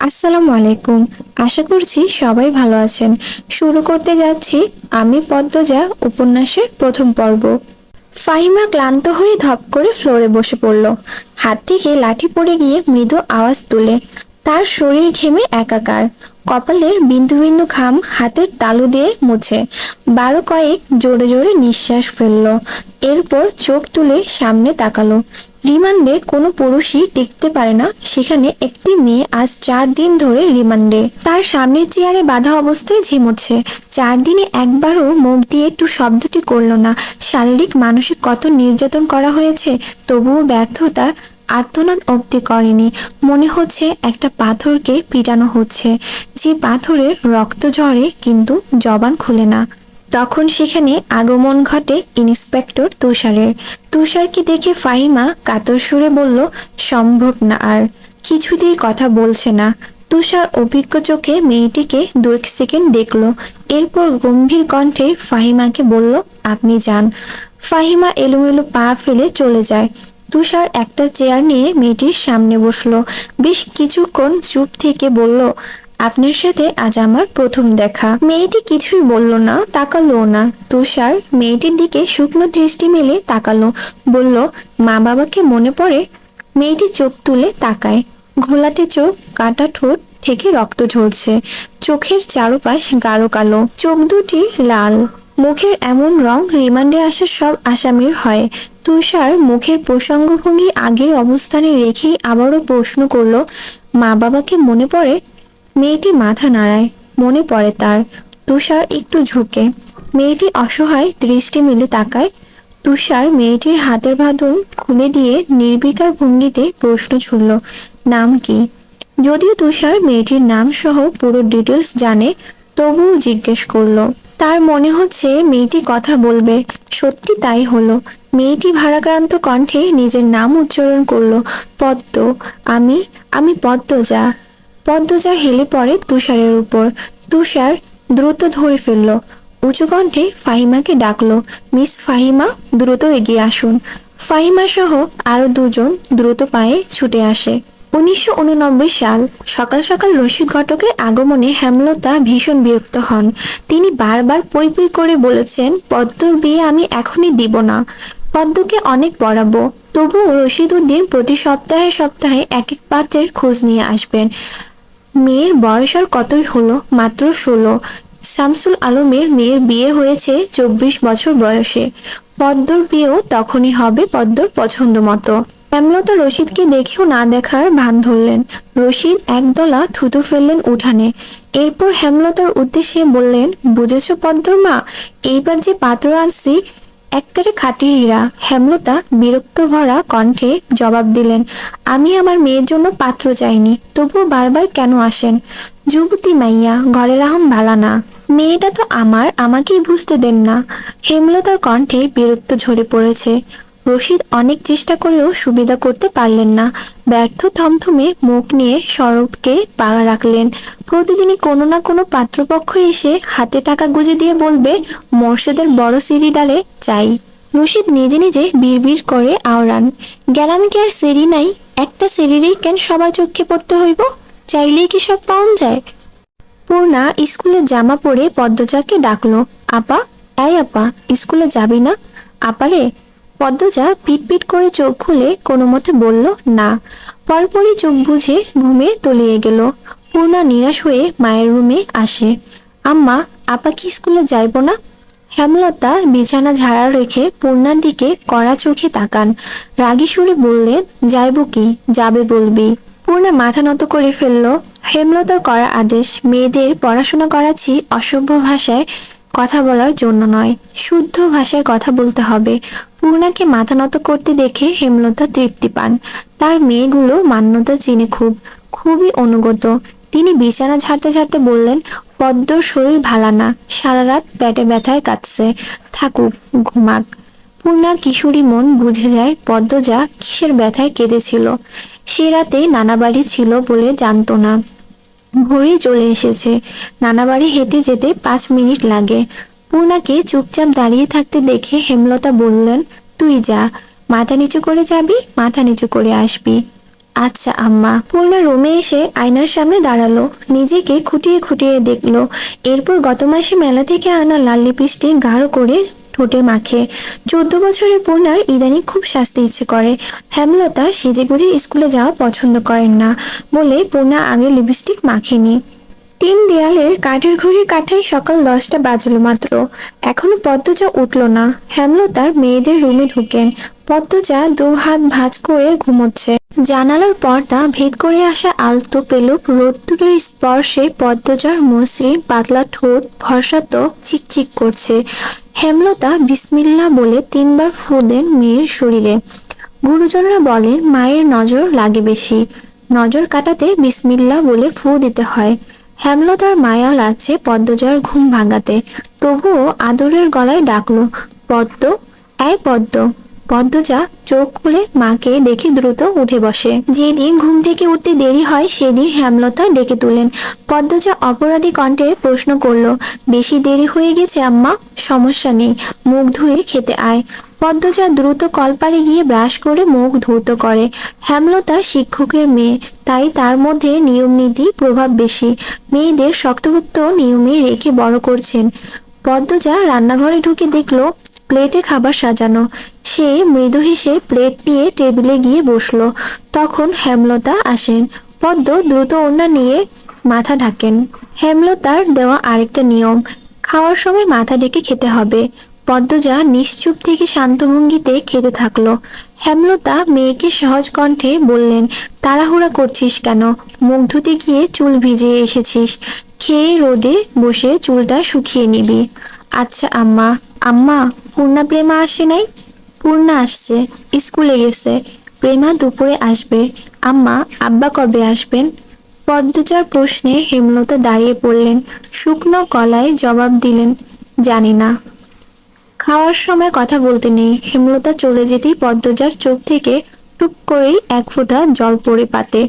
আসসালামু আলাইকুম। আশা করছি সবাই ভালো আছেন। শুরু করতে যাচ্ছি আমি পদ্মজা উপন্যাসের প্রথম পর্ব। ফাহিমা ক্লান্ত হয়ে ধপ করে ফ্লোরে বসে পড়ল। হাত থেকে লাঠি পড়ে গিয়ে মৃদু আওয়াজ তুলে। তার শরীর ঘেমে একাকার। কপালের বিন্দু বিন্দু ঘাম হাতের তালু দিয়ে মুছে বারো কয়েক জোরে জোরে নিঃশ্বাস ফেলল। এরপর চোখ তুলে সামনে তাকালো। রিমান্ডে কোনো পুরুষই টিকতে পারে না, সেখানে একটি মেয়ে আজ 4 দিন ধরে রিমান্ডে। তার সামনের চেয়ারে বাঁধা অবস্থায় ঝিমুচ্ছে। 4 দিনে একবারও মুখ দিয়ে একটু শব্দটি করল না। শারীরিক মানসিক কত নির্যাতন করা হয়েছে, তবুও ব্যর্থতা আর্তনাদ অব্দি করেনি। মনে হচ্ছে একটা পাথরকে পিটানো হচ্ছে, যে পাথরের রক্ত ঝরে কিন্তু জবান খুলে না। তখন সেখানে আগমন ঘটে ইন্সপেক্টর তুষারের। তুষারকে দেখে ফাহিমা কাতর সুরে বলল, সম্ভব না। আর কিছুতেই কথা বলছে না। তুষার অভিজ্ঞ চোখে মেয়েটিকে 2 সেকেন্ড দেখল, এরপর গম্ভীর কণ্ঠে ফাহিমাকে বলল, আপনি যান। ফাহিমা এলোমেলো পা ফেলে চলে যায়। তুষার একটা চেয়ার নিয়ে মেয়েটির সামনে বসলো। বেশ কিছুক্ষণ চুপ থেকে বলল, আপনার সাথে আজ আমার প্রথম দেখা। মেয়েটি কিছুই বলল না, তাকালো না। তুষার মেয়েটির দিকে শুকনো দৃষ্টি মেলে তাকালো, বলল, মা বাবাকে মনে পড়ে? মেয়েটি চোখ তুলে তাকায়। ঘোলাটে চোখ, কাটা ঠোঁট থেকে রক্ত ঝরছে। চোখের চারপাশ গাঢ় কালো, চোখ দুটি লাল। মুখের এমন রং রিমান্ডে আসা সব আসামির হয়। তুষার মুখের প্রসঙ্গভঙ্গি আগের অবস্থানে রেখেই আবারও প্রশ্ন করলো, মা বাবাকে মনে পড়ে? মেয়েটি মাথা নাড়ায়, মনে পড়ে তার। তুষার একটু ঝুঁকে। মেয়েটি অসহায় দৃষ্টি মেলে তাকায়। তুষার মেয়েটির হাতের বাঁধন খুলে দিয়ে নির্বিকার ভঙ্গিতে প্রশ্ন ছুড়ল, নাম কি? যদিও তুষার মেয়েটির নাম সহ পুরো ডিটেলস জানে, তবুও জিজ্ঞেস করলো। তার মনে হচ্ছে মেয়েটি কথা বলবে। সত্যি তাই হলো। মেয়েটি ভারাক্রান্ত কণ্ঠে নিজের নাম উচ্চারণ করলো, পদ্ম। আমি আমি পদ্মজা। পদ্মজা হেলে পড়ে তুষারের উপর। তুষার দ্রুত ধরে ফেলল। উঁচু কণ্ঠে ফাহিমাকে ডাকলো, মিস ফাহিমা, দ্রুত এগিয়ে আসুন। ফাহিমা সহ আরো 2 জন দ্রুত পায়ে ছুটে আসে। 1989 সাল। সকাল সকাল রশিদ ঘটকের আগমনে হেমলতা ভীষণ বিরক্ত হন। তিনি বারবার পই পই করে বলেছেন, পদ্মর বিয়ে আমি এখনই দিব না। পদ্মকে অনেক পড়াবো। তবুও রশিদ উদ্দিন প্রতি সপ্তাহে সপ্তাহে এক এক পাত্রের খোঁজ নিয়ে আসবেন। মেয়ের বয়স আর কতই হলো, মাত্র 16। শামসুল আলমের মেয়ের বিয়ে হয়েছে 24 বছর বয়সে। পদ্মর বিয়েও তখনই হবে পদ্মর পছন্দ মতো। হেমলতা রশিদকে দেখেও না দেখার ভান ধরলেন। রশিদ একদলা থুতু ফেললেন উঠানে। এরপর হেমলতার উদ্দেশ্যে বললেন, বুঝেছ পদ্মর মা, এইবার যে পাত্র আনছি একবারে খাঁটি হীরা। হেমলতা বিরক্ত ভরা কণ্ঠে জবাব দিলেন, আমি আমার মেয়ের জন্য পাত্র চাইনি, তবুও বারবার কেন আসেন? যুবতী মাইয়া, ঘরে রাহন ভালা না। মেয়েটা তো আমার, আমাকেই বুঝতে দেন না। হেমলতার কণ্ঠে বিরক্ত ঝরে পড়েছে। রশিদ অনেক চেষ্টা করেও সুবিধা করতে পারলেন না। ব্যর্থ থমথমে মুখ নিয়ে সরবকে পা রাখলেন। প্রতিদিনই কোনো না কোনো পাত্রপক্ষ এসে হাতে টাকা গুঁজে দিয়ে বলবে, মোর্শেদের বড় সিঁড়ি ডালে চাই। রশিদ নিজে নিজে বিড়বিড় করে আওড়ান, গ্রামে কি আর সিঁড়ি নাই? একটা সিঁড়িরই কেন সবার চোখে পড়তে হইব? চাইলেই কি সব পাওয়া যায়? পূর্ণা স্কুলে জামা পরে পদ্মজাকে ডাকলো, আপা, এই আপা, স্কুলে যাবি না? আপারে। পদ্মজা পিটপিট করে চোখ খুলে কোনো মতে বলল, না। পরপরই চোখ বুঝে ঘুমে তলিয়ে গেল। পূর্ণা নিরাশ হয়ে মায়ের রুমে আসে। আম্মা, আপা কি স্কুলে যাইব না? হেমলতা বিছানা ঝাড়া রেখে পূর্ণার দিকে কড়া চোখে তাকান। রাগী সুরে বললেন, যাইব কি, যাবে বলবি। পূর্ণা মাথা নত করে ফেলল। হেমলতার করা আদেশ, মেয়েদের পড়াশোনা করাচ্ছি অসভ্য ভাষায় কথা বলার জন্য নয়, শুদ্ধ ভাষায় কথা বলতে হবে। পূর্ণাকে মাথা নত করতে দেখে হেমলতা তৃপ্তি পান। তার মেয়েগুলো মান্যতা চিনে খুবই অনুগত। তিনি বিছানা ঝাড়তে ঝাড়তে বললেন, পদ্মর শরীর ভালা না, সারা রাত পেটে ব্যথায় কাটছে, থাকুক, ঘুমাক। পূর্ণা কিশোরী মন বুঝে যায় পদ্মজা কিসের ব্যথায় কেঁদেছিল। সে রাতে নানা বাড়ি ছিল বলে জানতো না। ভোরে চলে এসেছে। নানা বাড়ি হেঁটে যেতে 5 মিনিট লাগে। পূর্ণাকে চুপচাপ দাঁড়িয়ে থাকতে দেখে হেমলতা বললেন, তুই যা, মাথা নিচু করে যাবি, মাথা নিচু করে আসবি। আচ্ছা আম্মা। পূর্ণা রুমে এসে আয়নার সামনে দাঁড়ালো, নিজেকে খুঁটিয়ে খুঁটিয়ে দেখলো। এরপর গত মাসে মেলা থেকে আনা লাল লিপস্টিক গাঢ় করে ঠোঁটে মাখে। 14 বছরের পূর্ণার ইদানিং খুব সাজতে ইচ্ছে করে। হেমলতা সেজেগুজে স্কুলে যাওয়া পছন্দ করেন না বলে পূর্ণা আগে লিপস্টিক মাখেনি। 3 দেয়ালের কাঠের ঘড়ির কাঁটায় সকাল 10টা বাজলো মাত্র। এখনো পদ্মজা উঠল না। হেমলতার মেয়েদের রুমে ঢুকেন। পদ্মজা 2 হাত ভাঁজ করে ঘুমোচ্ছে। জানালার পর্দা ভেদ করে আসা আলতো পেলুপ রোদ্দুরের স্পর্শে পদ্মজার মসৃণ পাতলা ঠোঁট ভরসা ত্বক চিকচিক করছে। হেমলতা বিসমিল্লা বলে 3বার ফু দেন মেয়ের শরীরে। গুরুজনরা বলেন মায়ের নজর লাগে বেশি, নজর কাটাতে বিসমিল্লা বলে ফু দিতে হয়। হেমলতার মায়া লাগছে পদ্মজার ঘুম ভাঙাতে, তবুও আদরের গলায় ডাকলো, পদ্ম, এই পদ্ম। পদ্মজা চোখ খুলে মাকে দেখে দ্রুত উঠে বসে। যেদিন ঘুম থেকে উঠতে দেরি হয় সেদিন হেমলতা ডেকে তুলেন। পদ্মজা অপরাধী কণ্ঠে প্রশ্ন করলো, বেশি দেরি হয়ে গেছে আম্মা? সমস্যা নেই, মুখ ধুয়ে খেতে আয়। পদ্মজা দ্রুত কলপারে গিয়ে ব্রাশ করে মুখ ধৌত করে। হেমলতা শিক্ষকের মেয়ে, তাই তার মধ্যে নিয়ম নীতি প্রভাব বেশি। মেয়েদের শক্তপোক্ত নিয়মে রেখে বড় করছেন। পদ্মজা রান্নাঘরে ঢুকে দেখলো প্লেটে খাবার সাজানো। সে মৃদু হেসে প্লেট নিয়ে টেবিলে গিয়ে বসলো। তখন হেমলতা আসেন। পদ্ম দ্রুত ওড়না নিয়ে মাথা ঢাকেন। হেমলতার দেওয়া আরেকটা নিয়ম, খাওয়ার সময় মাথা ঢেকে খেতে হবে। পদ্মজা নিশ্চুপ থেকে শান্ত ভঙ্গিতে খেতে থাকলো। হেমলতা মেয়েকে সহজ কণ্ঠে বললেন, তাড়াহুড়া করছিস কেন? মুখ ধুতে গিয়ে চুল ভিজিয়ে এসেছিস, খেয়ে রোদে বসে চুলটা শুকিয়ে নিবি। আচ্ছা আম্মা। আম্মা, পূর্ণা প্রেমা আসে নাই? পূর্ণা আসছে, স্কুলে গেছে। প্রেমা দুপুরে আসবে। আম্মা, আব্বা কবে আসবেন? পদ্মজার প্রশ্নে হেমলতা দাঁড়িয়ে পড়লেন। শুকনো গলায় জবাব দিলেন, জানি না। খাওয়ার সময় কথা বলতে নেই। হেমলতা চলে যেতেই পদ্মজার চোখ থেকে টুপ করেই 1 ফোঁটা জল পড়ে পাতে।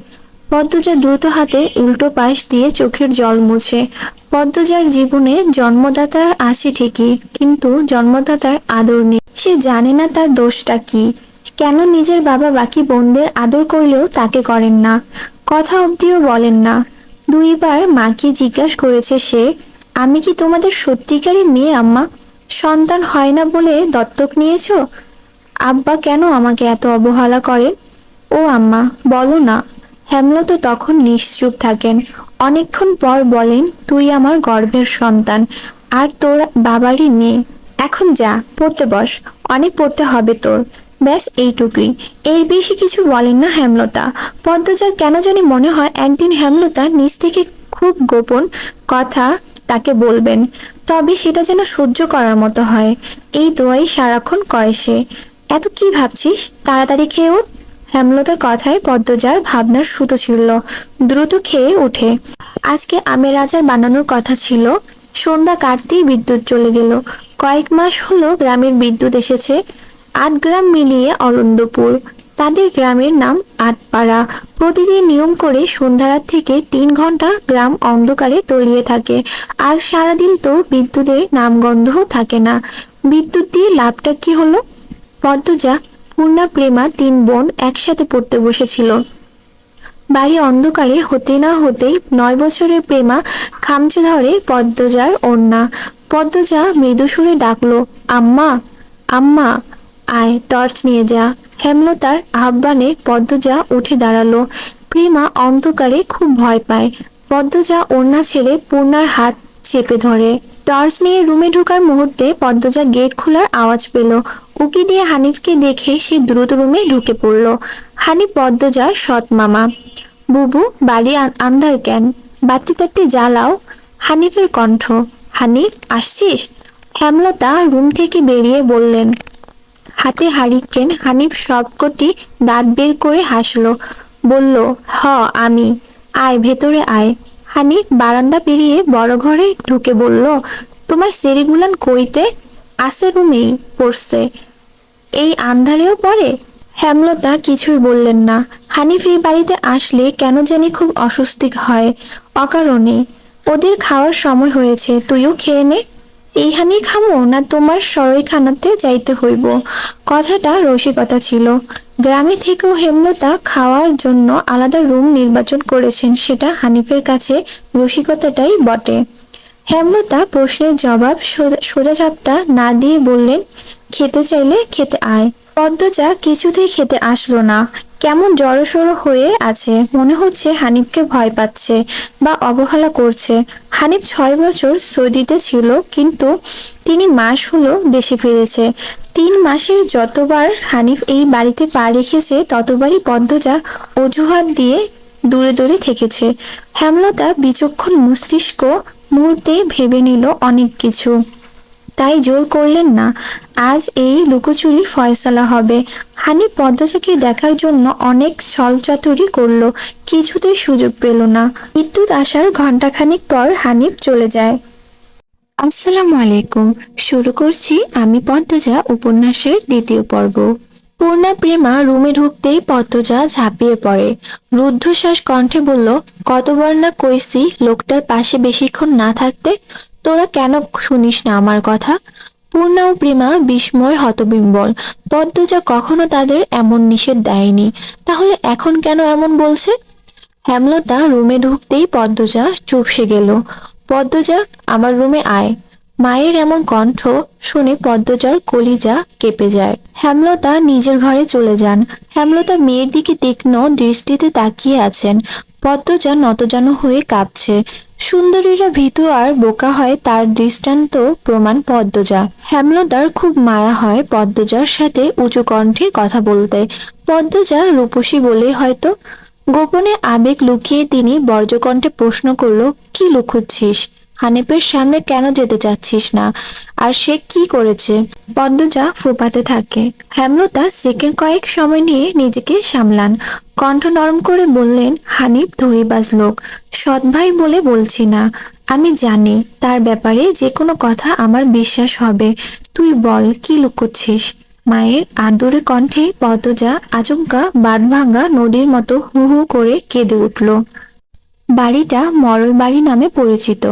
পদ্মজা দ্রুত হাতে উল্টো পাশ দিয়ে চোখের জল মুছে। পদ্মজার জীবনে জন্মদাতা আছে ঠিকই, কিন্তু জন্মদাতার আদর নেই। সে জানে না তার দোষটা কি, কেন নিজের বাবা বাকি বোনদের আদর করলেও তাকে করেন না, কথা অবধিও বলেন না। 2বার মাকে জিজ্ঞাসা করেছে সে, আমি কি তোমাদের সত্যিকারই মেয়ে আম্মা? সন্তান হয় না বলে দত্তক নিয়েছো? আব্বা কেন আমাকে এত অবহেলা করেন? ও আম্মা, বলো না। হেমলতা তখন নিশ্চুপ থাকেন। অনেকক্ষণ পর বলেন, তুই আমার গর্ভের সন্তান, আর তোর বাবারই মেয়ে। এখন যা, পড়তে বস, অনেক পড়তে হবে তোর। ব্যাস এইটুকুই, এর বেশি কিছু বলেন না হেমলতা। পদ্মজার কেন জানি মনে হয় একদিন হেমলতা নিজ থেকে খুব গোপন কথা তাকে বলবেন, তবে সেটা যেন সহ্য করার মতো হয়। এই দোয়াই সারাক্ষণ করে সে। এত কি ভাবছিস, তাড়াতাড়ি খেয়ে ওঠ। হেমলতার কথায় পদ্মজার ভাবনার সুতো ছিল। দ্রুত খেয়ে ওঠে। আজকে আমের আচার বানানোর কথা ছিল। সন্ধ্যা কাটতেই বিদ্যুৎ চলে গেল। কয়েক মাস হলো গ্রামের বিদ্যুৎ এসেছে। 8 গ্রাম মিলিয়ে অলন্দপুর। তাদের গ্রামের নাম আটপাড়া। প্রতিদিন নিয়ম করে সন্ধ্যারাত থেকে 3 ঘন্টা গ্রাম অন্ধকারে তলিয়ে থাকে। আর সারাদিন তো বিদ্যুতের নামগন্ধও থাকে না। বিদ্যুৎ দিয়ে লাভটা কি হলো? পদ্মজা, পূর্ণা, প্রেমা 3 বোন একসাথে পড়তে বসেছিল। বাড়ি অন্ধকারে হতে না হতেই 9 বছরের প্রেমা খামচে ধরে পদ্মজার ওড়না। পদ্মজা মৃদু সুরে ডাকলো, আম্মা, আম্মা, আয় টর্চ নিয়ে যা। হেমলতার আহ্বানে পদ্মজা উঠে দাঁড়ালো। প্রেমা অন্ধকারে খুব ভয় পায়। পদ্মজা ওড়না ছেড়ে পূর্ণার হাত চেপে ধরে। টর্চ নিয়ে রুমে ঢোকার মুহূর্তে পদ্মজা গেট খোলার আওয়াজ পেল। উকি দিয়ে হানিফকে দেখে সে দ্রুত রুমে ঢুকে পড়ল। হানিফ পদ্মজার সৎ মামা। বুবু, বাড়ি আন্ধার কেন? বাতি তাতি জ্বালাও। হানিফের কণ্ঠ। হানিফ, আসছিস? হেমলতা রুম থেকে বেরিয়ে বললেন। হাতে হারিকেন। হানিফ সবকটি দাঁত বের করে হাসলো। বলল, হ আমি। আয় ভেতরে আয়। হানিফ বারান্দা পেরিয়ে বড় ঘরে ঢুকে বলল, তোমার সেরিগুলান কইতে? আছে রুমেই পড়ছে। এই আন্ধারেও পড়ে? হেমলতা কিছুই বললেন না। হানিফ এই বাড়িতে আসলে কেন জানি খুব অস্বস্তি হয়, অকারণে। ওদের খাওয়ার সময় হয়েছে, তুইও খেয়ে নে। এইখানি খামো না তোমার সরইখানাতে যাইতে হইব? কথাটা রসিকতা ছিল। গ্রামে থেকেও হেমলতা খাওয়ার জন্য আলাদা রুম নির্বাচন করেছেন, সেটা হানিফের কাছে রসিকতাটাই বটে। হেমলতা প্রশ্নের জবাব সোজাসাপটা না দিয়ে বললেন, খেতে চাইলে খেতে আয়। পদ্মজা কিছুতেই খেতে আসলো না, কেমন জড়সড় হয়ে আছে, মনে হচ্ছে হানিফকে ভয় পাচ্ছে বা অবহেলা করছে। হানিফ 6 বছর সৌদিতে ছিল, কিন্তু 3 মাস হলো দেশে ফিরেছে। 3 মাসের যতবার হানিফ এই বাড়িতে পা রেখেছে ততবারই পদ্মজা অজুহাত দিয়ে দূরে দূরে থেকেছে। হেমলতার বিচক্ষণ মস্তিষ্ক মুহূর্তেই ভেবে নিল অনেক কিছু, তাই জোর করলেন না। আজ এই লুকোচুরির ফয়সালা হবে। হানিফ পদ্মজাকে দেখার জন্য অনেক ছলচাতুরি করল, কিছুতেই সুযোগ পেল না। বিদ্যুৎ আসার ঘন্টাখানিক পর হানিফ চলে যায়। আসসালামু আলাইকুম। শুরু করছি আমি পদ্মজা উপন্যাসের 2য় পর্ব। পূর্ণা প্রেমা রুমে ঢুকতেই পদ্মজা ঝাঁপিয়ে পড়ে, রুদ্ধশ্বাস কণ্ঠে বলল, কতবার না কইছি লোকটার পাশে বেশিক্ষণ না থাকতে, তোরা কেন শুনিস না আমার কথা? পূর্ণা ও প্রেমা বিস্ময় হতবিম্বল। পদ্মজা কখনো তাদের এমন নিষেধ দেয়নি, তাহলে এখন কেন এমন বলছে? হেমলতা রুমে ঢুকতেই পদ্মজা চুপসে গেল। পদ্মজা, আমার রুমে আয়। মায়ের এমন কণ্ঠ শুনে পদ্মজার কলিজা কেঁপে যায়। হেমলতা নিজের ঘরে চলে যান। হেমলতা মেয়ের দিকে তীক্ষ্ণ দৃষ্টিতে তাকিয়ে আছেন। পদ্মজা নতজানু হয়ে কাঁপছে। সুন্দরীরা ভীতু আর বোকা হয় তার দৃষ্টান্ত প্রমাণ পদ্মজা। হেমলতার খুব মায়া হয় পদ্মজার সাথে উঁচু কণ্ঠে কথা বলতে। পদ্মজা রূপসী বলে হয়তো। গোপনে আবেগ লুকিয়ে তিনি বর্জ্যকণ্ঠে প্রশ্ন করল, কি লুকোচ্ছিস? হানিফের সামনে কেন যেতে চাচ্ছিস না? আর সে কি করেছে? পদ্মজা ফোপাতে থাকে। হেমলতা সেকেন্ড কয়েক সময় নিয়ে নিজেকে সামলান, কণ্ঠ নরম করে বললেন, হানিফ ধরিবাজ লোক, সৎ ভাই বলে বলছি না। আমি জানি তার ব্যাপারে যে কোনো কথা আমার বিশ্বাস হবে। তুই বল, কি লুকোচ্ছিস? মায়ের আদুরে কণ্ঠে পদ্মজা আচমকা বাঁধভাঙা নদীর মতো হু হু করে কেঁদে উঠল। বাড়িটা মরল বাড়ি নামে পরিচিত।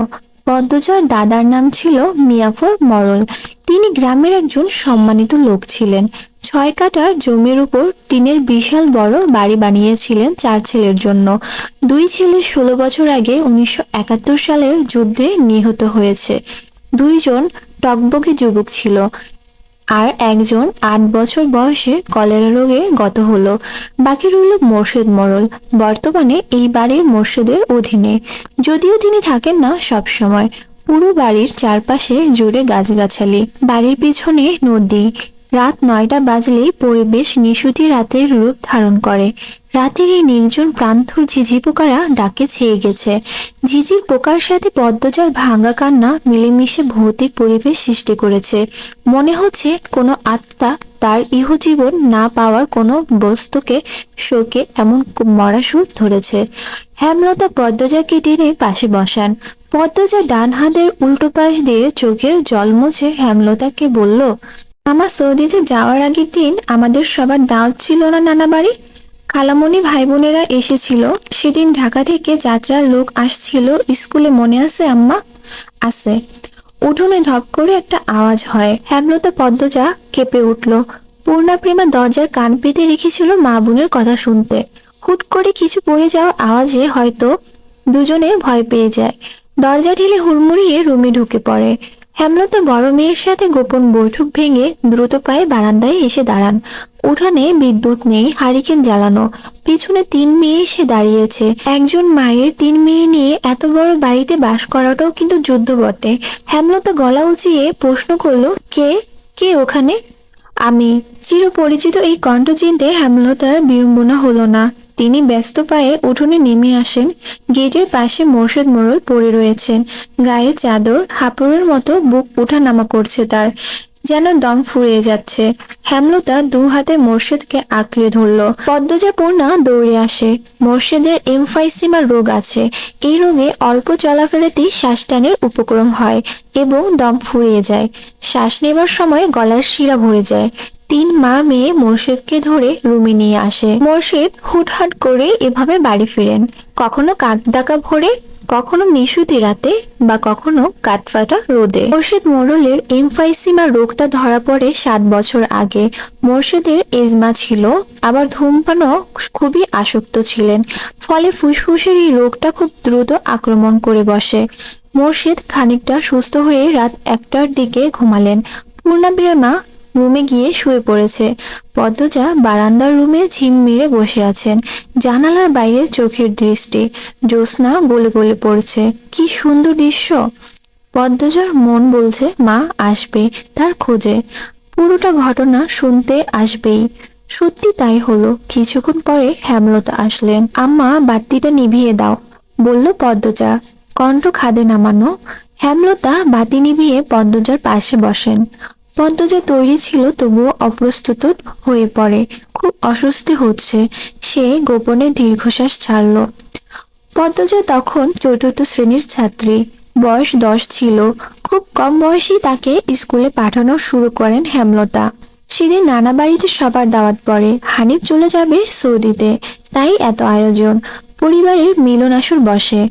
পদ্মজার দাদার নাম ছিল মিয়াফর মরল। তিনি গ্রামের একজন সম্মানিত লোক ছিলেন। 6 কাঠার জমির উপর টিনের বিশাল বড় বাড়ি বানিয়েছিলেন 4 ছেলের জন্য। 2 ছেলে 16 বছর আগে 1971 সালের যুদ্ধে নিহত হয়েছে। 2 জন টকবকে যুবক ছিল, আর একজন 8 বছর বয়সে কলেরা রোগে গত হলো। বাকি রইল মোর্শেদ মরল, বর্তমানে এই বাড়ির মোর্শেদের অধীনে, যদিও তিনি থাকেন না সব সময়। পুরো বাড়ির চারপাশে জুড়ে গাছগাছালি, বাড়ির পিছনে নদী। রাত 9টা বাজলেই পরিবেশ নিশুতি রাতের রূপ ধারণ করে। রাতের এই নির্জন প্রান্তর ঝিঝি পোকারা ডাকে ছেয়ে গেছে। ঝিঝির পোকার সাথে পদ্মজার ভাঙা কান্না মিলেমিশে ভৌতিক পরিবেশ সৃষ্টি করেছে। মনে হচ্ছে কোনো আত্মা তার ইহজীবন না পাওয়ার কোনো বস্তুকে শোকে এমন মরা সুর ধরেছে। হেমলতা পদ্মজাকে টেনে পাশে বসান। পদ্মজা ডান হাতের উল্টো পাশ দিয়ে চোখের জল মুছে হেমলতাকে বলল, আমার সৌদিতে যাওয়ার আগের দিন আমাদের সবার দাওয়াত ছিল না নানা বাড়ি? খালামণি ভাই বোনেরা এসেছিল। সেদিন ঢাকা থেকে যাত্রার লোক আসছিল স্কুলে, মনে আছে আম্মা? আছে। উঠোনে ধপ করে একটা আওয়াজ হয়। হেমলতা পদ্মজা কেঁপে উঠল। পূর্ণা প্রেমা দরজার কান পেতে রেখেছিল মা বোনের কথা শুনতে। হুট করে কিছু পড়ে যাওয়ার আওয়াজে হয়তো দুজনে ভয় পেয়ে যায়। দরজা ঠেলে হুড়মুড়িয়ে রুমে ঢুকে পড়ে। হেমলতা বড় মেয়ের সাথে গোপন বৈঠক ভেঙে দ্রুত পায়ে বারান্দায় এসে দাঁড়ান। উঠানে বিদ্যুৎ নেই, হারিকেন জ্বালানো। পিছনে 3 মেয়ে এসে দাঁড়িয়েছে। একজন মায়ের 3 মেয়ে নিয়ে এত বড় বাড়িতে বাস করাটাও কিন্তু যুদ্ধ বটে। হেমলতা গলা উঁচিয়ে প্রশ্ন করলো, কে কে ওখানে? আমি। চিরপরিচিত এই কণ্ঠ চিনতে হেমলতার বিড়ম্বনা হলো না। তিনি ব্যস্ত পায়ে উঠোনে নেমে আসেন। গেটের পাশে মোর্শেদ মোড়ল পড়ে রয়েছেন, গায়ে চাদর, হাঁপুড়ের মতো বুক ওঠানামা করছে তার, যেন দম ফুরিয়ে যাচ্ছে। হেমলতা 2 হাতে মোর্শেদকে আঁকড়ে ধরল। পদ্মজা পূর্ণা দৌড়ে আসে। মোর্শেদের এমফাইসিমা রোগ আছে। এই রোগে অল্প চলাফেরাতেই শ্বাসটানের উপক্রম হয় এবং দম ফুরিয়ে যায়। শ্বাস নেবার সময় গলার শিরা ভরে যায়। 3 মা মেয়ে মোর্শেদকে ধরে রুমে নিয়ে আসে। মোর্শেদ হুটহাট করে এভাবে বাড়ি ফিরেন। কখনো কাক ডাকা ভোরে, কখনো নিশুতি রাতে বা কখনো কাঠফাটা রোদে। মোর্শেদ মোড়লের এমফাইসিমা রোগটা ধরা পড়ে 7 বছর আগে। মোর্শেদের এজমা ছিল, আবার ধূমপানও খুবই আসক্ত ছিলেন। ফলে ফুসফুসের এই রোগটা খুব দ্রুত আক্রমণ করে বসে। মোর্শেদ খানিকটা সুস্থ হয়ে রাত 1টার দিকে ঘুমালেন। পূর্ণাবিরামা রুমে গিয়ে শুয়ে পড়েছে। পদ্মজা বারান্দার রুমে ঝিম মেরে বসে আছেন। জানালার বাইরে চোখের দৃষ্টি, জ্যোৎস্না গলে গলে পড়ছে। কি সুন্দর দৃশ্য! পদ্মজার মন বলছে মা আসবে তার খোঁজে, পুরোটা ঘটনা শুনতে আসবেই। সত্যি তাই হলো। কিছুক্ষণ পরে হেমলতা আসলেন। আম্মা, বাতিটা নিভিয়ে দাও, বলল পদ্মজা, কণ্ঠ খাদে নামানো। হেমলতা বাতি নিভিয়ে পদ্মজার পাশে বসেন। পদ্মজা তৈরি ছিল, তবুও অপ্রস্তুত হয়ে পড়ে। খুব অস্বস্তি হচ্ছে। সে গোপনে দীর্ঘশ্বাস ছাড়ল। পদ্মজা তখন 4র্থ শ্রেণীর ছাত্রী, বয়স 10 ছিল। খুব কম বয়সেই তাকে স্কুলে পাঠানো শুরু করেন হেমলতা। সেদিন নানা বাড়িতে সবার দাওয়াত পড়ে। হানিফ চলে যাবে সৌদিতে, তাই এত আয়োজন। পরিবারের মিলন আসর বসে।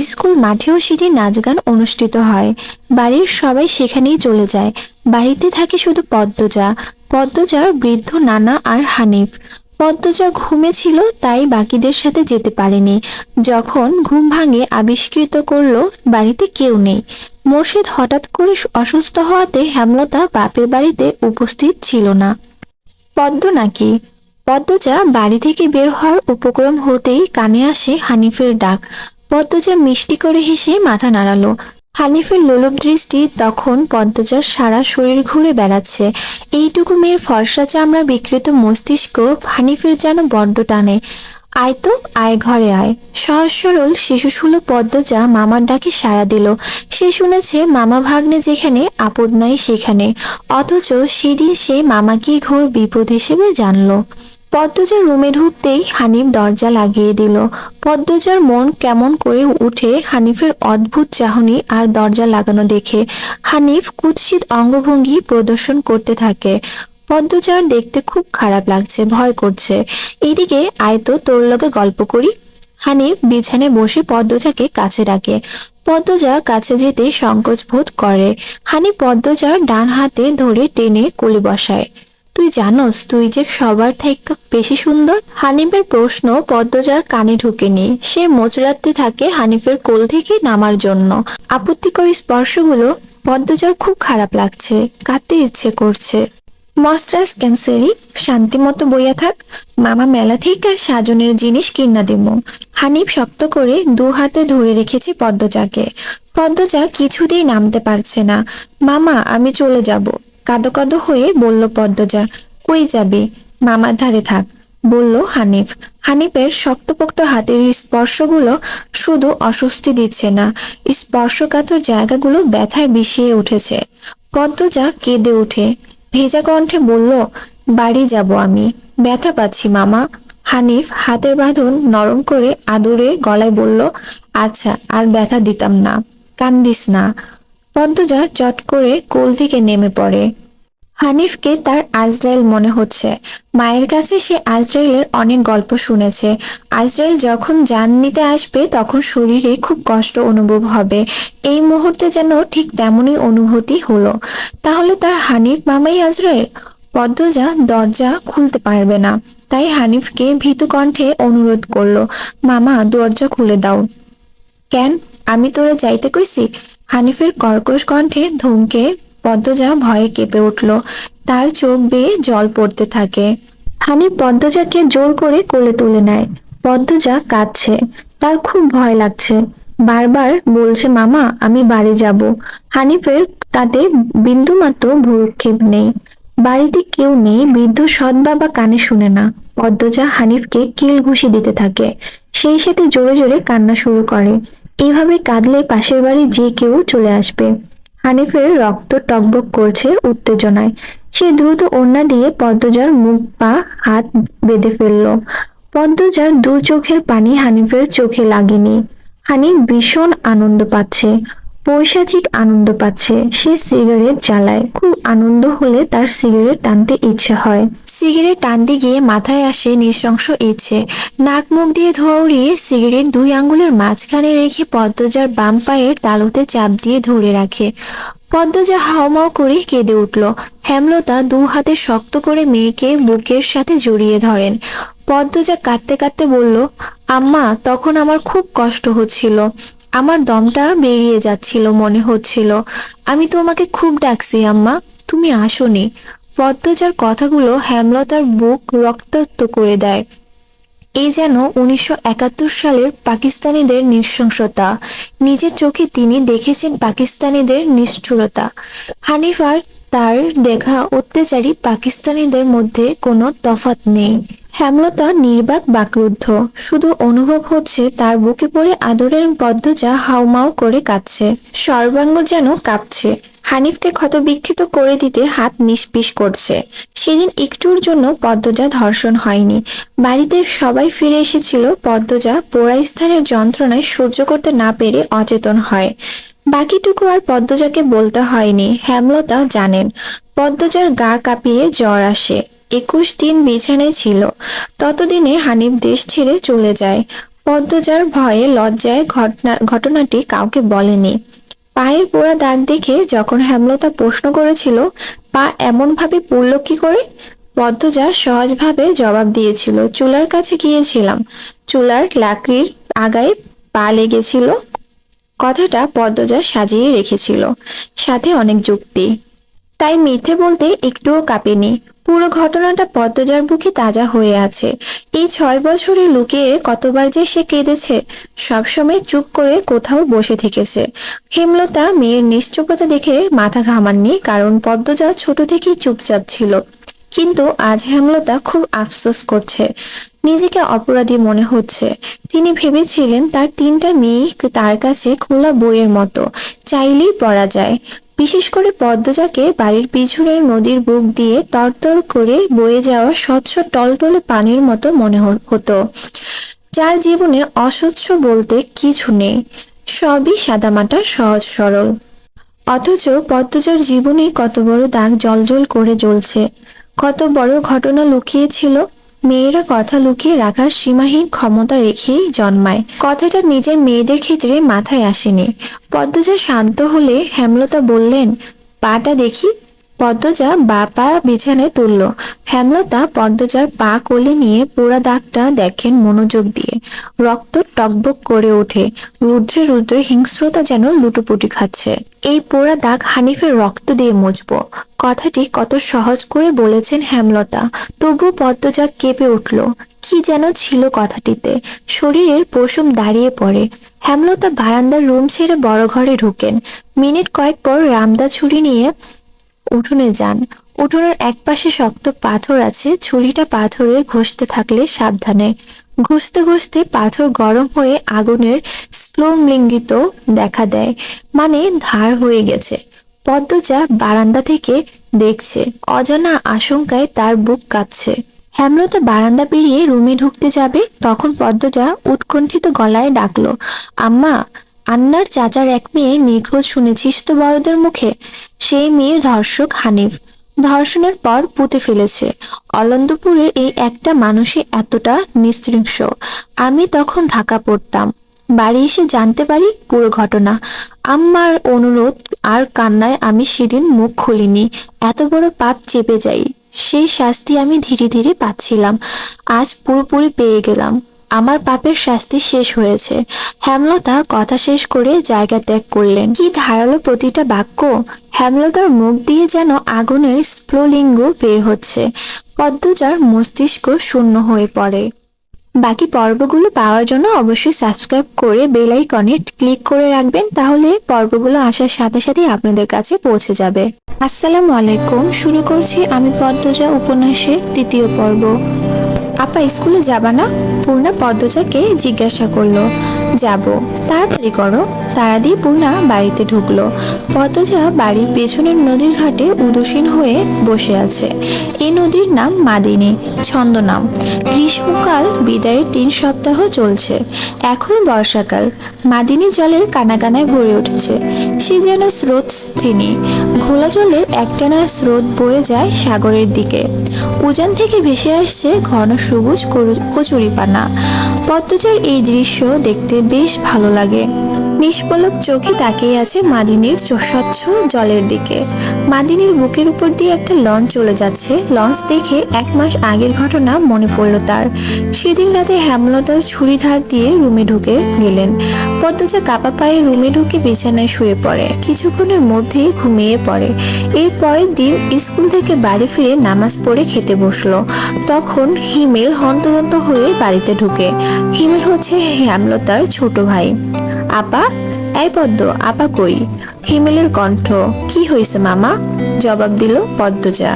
স্কুল মাঠেও সেদিন নাচ গান অনুষ্ঠিত হয়। বাড়ির সবাই সেখানেই চলে যায়। বাড়িতে থাকে শুধু পদ্মজা, পদ্মজার বৃদ্ধ নানা আর হানিফ। পদ্মজা ঘুমে ছিল, তাই বাকিদের সাথে যেতে পারেনি। যখন ঘুম ভাঙে আবিষ্কৃত করলো বাড়িতে কেউ নেই। মোর্শেদ হঠাৎ করে অসুস্থ হওয়াতে হেমলতা বাপের বাড়িতে উপস্থিত ছিল না। পদ্ম নাকি? পদ্মজা বাড়ি থেকে বের হওয়ার উপক্রম হতেই কানে আসে হানিফের ডাক। পদ্মজা মিষ্টি করে হেসে মাথা নাড়ালো। হানিফের লোলুপ দৃষ্টি তখন পদ্মজার সারা শরীর ঘুরে বেড়াচ্ছে। এইটুকু মেয়ের ফর্সা চামড়া বিকৃত মস্তিষ্ক হানিফের যেন বড্ড টানে। আয় তো, আয় ঘরে আয়। সহজ সরল শিশুসুলভ পদ্মজা মামার ডাকে সাড়া দিল। সে শুনেছে মামা ভাগ্নে যেখানে, আপদ নাই সেখানে। অথচ সেদিন সে মামাকেই ঘোর বিপদ হিসেবে জানলো। পদ্মজা রুমে ঢুকতেই হানিফ দরজা লাগিয়ে দিল। পদ্মজার মন কেমন করে উঠে হানিফের অদ্ভুত চাহনি আর দরজা লাগানো দেখে। হানিফ কুৎসিত অঙ্গভঙ্গি প্রদর্শন করতে থাকে। পদ্মজার দেখতে খুব খারাপ লাগছে, ভয় করছে। এদিকে আয় তো, তোর লগে গল্প করি। হানিফ বিছানায় বসে পদ্মজাকে কাছে ডাকে। পদ্মজা কাছে যেতে সংকোচ বোধ করে। হানিফ পদ্মজার ডান হাতে ধরে টেনে কোলে বসায়। তুই জানোস তুই যে সবার থেকে বেশি সুন্দর? হানিফের প্রশ্ন পদ্মজার কানে ঢুকেনি। সে মোচড়াতে থাকে হানিফের কোল থেকে নামার জন্য। আপত্তিকর স্পর্শগুলো পদ্মজার খুব খারাপ লাগছে, কাঁদতে ইচ্ছে করছে। মস্ত্রাস ক্যান্সারি, শান্তি মতো বইয়া থাক, মামা মেলা থেকে সাজনের জিনিস কিনা দিব। হানিফ শক্ত করে 2 হাতে ধরে রেখেছে পদ্মজাকে। পদ্মজা কিছুতেই নামতে পারছে না। মামা, আমি চলে যাব, কাঁদো কাঁদো হয়ে বলল পদ্মজা। কই যাবি? মামার ধারে থাক, বলল হানিফ। হানিফের শক্তপোক্ত হাতের স্পর্শগুলো শুধু অস্বস্তি দিচ্ছে না, স্পর্শকাতর জায়গাগুলো ব্যথায় বিষিয়ে উঠেছে। পদ্মজা কেঁদে উঠে ভেজা কণ্ঠে বলল, বাড়ি যাব আমি, ব্যথা পাচ্ছি মামা। হানিফ হাতের বাঁধন নরম করে আদুরে গলায় বলল, আচ্ছা, আর ব্যথা দিতাম না, কান্দিস না। পদ্মজা চট করে কোল থেকে নেমে পড়ে। হানিফকে তার আজরাইল মনে হচ্ছে। মায়ের কাছে সে আজরাইলের অনেক গল্প শুনেছে। আজরাইল যখন জান নিতে আসবে তখন শরীরে খুব কষ্ট অনুভব হবে। এই মুহূর্তে যেন ঠিক তেমনই অনুভূতি হলো। তাহলে তার হানিফ মামাই আজরাইল? পদ্মজা দরজা খুলতে পারবে না, তাই হানিফকে ভীতু কণ্ঠে অনুরোধ করলো, মামা দরজা খুলে দাও। কেন, আমি তোরে যাইতে কইছি? হানিফের কর্কশ কণ্ঠে ধমকে পদ্মজা ভয়ে কেঁপে উঠল। তার চোখ বেয়ে জল পড়তে থাকে। হানিফ পদ্মজাকে জোর করে কোলে তুলে নেয়। পদ্মজা কাঁদছে, তার খুব ভয় লাগছে। বারবার বলছে, মামা আমি বাড়ি যাব। হানিফের তাতে বিন্দুমাত্র ভ্রুক্ষেপ নেই। বাড়িতে কেউ নেই, বৃদ্ধ সৎ বাবা কানে শুনে না। পদ্মজা হানিফকে কিল ঘুষি দিতে থাকে, সেই সাথে জোরে জোরে কান্না শুরু করে। এইভাবে কাঁদলে পাশের বাড়ি যে কেউ চলে আসবে। হানিফের রক্ত টকবক করছে উত্তেজনায়। সে দ্রুত ওড়না দিয়ে পদ্মজার মুখ পা হাত বেঁধে ফেলল। পদ্মজার 2 চোখের পানি হানিফের চোখে লাগেনি। হানিফ ভীষণ আনন্দ পাচ্ছে। পৈশাচিক আনন্দ পাচ্ছে। সে সিগারেট জ্বালায়, খুব আনন্দ হলে তার সিগারেট টানতে ইচ্ছে হয়। সিগারেট টানতে গিয়ে মাথায় আসে নৃশংস ইচ্ছে। নাক মুখ দিয়ে ধোয়া উড়িয়ে সিগারেট 2 আঙ্গুলের মাঝখানে রেখে পদ্মজার বাম পায়ের তালুতে চাপ দিয়ে ধরে রাখে। পদ্মজা হাউমাউ করে কেঁদে উঠল। হেমলতা 2 হাতে শক্ত করে মেয়েকে বুকের সাথে জড়িয়ে ধরেন। পদ্মজা কাঁদতে কাঁদতে বলল, আম্মা, তখন আমার খুব কষ্ট হচ্ছিল। আমার দমটা বেরিয়ে যাচ্ছিল মনে হচ্ছিল। আমি তোমাকে খুব ডাকছি আম্মা, তুমি আসোনি। পদ্মজার কথাগুলো হেমলতার বুক রক্তাক্ত করে দেয়। এই যেন 1971 সালের পাকিস্তানিদের নৃশংসতা। নিজের চোখে তিনি দেখেছেন পাকিস্তানিদের নিষ্ঠুরতা। হানিফ আর তার দেখা অত্যাচারী পাকিস্তানিদের মধ্যে কোনো তফাৎ নেই। হেমলতা নির্বাক বাকরুদ্ধ। শুধু অনুভব হচ্ছে তার বুকে পড়ে আদরের পদ্মজা হাউমাউ করে কাঁদছে। সর্বাঙ্গ যেন কাঁপছে। হানিফকে ক্ষতবিক্ষত করে দিতে হাত নিষ্পিস করছে। সেদিন একটুর জন্য পদ্মজা ধর্ষণ হয়নি। বাড়িতে সবাই ফিরে এসেছিল। পদ্মজা পোড়া স্থানের যন্ত্রণায় সহ্য করতে না পেরে অচেতন হয়। বাকিটুকু আর পদ্মজাকে বলতে হয়নি। হেমলতা জানেন। পদ্মজার গা কাঁপিয়ে জ্বর আসে। 21 দিন বিছানায় ছিল। ততদিনে হানিফ দেশ ছেড়ে চলে যায়। পদ্মজার ভয়ে লজ্জায় ঘটনাটি কাউকে বলেনি। পায়ের পোড়া দাগ দেখে যখন হেমলতা প্রশ্ন করেছিল, পা এমন ভাবে পুড়ল কি করে, পদ্মজা সহজভাবে জবাব দিয়েছিল, চুলার কাছে গিয়েছিলাম, চুলার লাকড়ির আগায় পা লেগেছিল। কথাটা পদ্মজা সাজিয়ে রেখেছিল, সাথে অনেক যুক্তি। তাই মিথ্যে বলতে একটুও কাঁপেনি। পুরো ঘটনাটা পদ্মজার বুকে তাজা হয়ে আছে। এই 6 বছরে লুকিয়ে কতবার যে সে কেঁদেছে। সবসময় চুপ করে কোথাও বসে থেকেছে। হেমলতা মেয়ের নিশ্চুপতা দেখে মাথা ঘামাননি, কারণ পদ্মজা ছোট থেকেই চুপচাপ ছিল। কিন্তু আজ হেমলতা খুব আফসোস করছে। নিজেকে অপরাধী মনে হচ্ছে। তিনি ভেবেছিলেন তার 3টা মেয়ে তার কাছে খোলা বইয়ের মতো, চাইলেই পড়া যায়। বিশেষ করে পদ্মজাকে বাড়ির পিছনের নদীর বুক দিয়ে তরতর করে বয়ে যাওয়া স্বচ্ছ টলটলে পানির মতো মনে হতো, যার জীবনে অস্বচ্ছ বলতে কিছু নেই। সবই সাদামাটা সহজ সরল। অথচ পদ্মজার জীবনে কত বড় দাগ জ্বলজ্বল করে জ্বলছে। কত বড় ঘটনা লুকিয়ে ছিল। মেয়েরা কথা লুকিয়ে রাখার সীমাহীন ক্ষমতা রেখেই জন্মায়। কথাটা নিজের মেয়েদের ক্ষেত্রে মাথায় আসেনি। পদ্মজা শান্ত হলে হেমলতা বললেন, পাটা দেখি। পদ্মজা বা পা বিছানায় তুলল। হেমলতা পদ্মজার পা কোলে নিয়ে পোড়া দাগটা দেখেন মনোযোগ দিয়ে। রক্ত টকবক করে ওঠে। রুদ্রে রুদ্রে হিংস্রতা যেন লুটোপুটি খাচ্ছে। এই পোড়া দাগ হানিফের রক্ত দিয়ে মুছবো। কথাটি কত সহজ করে বলেছেন হেমলতা। তবু পদ্মজা কেঁপে উঠল। কি যেন ছিল কথাটিতে। শরীরের পশম দাঁড়িয়ে পড়ে। হেমলতা বারান্দার রুম ছেড়ে বড় ঘরে ঢুকেন। মিনিট কয়েক পর রামদা ছুরি নিয়ে উঠোনে যান। উঠোনের একপাশে শক্ত পাথর আছে। ছুরিটা পাথরে ঘষতে থাকলে সাবধানে। ঘষতে ঘষতে পাথর গরম হয়ে আগুনের স্ফুলিঙ্গিত দেখা দেয়, মানে ধার হয়ে গেছে। পদ্মজা বারান্দা থেকে দেখছে। অজানা আশঙ্কায় তার বুক কাঁপছে। হেমলতা বারান্দা পেরিয়ে রুমে ঢুকতে যাবে, তখন পদ্মজা উৎকণ্ঠিত গলায় ডাকলো, আম্মা, আন্নার চাচার এক মেয়ে নিখোঁজ শুনেছিস তো বড়দের মুখে? সেই মেয়ের ধর্ষক হানিফ। ধর্ষণের পর পুঁতে ফেলেছে। অলন্দপুরের এই একটা মানুষই এতটা নিস্তৃংস। আমি তখন ঢাকা পড়তাম। বাড়ি এসে জানতে পারি পুরো ঘটনা। আম্মার অনুরোধ আর কান্নায় আমি সেদিন মুখ খুলিনি। এত বড় পাপ চেপে যাই, সেই শাস্তি আমি ধীরে ধীরে পাচ্ছিলাম। আজ পুরোপুরি পেয়ে গেলাম। আমার পাপের শাস্তি শেষ হয়েছে। হেমলতা কথা শেষ করে জায়গা ত্যাগ করলেন। কি ধারালো প্রতিটা বাক্য! হেমলতার মুখ দিয়ে যেন আগুনের স্ফুলিঙ্গ বের হচ্ছে। পদ্মজার মস্তিষ্ক শূন্য হয়ে পড়ে। বাকি পর্বগুলো পাওয়ার জন্য অবশ্যই সাবস্ক্রাইব করে বেল আইকনে ক্লিক করে রাখবেন, তাহলে পর্বগুলো আসার সাথে সাথেই আপনাদের কাছে পৌঁছে যাবে। আসসালামু আলাইকুম। শুরু করছি আমি পদ্মজা উপন্যাসের 3য় পর্ব। আপা, স্কুলে যাবা না? পূর্ণা পদ্মজাকে জিজ্ঞাসা করলো। যাব। তাড়াতাড়ি করো। তাড়া দিয়ে পূর্ণা বাড়িতে ঢুকলো। পদ্মজা বাড়ির পেছনের নদীর ঘাটে উদাসীন হয়ে বসে আছে। এই নদীর নাম মাদিনী, ছন্দনাম। গ্রীষ্মকাল বিদায়ের 3 সপ্তাহ চলছে। এখন বর্ষাকাল। মাদিনী জলের কানাকানায় ভরে উঠেছে। সে যেন স্রোতস্থিনী। ঘোলা জলের একটানা স্রোত বয়ে যায় সাগরের দিকে। উজান থেকে ভেসে আসছে ঘন সবুজ কচুরিপানা। পদ্মজার এই দৃশ্য দেখতে বেশ ভালো লাগে। নিষ্পলক চোখে তাকিয়ে আছে মাদিনীর স্বচ্ছ জলের দিকে। মাদিনীর বুকের উপর দিয়ে একটা লঞ্চ চলে যাচ্ছে। লঞ্চ দেখে 1 মাস আগের ঘটনা মনে পড়ল তার। সেদিন রাতে হেমলতার ছুরি ধার দিয়ে রুমে ঢুকে গেলেন। পদ্মজা কাপা পায়ে রুমে ঢুকে বিছানায় শুয়ে পড়ে। কিছুক্ষণের মধ্যেই ঘুমিয়ে পড়ে। এর পরের দিন স্কুল থেকে বাড়ি ফিরে নামাজ পড়ে খেতে বসলো। তখন হিমেল হন্তদন্ত হয়ে বাড়িতে ঢুকে। হিমেল হচ্ছে হেমলতার ছোট ভাই। আপা, এই পদ্ম, আপা কই? হিমেলের কণ্ঠ। কি হয়েছে মামা? জবাব দিল পদ্মজা।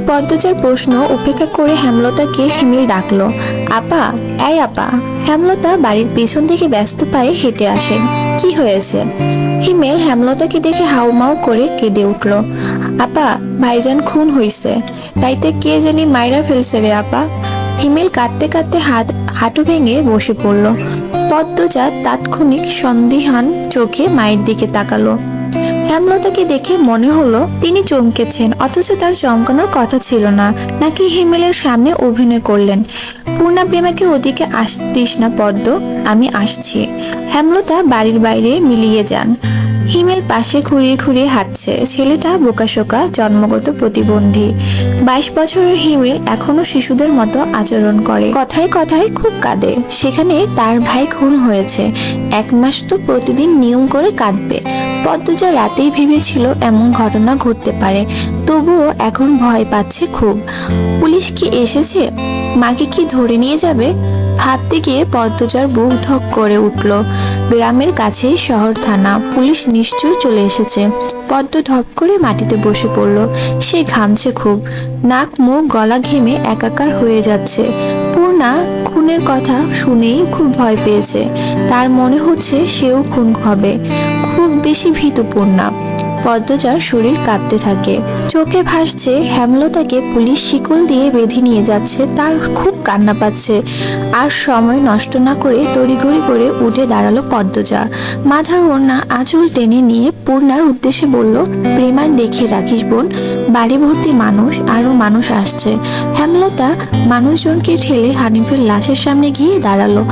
পদ্মজার প্রশ্ন উপেক্ষা করে হেমলতাকে হিমেল ডাকলো। আপা, এই আপা। হেমলতা বাড়ির পিছন থেকে ব্যস্ত পায়ে হেঁটে আসেন। কি হয়েছে? হিমেল হেমলতাকে দেখে হাউমাউ করে কেঁদে উঠল। আপা, ভাইজান খুন হইছে। রাইতে কে জানি মাইরা ফেলছে রে আপা। হিমেল কাঁদতে কাঁদতে হাঁটু ভেঙে বসে পড়ল। পদ্মজা তাৎক্ষণিক সন্দিহান চোখে মায়ের দিকে তাকালো। হেমলতাকে দেখে মনে হলো তিনি চমকেছেন, অথচ তার চমকানোর কথা ছিল না। নাকি হিমেলের সামনে অভিনয় করলেন। পূর্ণা প্রেমাকে ওদিকে আসতিস না পদ্ম, আমি আসছি। হেমলতা বাড়ির বাইরে মিলিয়ে যান। হিমেল পাশে খুঁড়িয়ে খুঁড়িয়ে হাঁটছে। ছেলেটা বোকাশোকা, জন্মগত প্রতিবন্ধী। 22 বছরের হিমেল এখনো শিশুদের মতো আচরণ করে। কথায় কথায় খুব কাঁদে। সেখানে তার ভাই খুন হয়েছে। 1 মাস তো প্রতিদিন নিয়ম করে কাঁদবে। পদ্মজা রাতেই ভেবেছিল এমন ঘটনা ঘটতে পারে, তবুও এখন ভয় পাচ্ছে খুব। পুলিশ কি এসেছে? মাকে কি ধরে নিয়ে যাবে? ভাবতে গিয়ে পদ্মজার বুক ধক করে উঠল। গ্রামের কাছেই শহর থানা, পুলিশ নিশ্চয়ই চলে এসেছে। পদ্ম ধপ করে মাটিতে বসে পড়ল। সে ঘামছে খুব। নাক মুখ গলা ঘেমে একাকার হয়ে যাচ্ছে। পূর্ণা খুনের কথা শুনেই খুব ভয় পেয়েছে। তার মনে হচ্ছে সেও খুন হবে। খুব বেশি ভীতু পূর্ণা। পদ্মজার শরীর কাঁপতে থাকে। চোখে ভাসছে হেমলতাকে পুলিশ শিকল দিয়ে বেঁধে নিয়ে যাচ্ছে। তার খুব কান্না পাচ্ছে। আর সময় নষ্ট না করে তড়িঘড়ি করে উঠে দাঁড়ালো পদ্মজা। মাথার ওড়না আঁচল টেনে নিয়ে পূর্ণার উদ্দেশ্যে বলল, প্রেমার দেখে রাখিস বোন, বাড়ি ভর্তি মানুষ, আরো মানুষ আসছে। হেমলতা মানুষজনকে ঠেলে হানিফের লাশের সামনে গিয়ে দাঁড়ালো।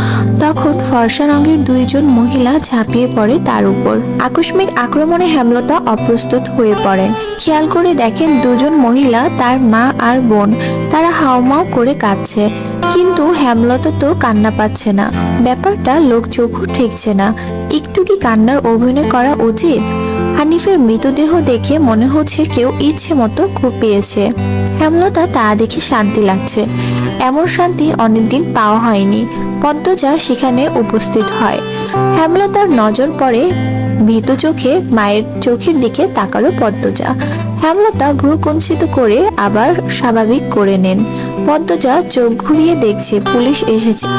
তখন ফর্সা রঙের 2 জন মহিলা ঝাঁপিয়ে পড়ে তার উপর। আকস্মিক আক্রমণে হেমলতা অপ্রস্তুত হয়ে পড়েন। খেয়াল করে দেখেন 2 জন মহিলা তার মা আর বোন। তারা হাউমাউ করে কাঁদছে। কিন্তু হেমলতা তো কান্না পাচ্ছে না। ব্যাপারটা লোক চোখও ঠেকছে না। একটু কি কান্নার অভিনয় করা উচিত? হানিফের মৃতদেহ দেখে মনে হচ্ছে কেউ ইচ্ছে মতো কুপিয়েছে। হেমলতা তা দেখে শান্তি লাগছে। এমন শান্তি অনেকদিন পাওয়া হয়নি। পদ্মজা সেখানে উপস্থিত হয়। হেমলতার নজর পড়ে। ভীত চোখে মায়ের চোখের দিকে তাকালো পদ্মজা। হেমলতা ভ্রু কুঞ্চিত করে আবার স্বাভাবিক করে নেন। পদ্মজা চোখ ঘুরিয়ে দেখছে পুলিশ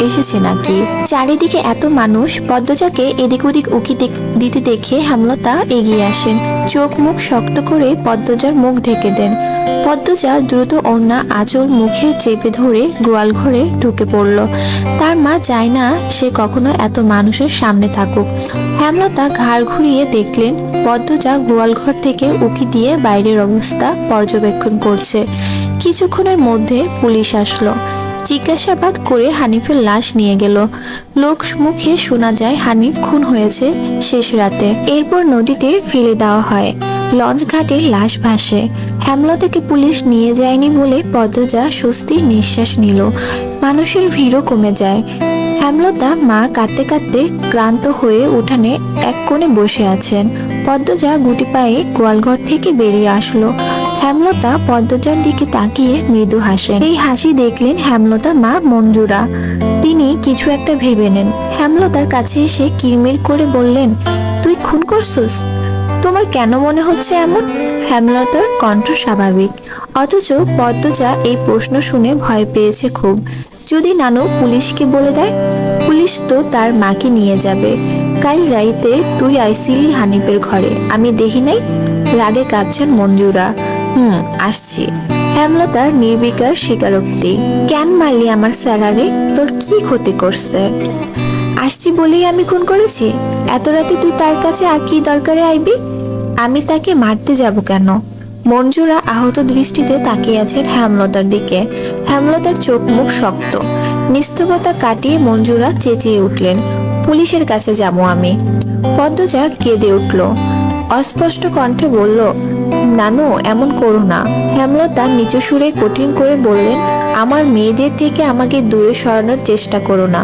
এসেছে নাকি। চারিদিকে এত মানুষ। পদ্মজাকে এদিক ওদিক উকি দিতে দেখে হেমলতা এগিয়ে আসেন। চোখ মুখ শক্ত করে পদ্মজার মুখ ঢেকে দেন। পদ্মজা দ্রুত ওড়না আঁচল মুখে চেপে ধরে গোয়াল ঘরে ঢুকে পড়ল। তার মা চায় না সে কখনো এত মানুষের সামনে থাকুক। হেমলতা ঘাড় ঘুরিয়ে দেখলেন পদ্মজা গোয়াল ঘর থেকে উকি দিয়ে বাইরের অবস্থা পর্যবেক্ষণ করছে। কিছুক্ষণের মধ্যে পুলিশ আসলো। জিজ্ঞাসাবাদ করে হানিফের লাশ নিয়ে গেল। লোক মুখে শোনা যায় হানিফ খুন হয়েছে শেষ রাতে। এরপর নদীতে ফেলে দেওয়া হয়। লঞ্চ ঘাটে লাশ ভাসে। হেমলতাকে পুলিশ নিয়ে যায়নি বলে পদ্মজা স্বস্তির নিঃশ্বাস নিল। মানুষের ভিড়ও কমে যায়। হেমলতা মা কাঁদতে কাঁদতে ক্লান্ত হয়ে উঠানে এক কোণে বসে আছেন। পদ্মজা গুটি পায়ে গোয়ালঘর থেকে বেরিয়ে আসলো। হেমলতা পদ্মজার দিকে তাকিয়ে মৃদু হাসেন। এই হাসি দেখলেন হেমলতার মা মঞ্জুরা। তিনি কিছু একটা ভেবে নেন। হেমলতার কাছে এসে কিরমির করে বললেন, তুই খুন করছিস? তোমার কেন মনে হচ্ছে এমন? হেমলতার কণ্ঠ স্বাভাবিক, অথচ পদ্মজা এই প্রশ্ন শুনে ভয় পেয়েছে খুব। যদি নানু পুলিশকে বলে দেয়? পুলিশ তো তার মাকে নিয়ে যাবে। কাল রাইতে তুই আইসিলি হানিফের ঘরে, আমি দেখি নাই? রাগে কাঁদছেন মঞ্জুরা। আসছি। হেমলতার নির্বিকার স্বীকারোক্তি। কেন মারলি আমার স্যালারে? তোর কি ক্ষতি করছে? আসছি বলেই আমি খুন করেছি? এত রাতে তুই তার কাছে আর কি দরকারে আইবি? আমি তাকে মারতে যাব কেন? মঞ্জুরা আহত দৃষ্টিতে তাকিয়ে আছেন হেমলতার দিকে। হেমলতার চোখ মুখ শক্ত। নিস্তবতা কাটিয়ে মঞ্জুরা চেঁচিয়ে উঠলেন, পুলিশের কাছে যাবো আমি। পদ্মজা কেঁদে উঠল, অস্পষ্ট কণ্ঠে বলল, নানু এমন করো না। হেমলতা নিচু সুরে কঠিন করে বললেন, আমার মেয়েদের থেকে আমাকে দূরে সরানোর চেষ্টা করো না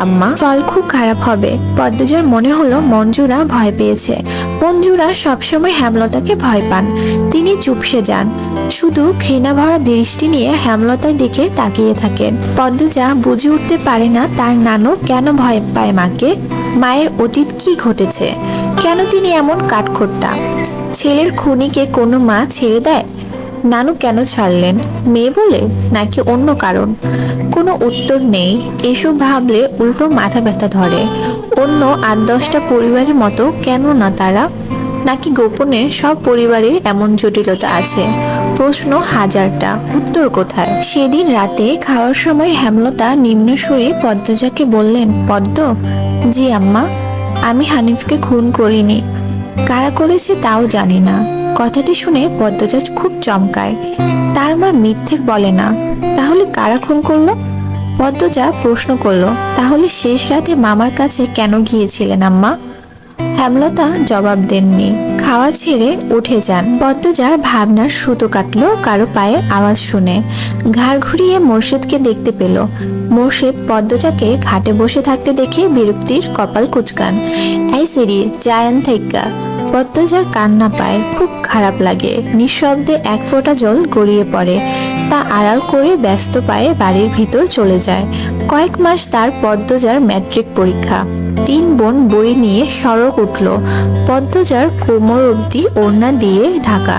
আম্মা, ফল খুব খারাপ হবে। পদ্মজার মনে হলো মঞ্জুরা ভয় পেয়েছে। মঞ্জুরা সবসময় হেমলতাকে ভয় পান। তিনি চুপসে যান, শুধু ঘৃণা ভরা দৃষ্টি নিয়ে হেমলতার দিকে তাকিয়ে থাকেন। পদ্মজা বুঝে উঠতে পারে না তার নানু কেন ভয় পায় মাকে। মায়ের অতীত কি ঘটেছে? কেন তিনি এমন কাঠখোট্টা? ছেলের খুনিকে কোনো মা ছেড়ে দেয়? নানু কেন ছাড়লেন? মেয়ে বলে নাকি অন্য কারণ? কোনো উত্তর নেই। এসব ভাবলে উল্টো মাথা ব্যথা ধরে। অন্য 8-10টা পরিবারের মতো কেন না তারা? নাকি গোপনে সব পরিবারের এমন জটিলতা আছে? প্রশ্ন হাজারটা, উত্তর কোথায়? সেদিন রাতে খাওয়ার সময় হেমলতা নিম্ন সুরে পদ্মজাকে বললেন, পদ্ম। জি আম্মা। আমি হানিফকে খুন করিনি। কারা করেছে তাও জানি না। কথাটি শুনে পদ্মজা খুব চমকায়। তার মা মিথ্যে বলে না। তাহলে কারা খুন করলো? পদ্মজা প্রশ্ন করলো, তাহলে শেষ রাতে মামার কাছে কেন গিয়েছিলেন আম্মা? হেমলতা জবাব দেননি। খাওয়া ছেড়ে উঠে যান। পদ্মজার ভাবনার সুতো কাটলো কারো পায়ের আওয়াজ শুনে। ঘাড় ঘুরিয়ে মোর্শেদকে দেখতে পেল। মোর্শেদ পদ্মজাকে ঘাটে বসে থাকতে দেখে বিরক্তির কপাল কুঁচকান। এই সিরি জায়ান থেকা। পদ্মজার কান্না পায়, খুব খারাপ লাগে। নিঃশব্দে এক ফোঁটা জল গড়িয়ে পড়ে। তা আড়াল করে ব্যস্ত পায়ে বাড়ির ভিতর চলে যায়। কয়েক মাস তার পদ্মজার ম্যাট্রিক পরীক্ষা। 3 বোন বই নিয়ে সড়ক উঠল। পদ্মজার কোমর অবধি ওড়না দিয়ে ঢাকা।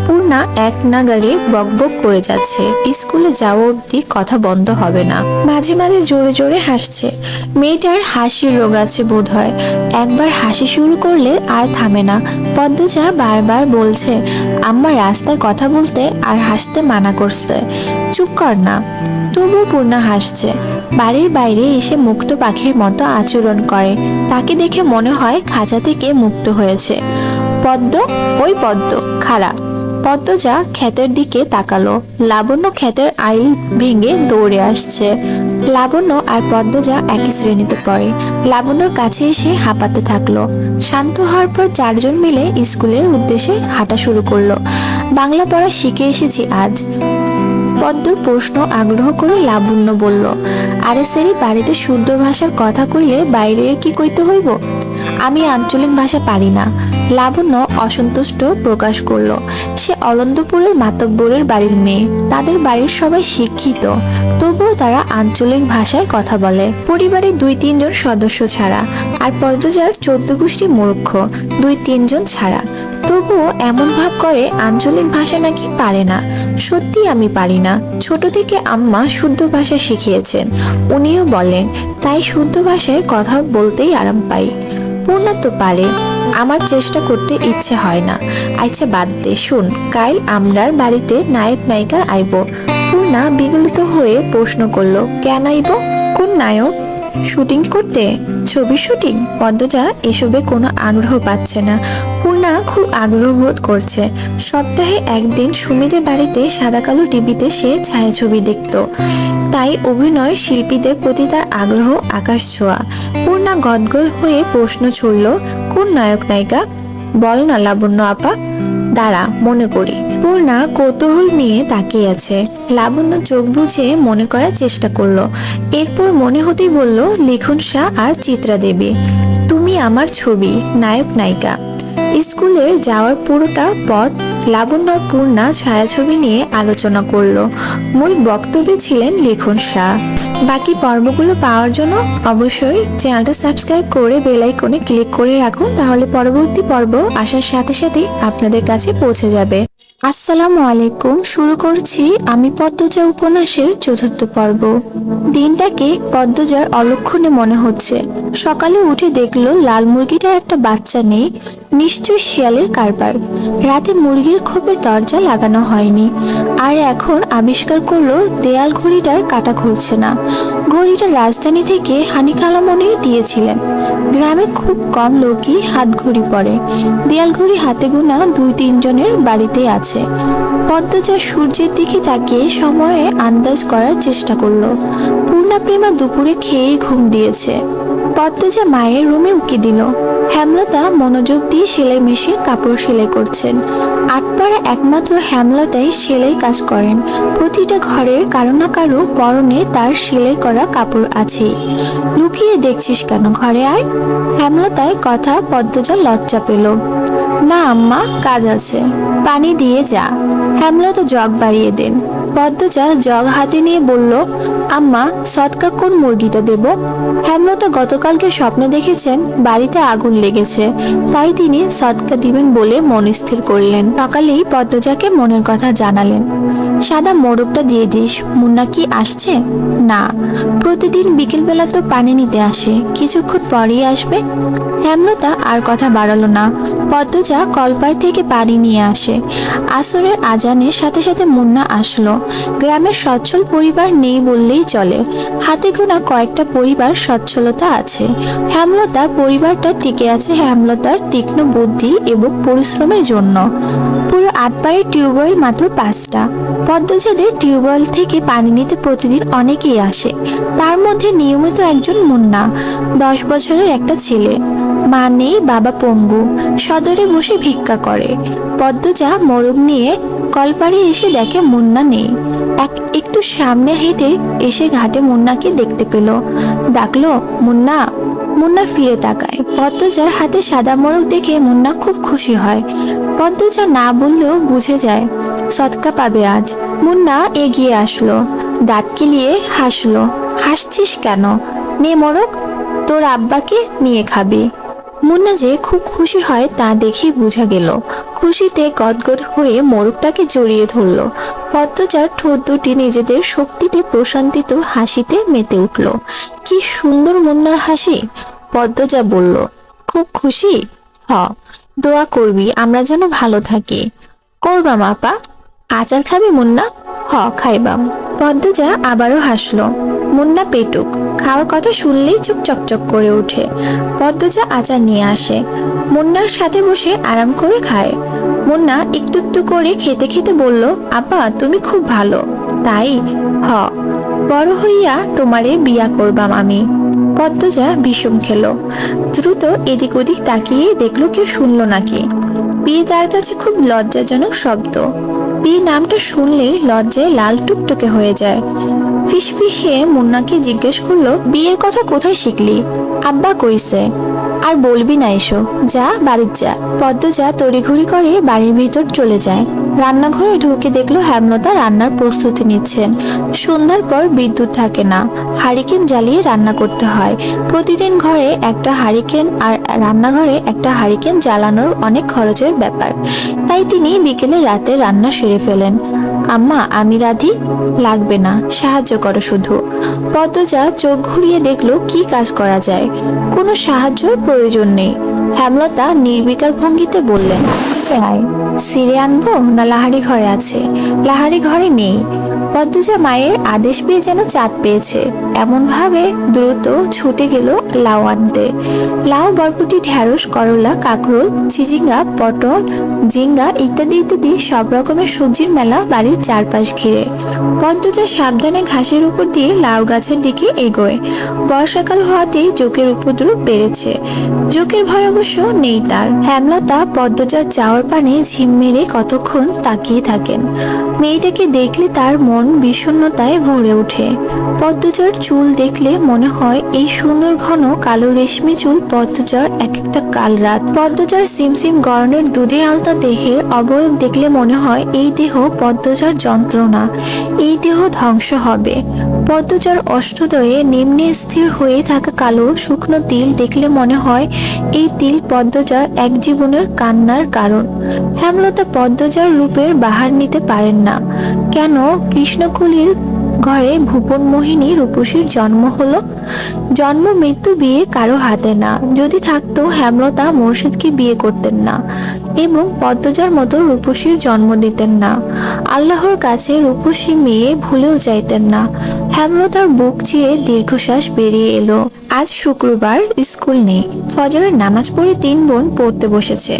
পূর্ণা এক নাগারে বকবক করে যাচ্ছে। স্কুলে যাওয়া অবধি কথা বন্ধ হবে না। মাঝে মাঝে জোরে জোরে হাসছে। মেয়েটার হাসির রোগ আছে বোধ হয়। একবার হাসি শুরু করলে আর থামে না। পদ্মজা বারবার বলছে, আম্মা রাস্তায় কথা বলতে আর হাসতে মানা করছে। চুপ কর না। তবুও পূর্ণা হাসছে। বাড়ির বাইরে এসে মুক্ত পাখির মতো আচরণ করে। তাকে দেখে মনে হয় খাঁচা থেকে মুক্ত হয়েছে। পদ্ম, ওই পদ্ম, খাড়া। পদ্মজা ক্ষেতের দিকে তাকালো। লাবণ্য ক্ষেতের আইল ভেঙে দৌড়ে আসছে। লাবণ্য আর পদ্মজা একই শ্রেণীতে পড়ে। লাবণ্যর কাছে এসে হাঁপাতে থাকলো। শান্ত হওয়ার পর 4 জন মিলে স্কুলের উদ্দেশ্যে হাঁটা শুরু করলো। বাংলা পড়া শিখে এসেছি আজ। পদ্মর প্রশ্ন আগ্রহ করে লাবণ্য বলল, আরে সেরি বাড়িতে শুদ্ধ ভাষার কথা কইলে বাইরে কি কইতে হইব? আমি আঞ্চলিক ভাষা পারি না। লাবণ্য অসন্তুষ্ট প্রকাশ করলো। সে অলন্দপুরের মাতব্বরের বাড়ির মেয়ে। তাদের বাড়ির সবাই শিক্ষিত, তবুও তারা আঞ্চলিক ভাষায় কথা বলে। পরিবারে 2-3 জন সদস্য ছাড়া। আর পদ্মজার 14 গোষ্ঠী মূর্খ, 2-3 জন ছাড়া। তবুও এমন ভাব করে আঞ্চলিক ভাষা নাকি পারে না। সত্যি আমি পারি না। ছোট থেকে আম্মা শুদ্ধ ভাষা শিখিয়েছেন। উনিও বলেন, তাই শুদ্ধ ভাষায় কথা বলতেই আরাম পাই। পূর্ণা তো পারে, আমার চেষ্টা করতে ইচ্ছে হয় না। আচ্ছা বাদ দে, শুন, কাল আমরার বাড়িতে নায়ক নায়িকার আইব। পূর্ণা বিগলিত হয়ে প্রশ্ন করলো, কেন আইব? কোন নায়ক? শুটিং করতে? ছবির শুটিং? পদ্মজা এসবে কোনো আগ্রহ পাচ্ছে না। পূর্ণা খুব আগ্রহ বোধ করছে। সপ্তাহে একদিন সুমিদের বাড়িতে সাদা কালো টিভিতে সে ছায়াছবি দেখত। তাই অভিনয় শিল্পীদের প্রতি তার আগ্রহ আকাশ ছোঁয়া। পূর্ণা গদগদ হয়ে প্রশ্ন ছুড়ল, কোন নায়ক নায়িকা? বল না লাবণ্য আপা। দাঁড়া, মনে করি। পূর্ণা কৌতূহল নিয়ে তাকিয়ে আছে। লাবণ্য চোখ বুজে মনে করার চেষ্টা করলো। এরপর মনে হতেই বলল, লিখন শাহ আর চিত্রা দেবী। তুমি আমার ছবি, নায়ক নায়িকা। স্কুলের যাওয়ার পুরোটা পথ লাবণ্য আর পূর্ণা ছায়াছবি নিয়ে আলোচনা করলো। মূল বক্তব্যে ছিলেন লিখন শাহ। বাকি পর্বগুলো পাওয়ার জন্য অবশ্যই চ্যানেলটা সাবস্ক্রাইব করে বেল আইকনে ক্লিক করে রাখুন, তাহলে পরবর্তী পর্ব আসার সাথে সাথেই আপনাদের কাছে পৌঁছে যাবে। আসসালামু আলাইকুম। শুরু করছি আমি পদ্মজা উপন্যাসের চতুর্থ পর্ব। দিনটাকে পদ্মজার অলক্ষণে মনে হচ্ছে। সকালে উঠে দেখলো লাল মুরগিটার একটা বাচ্চা নেই, নিশ্চয় শিয়ালের কারবার। রাতে মুরগির খোপের দরজা লাগানো হয়নি, আর এখন আবিষ্কার করলো দেয়াল ঘড়িটার কাঁটা ঘুরছে না। ঘড়িটা রাজধানী থেকে হানি খালামণি দিয়েছিলেন। গ্রামে খুব কম লোকই হাত ঘড়ি পরে। দেয়াল ঘড়ি হাতে গোনা 2-3 জনের বাড়িতেই আছে। পদ্মজা সূর্যের দিকে তাকিয়ে সময়ে আন্দাজ করার চেষ্টা করলো। পূর্ণা প্রেমা দুপুরে খেয়েই ঘুম দিয়েছে। পদ্মজা মায়ের রুমে উকি দিল। হেমলতা মনোযোগ দিয়ে সেলাই মেশিন কাপড় সেলাই করছেন। আটপাড়া একমাত্র হেমলতাই সেলাই কাজ করেন। প্রতিটা ঘরের কারো না কারো পরনে তার সেলাই করা কাপড় আছে। লুকিয়ে দেখছিস কেন, ঘরে আয়। হেমলতায় কথা পদ্মজা লজ্জা পেল। না আম্মা, কাজ আছে। পানি দিয়ে যা। হেমলতা জগ বাড়িয়ে দেন। পদ্মজা জগ হাতে নিয়ে বলল, আম্মা সৎকা কোন মুরগিটা দেব? হেমলতা গতকালকে স্বপ্নে দেখেছেন বাড়িতে আগুন লেগেছে, তাই তিনি সৎকা দিবেন বলে মন স্থির করলেন। সকালেই পদ্মজাকে মনের কথা জানালেন। সাদা মোরগটা দিয়ে দিস। মুন্না কি আসছে? না, প্রতিদিন বিকেলবেলা তো পানি নিতে আসে, কিছুক্ষণ পরেই আসবে। হেমলতা আর কথা বাড়ালো না। পদ্মজা কলপার থেকে পানি নিয়ে আসে। আসরের আজানের সাথে সাথে মুন্না আসলো। গ্রামের সচ্ছল পরিবার নেই বললেই চলে। হাতে গোনা কয়েকটা পরিবার সচ্ছলতা আছে। হেমলতা পরিবারটা টিকে আছে হেমলতার তীক্ষ্ণ বুদ্ধি এবং পরিশ্রমের জন্য। পুরো আটপাড়ের টিউবওয়েল মাত্র 5টা। পদ্মজাদের টিউবওয়েল থেকে পানি নিতে প্রতিদিন অনেকেই আসে। তার মধ্যে নিয়মিত একজন মুন্না, 10 বছরের একটা ছেলে। মা নেই, বাবা পঙ্গু, সদরে বসে ভিক্ষা করে। পদ্মজা মোরগ নিয়ে কলপাড়ে এসে দেখে মুন্না নেই। একটু সামনে হেঁটে এসে ঘাটে মুন্নাকে দেখতে পেল। ডাকলো, মুন্না। মুন্না ফিরে তাকায়। পদ্মজার হাতে সাদা মোরগ দেখে মুন্না খুব খুশি হয়। পদ্মজা না বললেও বুঝে যায় সৎকা পাবে আজ। মুন্না এগিয়ে আসলো, দাঁত কিলিয়ে হাসলো। হাসছিস কেন? নে মোরগ, তোর আব্বাকে নিয়ে খাবি। মুন্না যে খুব খুশি হয় তা দেখে বোঝা গেল। খুশিতে গদগদ হয়ে মোরগটাকে জড়িয়ে ধরল। পদ্মজার ঠোঁট দুটি নিজেদের শক্তিতে প্রশান্তিত হাসিতে মেতে উঠল। কি সুন্দর মুন্নার হাসি! পদ্মজা বলল, খুব খুশি? হ। দোয়া করবি আমরা যেন ভালো থাকি। করবাম আপা। আচার খাবি মুন্না? হ, খাইবাম। পদ্মজা আবারও হাসলো। মুন্না পেটুক, খাওয়ার কথা শুনলেই চোখ চকচক করে ওঠে। পদ্মজা আচার নিয়ে আসে। মুন্নার সাথে বসে আরাম করে খায়। মুন্না একটু একটু করে খেতে খেতে বলল, আপা তুমি খুব ভালো। তাই? হ। বড় হইয়া তোমারে বিয়া করবাম আমি। পদ্মজা বিষম খেলো। দ্রুত এদিক ওদিক তাকিয়ে দেখলো কেউ শুনলো নাকি। বিয়ে তার কাছে খুব লজ্জাজনক শব্দ। বিয়ে নামটা শুনলেই লজ্জায় লাল টুকটুকে হয়ে যায়। ফিসফিসিয়ে মুন্নাকে জিজ্ঞেস করলো, বিয়ের কথা কোথায় শিখলি? আব্বা কইছে। আর বলবি না এসো, যা বাড়ির যা। পদ্মজা তড়িঘড়ি করে বাড়ির ভিতর চলে যায়। রান্নাঘরে ঢুকে দেখলো হেমলতা রান্নার প্রস্তুতি নিচ্ছেন। সন্ধ্যার পর বিদ্যুৎ থাকে না, হারিকেন জ্বালিয়ে রান্না করতে হয়। প্রতিদিন ঘরে একটা হারিকেন আর রান্নাঘরে একটা হারিকেন জ্বালানোর অনেক খরচের ব্যাপার। তাই তিনি বিকেলে রাতে রান্না সেরে ফেলেন। আম্মা আমি রাধি। লাগবে না, সাহায্য করো শুধু। পদ্মজা চোখ ঘুরিয়ে দেখলো কি কাজ করা যায়। কোনো সাহায্যের প্রয়োজন নেই। হেমলতা নির্বিকার ভঙ্গিতে বললেন, আয়। সিরে আনবো না লাহারি ঘরে আছে? লাহারি ঘরে নেই। পদ্মজা মায়ের আদেশ পেয়ে যেন চাঁদ পেয়েছে, এমন ভাবে দ্রুত ছুটে গেল লাউ আনতে। লাউ, বরবটি, ঢেঁড়স, করলা, কাঁকরোল, চিচিঙ্গা, পটল, ঝিঙ্গা ইত্যাদি ইত্যাদি সব রকমের সবজির মেলা বাড়ির চারপাশ ঘিরে। পদ্মজা সাবধানে ঘাসের উপর দিয়ে লাউ গাছের দিকে এগোয়। বর্ষাকাল হওয়াতেই জোকের উপদ্রব বেড়েছে। জোকের ভয় অবশ্য নেই তার। হেমলতা পদ্মজার যাওয়ার পানে ঝিম মেরে কতক্ষণ তাকিয়ে থাকেন। মেয়েটাকে দেখলে তার মন মন বিষণ্ণতায় ভরে ওঠে। পদ্মজার চুল দেখলে মনে হয় এই সুন্দর ঘন কালো রেশমি চুল পদ্মজার এক একটা কাল রাত। পদ্মজার সিমসিম গরনের দুধে আলতা দেহের অবয়ব দেখলে মনে হয় এই দেহ পদ্মজার যন্ত্রণা, এই দেহ ধ্বংস হবে। পদ্মজার অষ্টদয়ে নিম্নে স্থির হয়ে থাকা কালো শুকনো তিল দেখলে মনে হয় এই তিল পদ্মজার এক জীবনের কান্নার কারণ। হেমলতা পদ্মজার রূপের বাহার নিতে পারেন না। কেন কৃষ্ণকুলীর ঘরে ভুবন মোহিনী রূপসীর জন্ম হলো? জন্ম মৃত্যু বিয়ে কারো হাতে না। যদি থাকতো হেমলতা মোর্শেদকে বিয়ে করতেন না এবং পদ্মজার মতো রূপসীর জন্ম দিতেন না। আল্লাহর কাছে রূপসী মেয়ে ভুলেও চাইতেন না। হেমলতার বুক চিরে দীর্ঘশ্বাস বেরিয়ে এলো। আজ শুক্রবার, স্কুল নেই। ফজরের নামাজ পড়ে 3 বোন পড়তে বসেছে।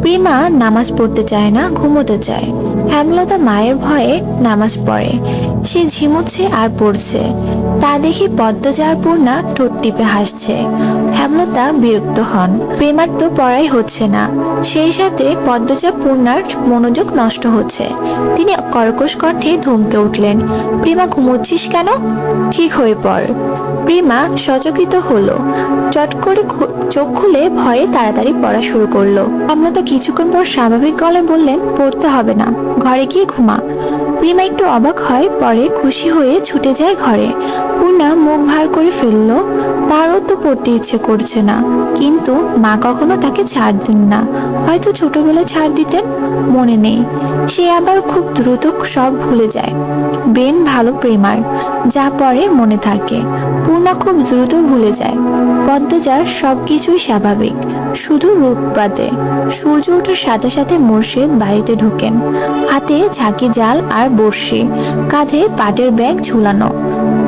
প্রিমা নামাজ পড়তে চায় না, ঘুমোতে চায়। হেমলতা মায়ের ভয়ে নামাজ পড়ে। সে ঝিমুচ্ছে আর পড়ছে। তা দেখে পদ্মজা আর পূর্ণা ঠোঁট টিপে হাসছে। হেমলতা বিরক্ত হন। প্রেমার তো পড়াই হচ্ছে না, সেই সাথে পদ্মজা পূর্ণার মনোযোগ নষ্ট হচ্ছে। তিনি কর্কশ কণ্ঠে ধমকে উঠলেন, প্রেমা ঘুমোচ্ছিস কেন? ঠিক হয়ে পড়। প্রেমা সচকিত হলো। চট করে চোখ খুলে ভয়ে তাড়াতাড়ি পড়া শুরু করলো। হেমলতা কিছুক্ষণ পর স্বাভাবিক গলায় বললেন, পড়তে হবে না, ঘরে গিয়ে ঘুমা। প্রেমা একটু অবাক হয়, পরে খুশি হয়ে ছুটে যায় ঘরে। পূর্ণা মুখ ভার করে ফেলল। তারও তো পড়তে ইচ্ছে করছে না, কিন্তু মা কখনো তাকে ছাড় দেন না। হয়তো ছোটবেলায় ছাড় দিতেন, মনে নেই। সে আবার খুব দ্রুত সব ভুলে যায়। ব্রেন ভালো প্রেমার, যা পড়ে মনে থাকে। পূর্ণা খুব দ্রুত ভুলে যায়। পদ্মজার সবকিছুই স্বাভাবিক, শুধু রূপ বাদে। সূর্য ওঠার সাথে সাথে মোর্শেদ বাড়িতে ঢুকেন। হাতে ঝাঁকি জাল আর বড়শি, কাঁধে পাটের ব্যাগ ঝুলানো।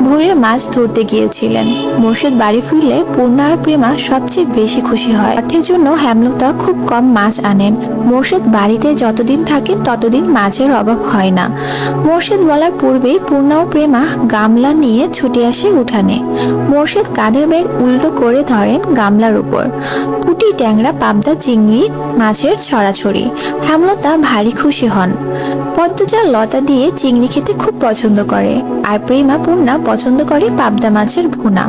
ভোরের মাছ ধরতে গিয়েছিলেন। মোর্শেদ বাড়ি ফিরলে পূর্ণা আর প্রেমা সবচেয়ে বেশি খুশি হয়। অর্থের জন্য হেমলতা খুব কম মাছ আনেন। মোর্শেদ বাড়িতে যতদিন থাকেন ততদিন মাছের অভাব হয় না। মোর্শেদ বলার পূর্বেই পূর্ণা ও প্রেমা গামলা নিয়ে ছুটে আসে উঠানে। মোর্শেদ কাঁধের ব্যাগ উল্টো করে ধরেন গামলার উপর। পুঁটি, ট্যাংরা, পাবদা, চিংড়ি মাছের ছড়াছড়ি। হেমলতা ভারী খুশি হন। পদ্মজা লতা দিয়ে চিংড়ি খেতে খুব পছন্দ করে, আর প্রেমা পূর্ণা পছন্দ করে পাবদা মাছের ভুনা।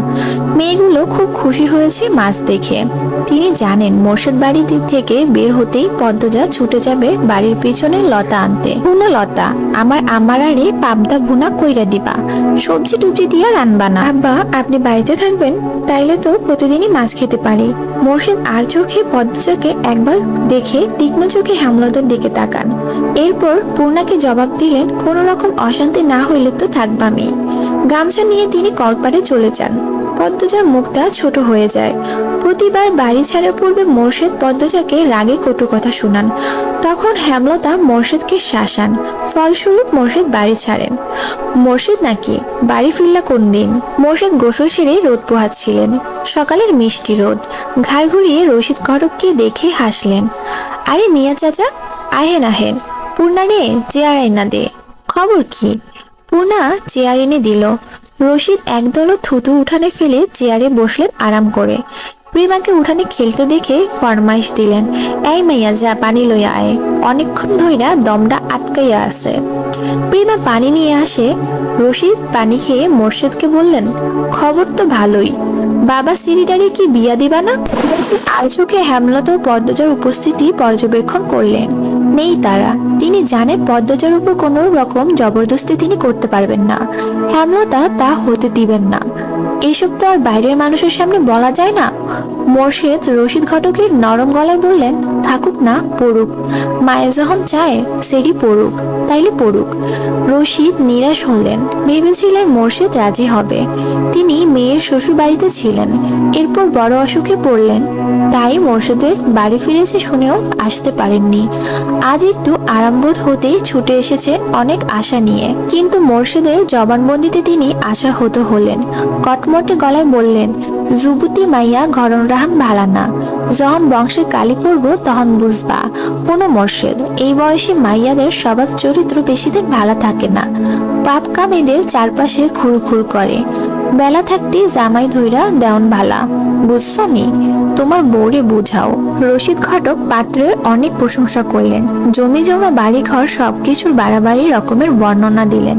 মেয়েগুলো খুব খুশি হয়েছে মাছ দেখে। তিনি জানেন মোর্শেদ বাড়ি থেকে বের হতেই পদ্মজা ছুটে যাবে বাড়ির পিছনে লতা আনতে। ভুনা লতা, আমার আরে পাবদা ভুনা কইরা দিবা, সবজি টুবজি দিয়ে রানবা না। আব্বা, আপনি বাড়িতে থাকবেন? তাইলে তো প্রতিদিনই মাছ খেতে পারি। মোর্শেদ আর চোখে পদ্মজাকে একবার দেখে তীক্ষ্ণ চোখে হেমলতার দিকে তাকান। এরপর পূর্ণাকে জবাব দিলেন, কোনো রকম অশান্তি না হইলে তো থাকবামি। গামছা নিয়ে তিনি কলপারে চলে যান। পদ্মজার মুখটা ছোট হয়ে যায়। প্রতিবার বাড়ি ছাড়ার পূর্বে মোর্শেদ পদ্মজাকে রাগে কটু কথা শোনান। তখন হেমলতা মোর্শেদকে শাসান। ফলস্বরূপ মোর্শেদ বাড়ি ছাড়েন। মোর্শেদ নাকি বাড়ি ফিরলা কোন দিন? মোর্শেদ গোসল সেরে রোদ পোহাচ্ছিলেন। সকালের মিষ্টি রোদ। ঘাড় ঘুরিয়ে রশিদ ঘটককে দেখে হাসলেন। আরে মিয়া চাচা, আহেন আহেন। পূর্ণা রে, চেয়ার আইনা দে। খবর কি? পূর্ণা চেয়ার এনে দিল। রশিদ একদল থুতু উঠানে ফেলে চেয়ারে বসলেন আরাম করে। প্রেমাকে উঠানে খেলতে দেখে ফরমাইশ দিলেন, এই মাইয়া যা পানি লইয়া আয়, অনেকক্ষণ ধইরা দমটা আটকাইয়া আছে। প্রেমা পানি নিয়ে আসে। রশিদ পানি খেয়ে মোর্শেদকে বললেন, খবর তো ভালোই, বাবা সিরিডারি কি বিয়া দিবা না? আর চোখে হেমলতা ও পদ্মজার উপস্থিতি পর্যবেক্ষণ করলেন। নেই তারা। তিনি জানেন পদ্মজার উপর কোনো রকম জবরদস্তি তিনি করতে পারবেন না। হেমলতা তা হতে দিবেন না। এইসব তো আর বাইরের মানুষের সামনে বলা যায় না। মোর্শেদ রশিদ ঘটকের নরম গলায় বললেন, থাকুক না, পড়ুক। মায়ে যখন চায় সেরি পড়ুক, তাইলে পড়ুক। রশিদ নিরাশ হলেন। ভেবেছিলেন মোর্শেদ রাজি হবে। তিনি মেয়ের শ্বশুর বাড়িতে ছিলেন, এরপর বড় অসুখে পড়লেন। তাই মোর্শেদের বাড়ি ফিরেছে শুনেও আসতে পারেননি। আজ একটু আরামবোধ হতেই ছুটে এসেছেন অনেক আশা নিয়ে। কিন্তু মোর্শেদের জবানবন্দিতে তিনি আশাহত হলেন। কটমটে গলায় বললেন, যুবতী মাইয়া ঘরন রাহান ভালা না, যখন বংশে কালি পড়ব তখন বুঝবা। কোনো মোর্শেদ এই বয়সী মাইয়াদের স্বভাব চরিত্র বেশিদিন ভালা থাকে না। পাপ কাম এদের চারপাশে খুরখুর করে। বেলা থাকতে জামাই ধইরা দেওন ভালা, বুঝছো নি? তোমার বউরে বুঝাও। রশিদ ঘটক পাত্রের অনেক প্রশংসা করলেন, জমি জমা বাড়ি ঘর সবকিছুর বাড়াবাড়ি রকমের বর্ণনা দিলেন।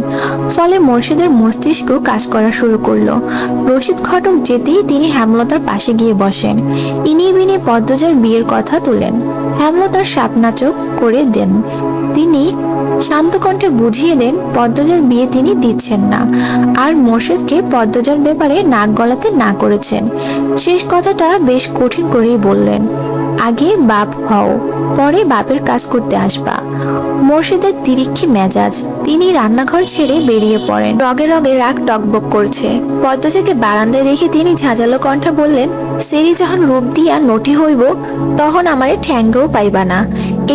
ফলে মোর্শেদের মস্তিষ্ক কাজ করা শুরু করলো। রশিদ ঘটক যেতেই তিনি হেমলতার পাশে গিয়ে বসেন। ইনি বিনি পদ্মজার বিয়ের কথা তুলেন। হেমলতার সাপনাচক করে দেন। তিনি শান্ত কণ্ঠে বুঝিয়ে দেন পদ্মজার বিয়ে তিনি দিচ্ছেন না, আর মোর্শেদকে পদ্মজার ব্যাপারে নাক গলাতে না করেছেন। শেষ কথাটা বেশ কঠিন করেই বললেন, আগে বাপ হও, পরে বাপের কাজ করতে আসবা। মোর্শেদের তিরিক্ষি মেজাজ, তিনি রান্নাঘর ছেড়ে বেরিয়ে পড়েন। রগে রগে রাগ টকবক করছে। পদ্মজাকে বারান্দায় দেখে তিনি ঝাঁঝালো কণ্ঠে বললেন, সেরি যখন রূপ দিয়া নটি হইব, তখন আমারে ঠ্যাঙ্গও পাইবা না।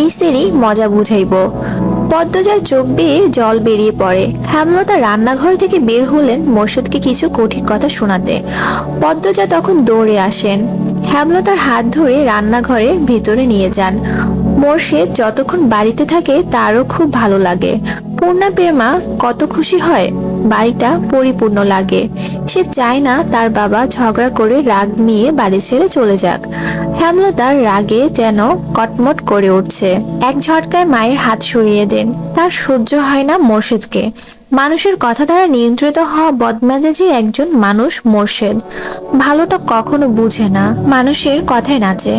এই সেরি মজা বুঝাইব। পদ্মজার চোখ বেয়ে জল বেরিয়ে পড়ে। হেমলতা রান্নাঘর থেকে বের হলেন মোর্শেদকে কিছু কঠিন কথা শোনাতে। পদ্মজা তখন দৌড়ে আসেন, হেমলতার হাত ধরে রান্নাঘরে ভিতরে নিয়ে যান। মোর্শেদ যতক্ষণ বাড়িতে থাকে তারও খুব ভালো লাগে। পূর্ণা প্রেমা কত খুশি হয়, বাড়িটা পরিপূর্ণ লাগে। সে চায় না তার বাবা ঝগড়া করে রাগ নিয়ে বাড়ি ছেড়ে চলে যাক। হেমলতার রাগে যেন কটমট করে উঠছে। এক ঝটকায় মায়ের হাত সরিয়ে দেন। তার সহ্য হয় না মোর্শেদকে। মানুষের কথা দ্বারা নিয়ন্ত্রিত হওয়া বদমেজাজির একজন মানুষ মোর্শেদ। ভালোটা কখনো বুঝে না, মানুষের কথায় নাচে।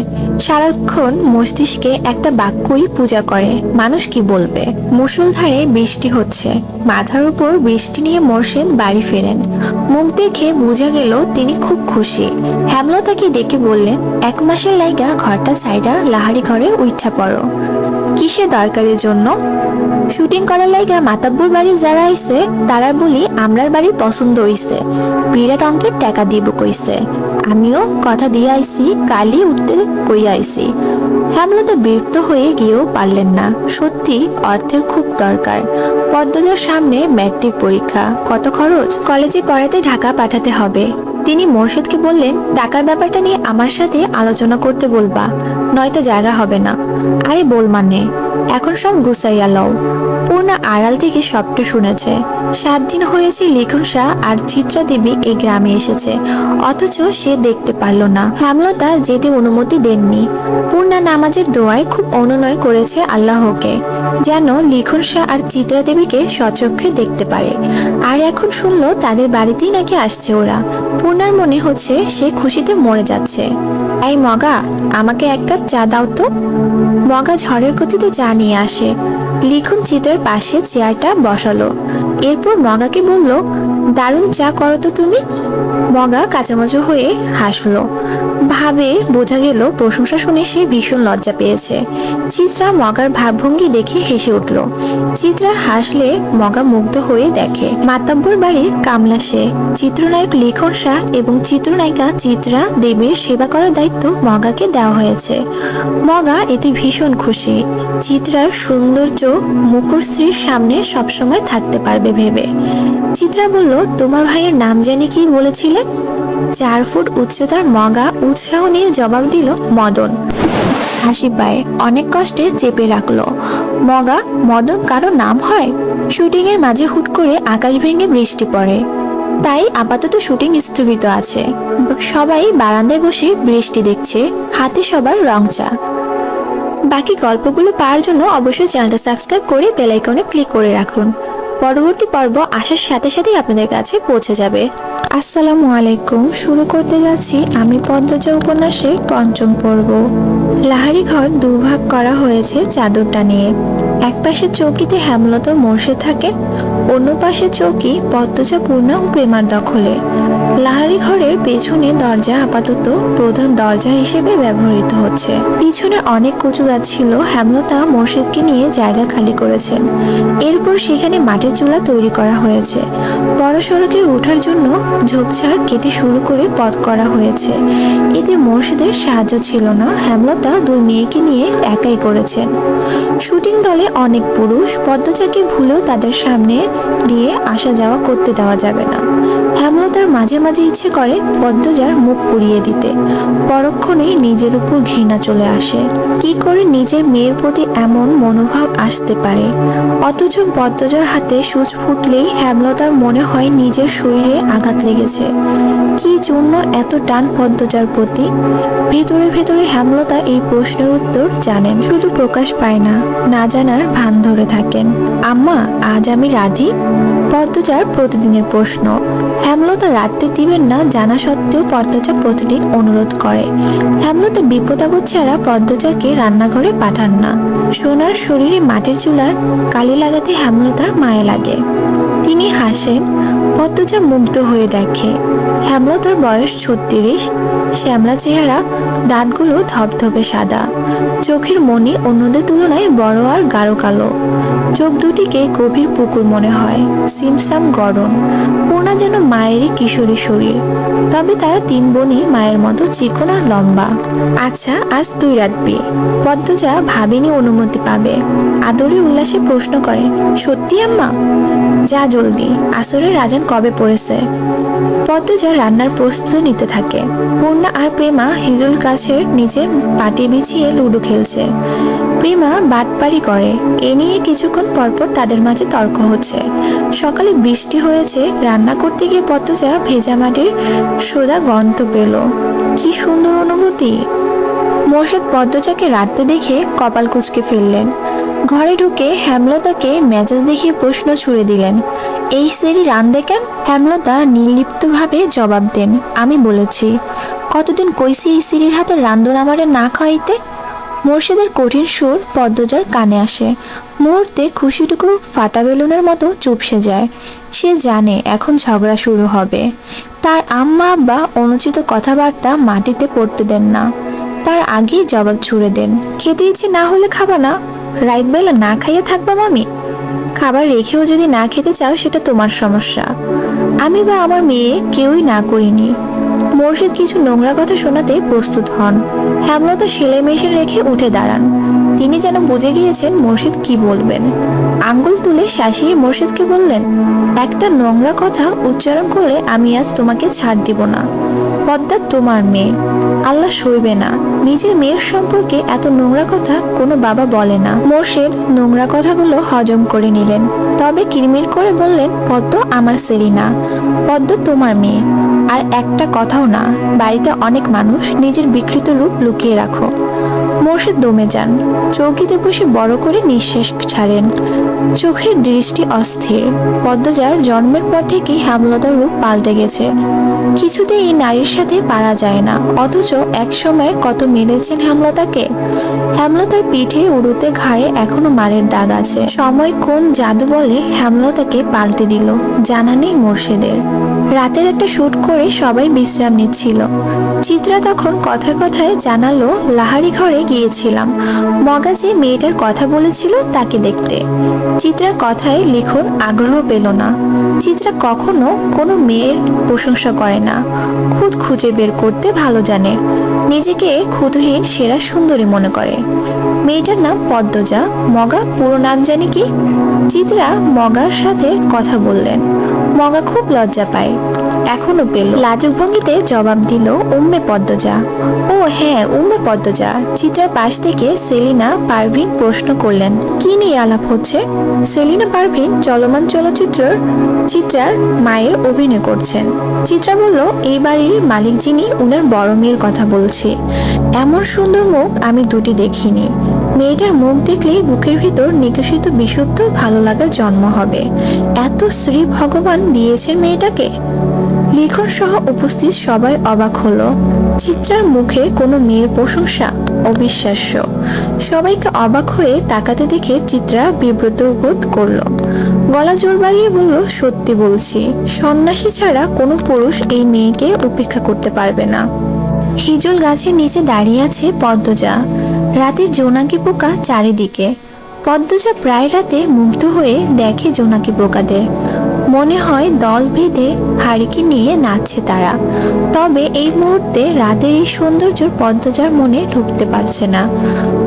সারাক্ষণ মস্তিষ্কে একটা বাক্যই পূজা করে, মানুষ কি বলবে। মুষলধারে বৃষ্টি হচ্ছে। মাথার উপর বৃষ্টি নিয়ে মোর্শেদ বাড়ি ফেরেন। মুখ দেখে বোঝা গেল তিনি খুব খুশি। হেমলতাকে ডেকে বললেন, 1 মাসের লাইগা ঘরটা ছাইরা লাহারি ঘরে উঠা পড়ো। কিসে দরকারের জন্য? শুটিং করার লাইগা মাতাব্বুর বাড়ি যারা আইছে তারা বলি আমরার বাড়ির পছন্দ হইছে, বিরাট অঙ্কের টাকা দিব কইছে। আমিও কথা দিয়ে আইছি, কালই উঠতে কইয়া আইছি। হেমলতা বিরক্ত হয়ে গিয়েও পারলেন না। সত্যি অর্থের খুব দরকার। পদ্মজার সামনে ম্যাট্রিক পরীক্ষা, কত খরচ? কলেজে পড়াতে ঢাকা পাঠাতে হবে। তিনি মোর্শেদকে বললেন, টাকার ব্যাপারটা নিয়ে আমার সাথে আলোচনা করতে বলবা, নয়তো জায়গা হবে না। আরে বল মানে, এখন সব গুছাইয়া লও। পূর্ণা আড়াল থেকে সবটা শুনেছে। 7 দিন হয়েছে লিখন শাহ আর চিত্রা দেবী এই গ্রামে এসেছে, অথচ সে দেখতে পারল না। হেমলতা যেতে অনুমতি দেননি। পূর্ণা নামাজের দোয়ায় খুব অনুনয় করেছে আল্লাহকে, যেন লিখন শাহ আর চিত্রা দেবীকে সচক্ষে দেখতে পারে। আর এখন শুনলো তাদের বাড়িতেই নাকি আসছে ওরা। পূর্ণার মনে হচ্ছে সে খুশিতে মরে যাচ্ছে। এই মগা, আমাকে 1 কাপ চা দাও তো। মগা ঝড়ের গতিতে চা নিয়ে আসে। লিখন চিত্রার পাশে চেয়ারটা বসালো। এরপর মগাকে বলল, দারুণ চা করো তো তুমি। মগা কাঁচামাচো হয়ে হাসলো। ভাবে বোঝা গেল প্রশংসা শুনে সে ভীষণ লজ্জা পেয়েছে। চিত্রা মগার ভাবভঙ্গি দেখে হেসে উঠল। চিত্রা হাসলে মগা মুগ্ধ হয়ে দেখে মাতাব্বর বাড়ির কামলা সে। চিত্রনায়ক লিখন শাহ এবং চিত্রনায়িকা চিত্রা দেবীর সেবা করার দায়িত্ব মগাকে দেওয়া হয়েছে। মগা এতে ভীষণ খুশি। চিত্রার সৌন্দর্য মুখশ্রীর সামনে সবসময় থাকতে পারবে ভেবে। চিত্রা বলল, তোমার ভাইয়ের নাম জানি কি বলেছিলে? 4 ফুট উচ্চতার মগা উৎসাহ নিয়ে জবাব দিল, মদন। হাসি পায়, অনেক কষ্টে চেপে রাখলো। মগা, মদন কারো নাম হয়? শুটিং এর মাঝে হুট করে আকাশ ভেঙে বৃষ্টি পড়ে, তাই আপাতত শুটিং স্থগিত আছে। সবাই বারান্দায় বসে বৃষ্টি দেখছে, হাতে সবার রং চা। বাকি গল্পগুলো পাওয়ার জন্য অবশ্যই চ্যানেলটা সাবস্ক্রাইব করে বেল আইকনে ক্লিক করে রাখুন। পরবর্তী পর্ব আসার সাথে সাথেই আপনাদের কাছে পৌঁছে যাবে। আসসালামু আলাইকুম। শুরু করতে যাচ্ছি আমি পদ্মজা উপন্যাসের 5ম পর্ব। লাহারি ঘর দুভাগ করা হয়েছে চাদরটা নিয়ে। এক পাশে চৌকিতে হেমলতা মোর্শেদ থাকেন, অন্য পাশে চৌকি পদ্মজা, পূর্ণা ও প্রেমার দখলে। লাহারি ঘরের পেছনে দরজা আপাতত প্রধান দরজা হিসেবে ব্যবহৃত হচ্ছে। পিছনে অনেক কচু গাছ ছিল। হেমলতা মোর্শেদকে নিয়ে জায়গা খালি করেছেন। এরপর সেখানে মাটির চুলা তৈরি করা হয়েছে। বড় সড়কের ওঠার জন্য ঝোপঝাড় কেটে শুরু করে পথ করা হয়েছে। এতে মোর্শেদের সাহায্য ছিল না। হেমলতা 2 মেয়ে মেয়েকে নিয়ে একাই করেছেন। শুটিং দলে অনেক পুরুষ, পদ্মজাকে ভুলেও তাদের সামনে দিয়ে আসা যাওয়া করতে দেওয়া যাবে না। হেমলতার মাঝে মাঝে ইচ্ছে করে পদ্মজার মুখ পুড়িয়ে দিতে, পরক্ষণেই নিজের উপর ঘৃণা চলে আসে। কি করে নিজের মেয়ের প্রতি এমন মনোভাব আসতে পারে? অথচ পদ্মজার হাতে সূচ ফুটলেই হেমলতার মনে হয় নিজের শরীরে আঘাত লেগেছে। কি জন্য এত টান পদ্মজার প্রতি? ভেতরে ভেতরে হেমলতা এই প্রশ্নের উত্তর জানেন, শুধু প্রকাশ পায় না, না জানার ভান ধরে থাকেন। আম্মা, আজ আমি রাধি? পদ্মজার প্রতিদিনের প্রশ্ন। হেমলতা রাখতে দিবেন না জানা সত্ত্বেও পদ্মজা প্রতিদিন অনুরোধ করে। হেমলতা বিপদাপদ ছাড়া পদ্মজাকে রান্নাঘরে পাঠান না। সোনার শরীরে মাটির চুলার কালি লাগাতে হেমলতার মায়া লাগে। তিনি হাসেন। পদ্মজা মুগ্ধ হয়ে দেখে হেমলতার বয়স 36, শ্যামলা চেহারা, দাঁতগুলো ধবধবে সাদা, চোখের মনি অন্যদের তুলনায় বড় আর গাঢ় কালো। চোখ দুটিকে গভীর পুকুর মনে হয়, সিমসাম গড়ন। পূর্ণা যেন মায়েরই কিশোরী শরীর, তবে তারা 3 বোনই মায়ের মতো চিকন আর লম্বা। আচ্ছা, আজ তুই রাখবি? পদ্মজা ভাবেনি অনুমতি পাবে। আদরে উল্লাসে প্রশ্ন করে, সত্যি আম্মা? যা জলদি, আসরের আজান কবে পড়েছে? পদ্মজা রান্নার প্রস্তুতি নিতে থাকে। পূর্ণা আর প্রেমা হিজুল গাছের নিচে পাটি বিছিয়ে লুডো খেলছে। প্রেমা বাটপাড়ি করে, এ নিয়ে কিছুক্ষণ পরপর তাদের মাঝে তর্ক হচ্ছে। সকালে বৃষ্টি হয়েছে, রান্না করতে গিয়ে পদ্মজা ভেজা মাটির সোদা গন্ধ পেল। কি সুন্দর অনুভূতি! মোর্শেদ পদ্মজাকে রাতে দেখে কপাল কুঁচকে ফেললেন। ঘরে ঢুকে হেমলতাকে মেজাজ দেখিয়ে প্রশ্ন ছুড়ে দিলেন, এই সেরি রান্দে কেন? হেমলতা নির্লিপ্তভাবে জবাব দেন, আমি বলেছি। কতদিন কইছি এই সিরির হাতে রান্ধন আমারে না খাওয়াইতে? মোর্শেদের কঠিন সুর পদ্মজার কানে আসে। মুহূর্তে খুশিটুকু ফাটা বেলুনের মতো চুপসে যায়। সে জানে এখন ঝগড়া শুরু হবে। তার আম্মা আব্বা অনুচিত কথাবার্তা মাটিতে পড়তে দেন না, তার আগেই জবাব ছুড়ে দেন, খেতে ইচ্ছে না হলে খাবা না? রাতবেলা না খাইয়ে থাকবা মামি? খাবার রেখেও যদি না খেতে চাও সেটা তোমার সমস্যা, আমি বা আমার মেয়ে কেউই না করিনি। মোর্শেদ কিছু নোংরা কথা শোনাতে প্রস্তুত হন। হেমলতা সেলাই মেশিন রেখে উঠে দাঁড়ান। তিনি যেন বুঝে গিয়েছেন মোর্শেদ কি বলবেন। আঙ্গুল তুলে শাসিয়ে মোর্শেদকে বললেন, একটা নোংরা কথা উচ্চারণ করলে আমি আজ তোমাকে ছাড় দিব না। পদ্মা তোমার মেয়ে, আল্লাহ সইবে না। নিজের মেয়ের সম্পর্কে এত নোংরা কথা কোনো বাবা বলে না। মোর্শেদ নোংরা কথাগুলো হজম করে নিলেন, তবে কিরমির করে বললেন, পদ্ম আমার সেলিনা, পদ্ম তোমার মেয়ে। আর একটা কথাও না, বাড়িতে অনেক মানুষ, নিজের বিকৃত রূপ লুকিয়ে রাখো। মোর্শেদ দমে যান, চৌকিতে বসে বড় করে নিঃশ্বাস ছাড়েন। চোখের দৃষ্টি অস্থির। পদ্মজার জন্মের পর থেকেই হেমলতার রূপ পাল্টে গেছে। কিছুতে এই নারীর সাথে পারা যায় না, অথচ এক সময় কত মেরেছেন হেমলতাকে। হেমলতার পিঠে, উড়ুতে, ঘাড়ে এখনো মারের দাগ আছে। সময় কোন জাদু বলে হেমলতাকে পাল্টে দিল জানা নেই মোর্শেদের। রাতের একটা শুট করে সবাই বিশ্রাম নিচ্ছিল। চিত্রা তখন কথায় কথায় জানালো, লাহারি ঘরে গিয়েছিলাম, মগা যে মেয়েটার কথা বলেছিল তাকে দেখতে। চিত্রার কথায় লিখন আগ্রহ পেল না। চিত্রা কখনো কোনো মেয়ের প্রশংসা করে না, খুদ খুঁজে বের করতে ভালো জানে। নিজেকে ক্ষুদহীন সেরা সুন্দরী মনে করে। মেয়েটার নাম পদ্মজা। মগা পুরো নাম জানি কি? চিত্রা মগার সাথে কথা বললেন। মগা খুব লজ্জা পায়, এখনো পেল। লাজুক ভঙ্গিতে জবাব দিল, উম্মে পদ্মজা। ও হ্যাঁ, উম্মে পদ্মজা। চিত্রার পাশ থেকে সেলিনা পারভিন প্রশ্ন করলেন, কি নিয়ে আলাপ হচ্ছে? সেলিনা পারভিন চলমান চলচ্চিত্রের চিত্রার মায়ের অভিনয় করছেন। চিত্রা বলল, এই বাড়ির মালিক যিনি, উনার বড় মেয়ের কথা বলছি। এমন সুন্দর মুখ আমি দুটি দেখিনি। মেয়েটার মুখ দেখলেই বুকের ভিতর নিকশিত বিশুদ্ধ ভালো লাগার জন্ম হবে। এত শ্রী ভগবান দিয়েছেন মেয়েটাকে। লিখন সহ উপস্থিত সবাই অবাক হলো। চিত্রার মুখে কোনো মেয়ের প্রশংসা অবিশ্বাস্য। সবাইকে অবাক হয়ে তাকাতে দেখে চিত্রা বিব্রত বোধ করল। গলা জোর বাড়িয়ে বলল, সত্যি বলছি, সন্ন্যাসী ছাড়া কোনো পুরুষ এই মেয়েকে উপেক্ষা করতে পারবে না। হিজল গাছের নিচে দাঁড়িয়ে আছে পদ্মজা। রাতের জোনাকি পোকা চারিদিকে। পদ্মজা প্রায় রাতে মুগ্ধ হয়ে দেখে জোনাকি পোকাদের। মনে হয় দল বেঁধে হারিকে নিয়ে নাচছে তারা। তবে এই মুহূর্তে রাতের এই সৌন্দর্যের পদ্মজার মনে ঢুকতে পারছে না।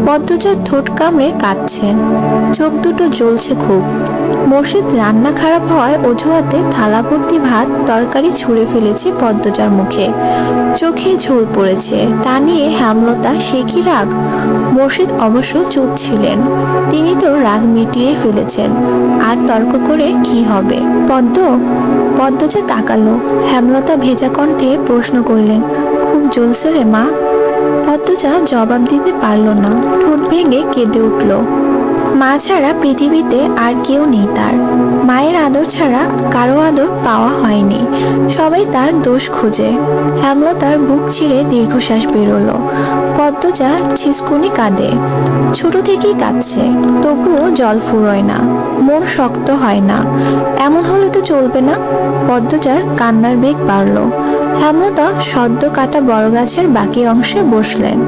পদ্মজার ঠোঁট কামড়ে কাঁদছেন, চোখ দুটো জ্বলছে খুব। মোর্শেদ রান্না খারাপ হওয়ায় অজুহাতে থালা ভর্তি ভাত তরকারি ছুঁড়ে ফেলেছে পদ্মজার মুখে। চোখে ঝোল পড়েছে, তা নিয়ে হেমলতা সে কি রাগ। মোর্শেদ অবশ্য চুপ ছিলেন, তিনি তো রাগ মিটিয়ে ফেলেছেন, আর তর্ক করে কি হবে। পদ্মজা তাকালো। হেমলতা ভেজা কণ্ঠে প্রশ্ন করলেন, খুব জ্বলছে রে মা? পদ্মজা জবাব দিতে পারল না, ঠোঁট ভেঙে কেঁদে উঠল। মা ছাড়া পৃথিবীতে আর কেউ নেই তার। মায়ের আদর ছাড়া কারো আদর পাওয়া হয়নি, সবাই তার দোষ খোঁজে। হেমলতার বুক চিরে দীর্ঘশ্বাস বেরোলো। পদ্মজা ছিসকুনি কাঁদে, ছোট থেকেই কাঁদছে, তবুও জল ফুরোয় না, মন শক্ত হয় না। এমন হলে তো চলবে না। পদ্মজার কান্নার বেগ বাড়ল। হেমলতা সদ্য কাটা বড়গাছের বাকি অংশে বসলেন,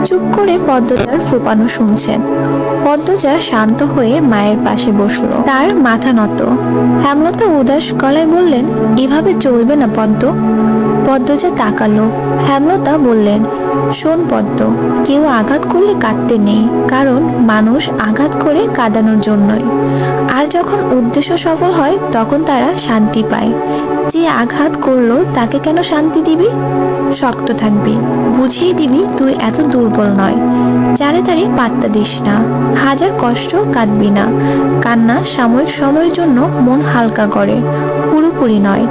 চুপ করে পদ্মজার ফোঁপানো শুনছেন। পদ্মজা শান্ত হয়ে মায়ের পাশে বসলো, তার মাথা নত। হেমলতা উদাস গলায় বললেন, এভাবে চলবে না পদ্ম। পদ্মজা তাকালো। হেমলতা বললেন, শোন পদ্ম, কেউ আঘাত করলে কাঁদতে নেই, কারণ মানুষ আঘাত করে কাঁদানোর জন্যই। আর যখন উদ্দেশ্য সফল হয় তখন তারা শান্তি পায়। যে আঘাত করলো তাকে কেন শান্তি দিবি? শক্ত থাকবি, বুঝিয়ে দিবি তুই এত দুর্বল নয়। যারে তারে পাত্তা দিস না, হাজার কষ্ট কাঁদবি না। কান্না সাময়িক সময়ের জন্য মন হালকা করে, পুরোপুরি নয়।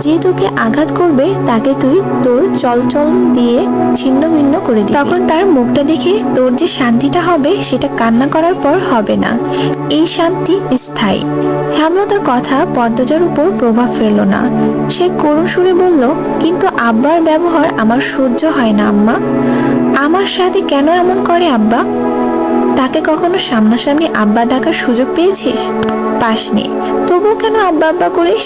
যে তোকে আঘাত করবে তাকে তুই তোর চলচল দিয়ে ছিন্ন ভিন্ন করে দিবি। তখন তার মুখটা দেখে তোর যে শান্তিটা হবে সেটা কান্না করার পর হবে না। এই শান্তি স্থায়ী। হেমলতার কথা পদ্মজার উপর প্রভাব ফেলল না। সে করুণ সুরে বলল, কিন্তু আব্বার ব্যবহার আমার সহ্য হয় না আম্মা। আমার সাথে কেন এমন করে আব্বা? তাকে কখনো সামনাসামনি আব্বা ডাকার সুযোগ পেয়েছিস? পাসনি, তবুও কেন আব্বা আব্বা করিস?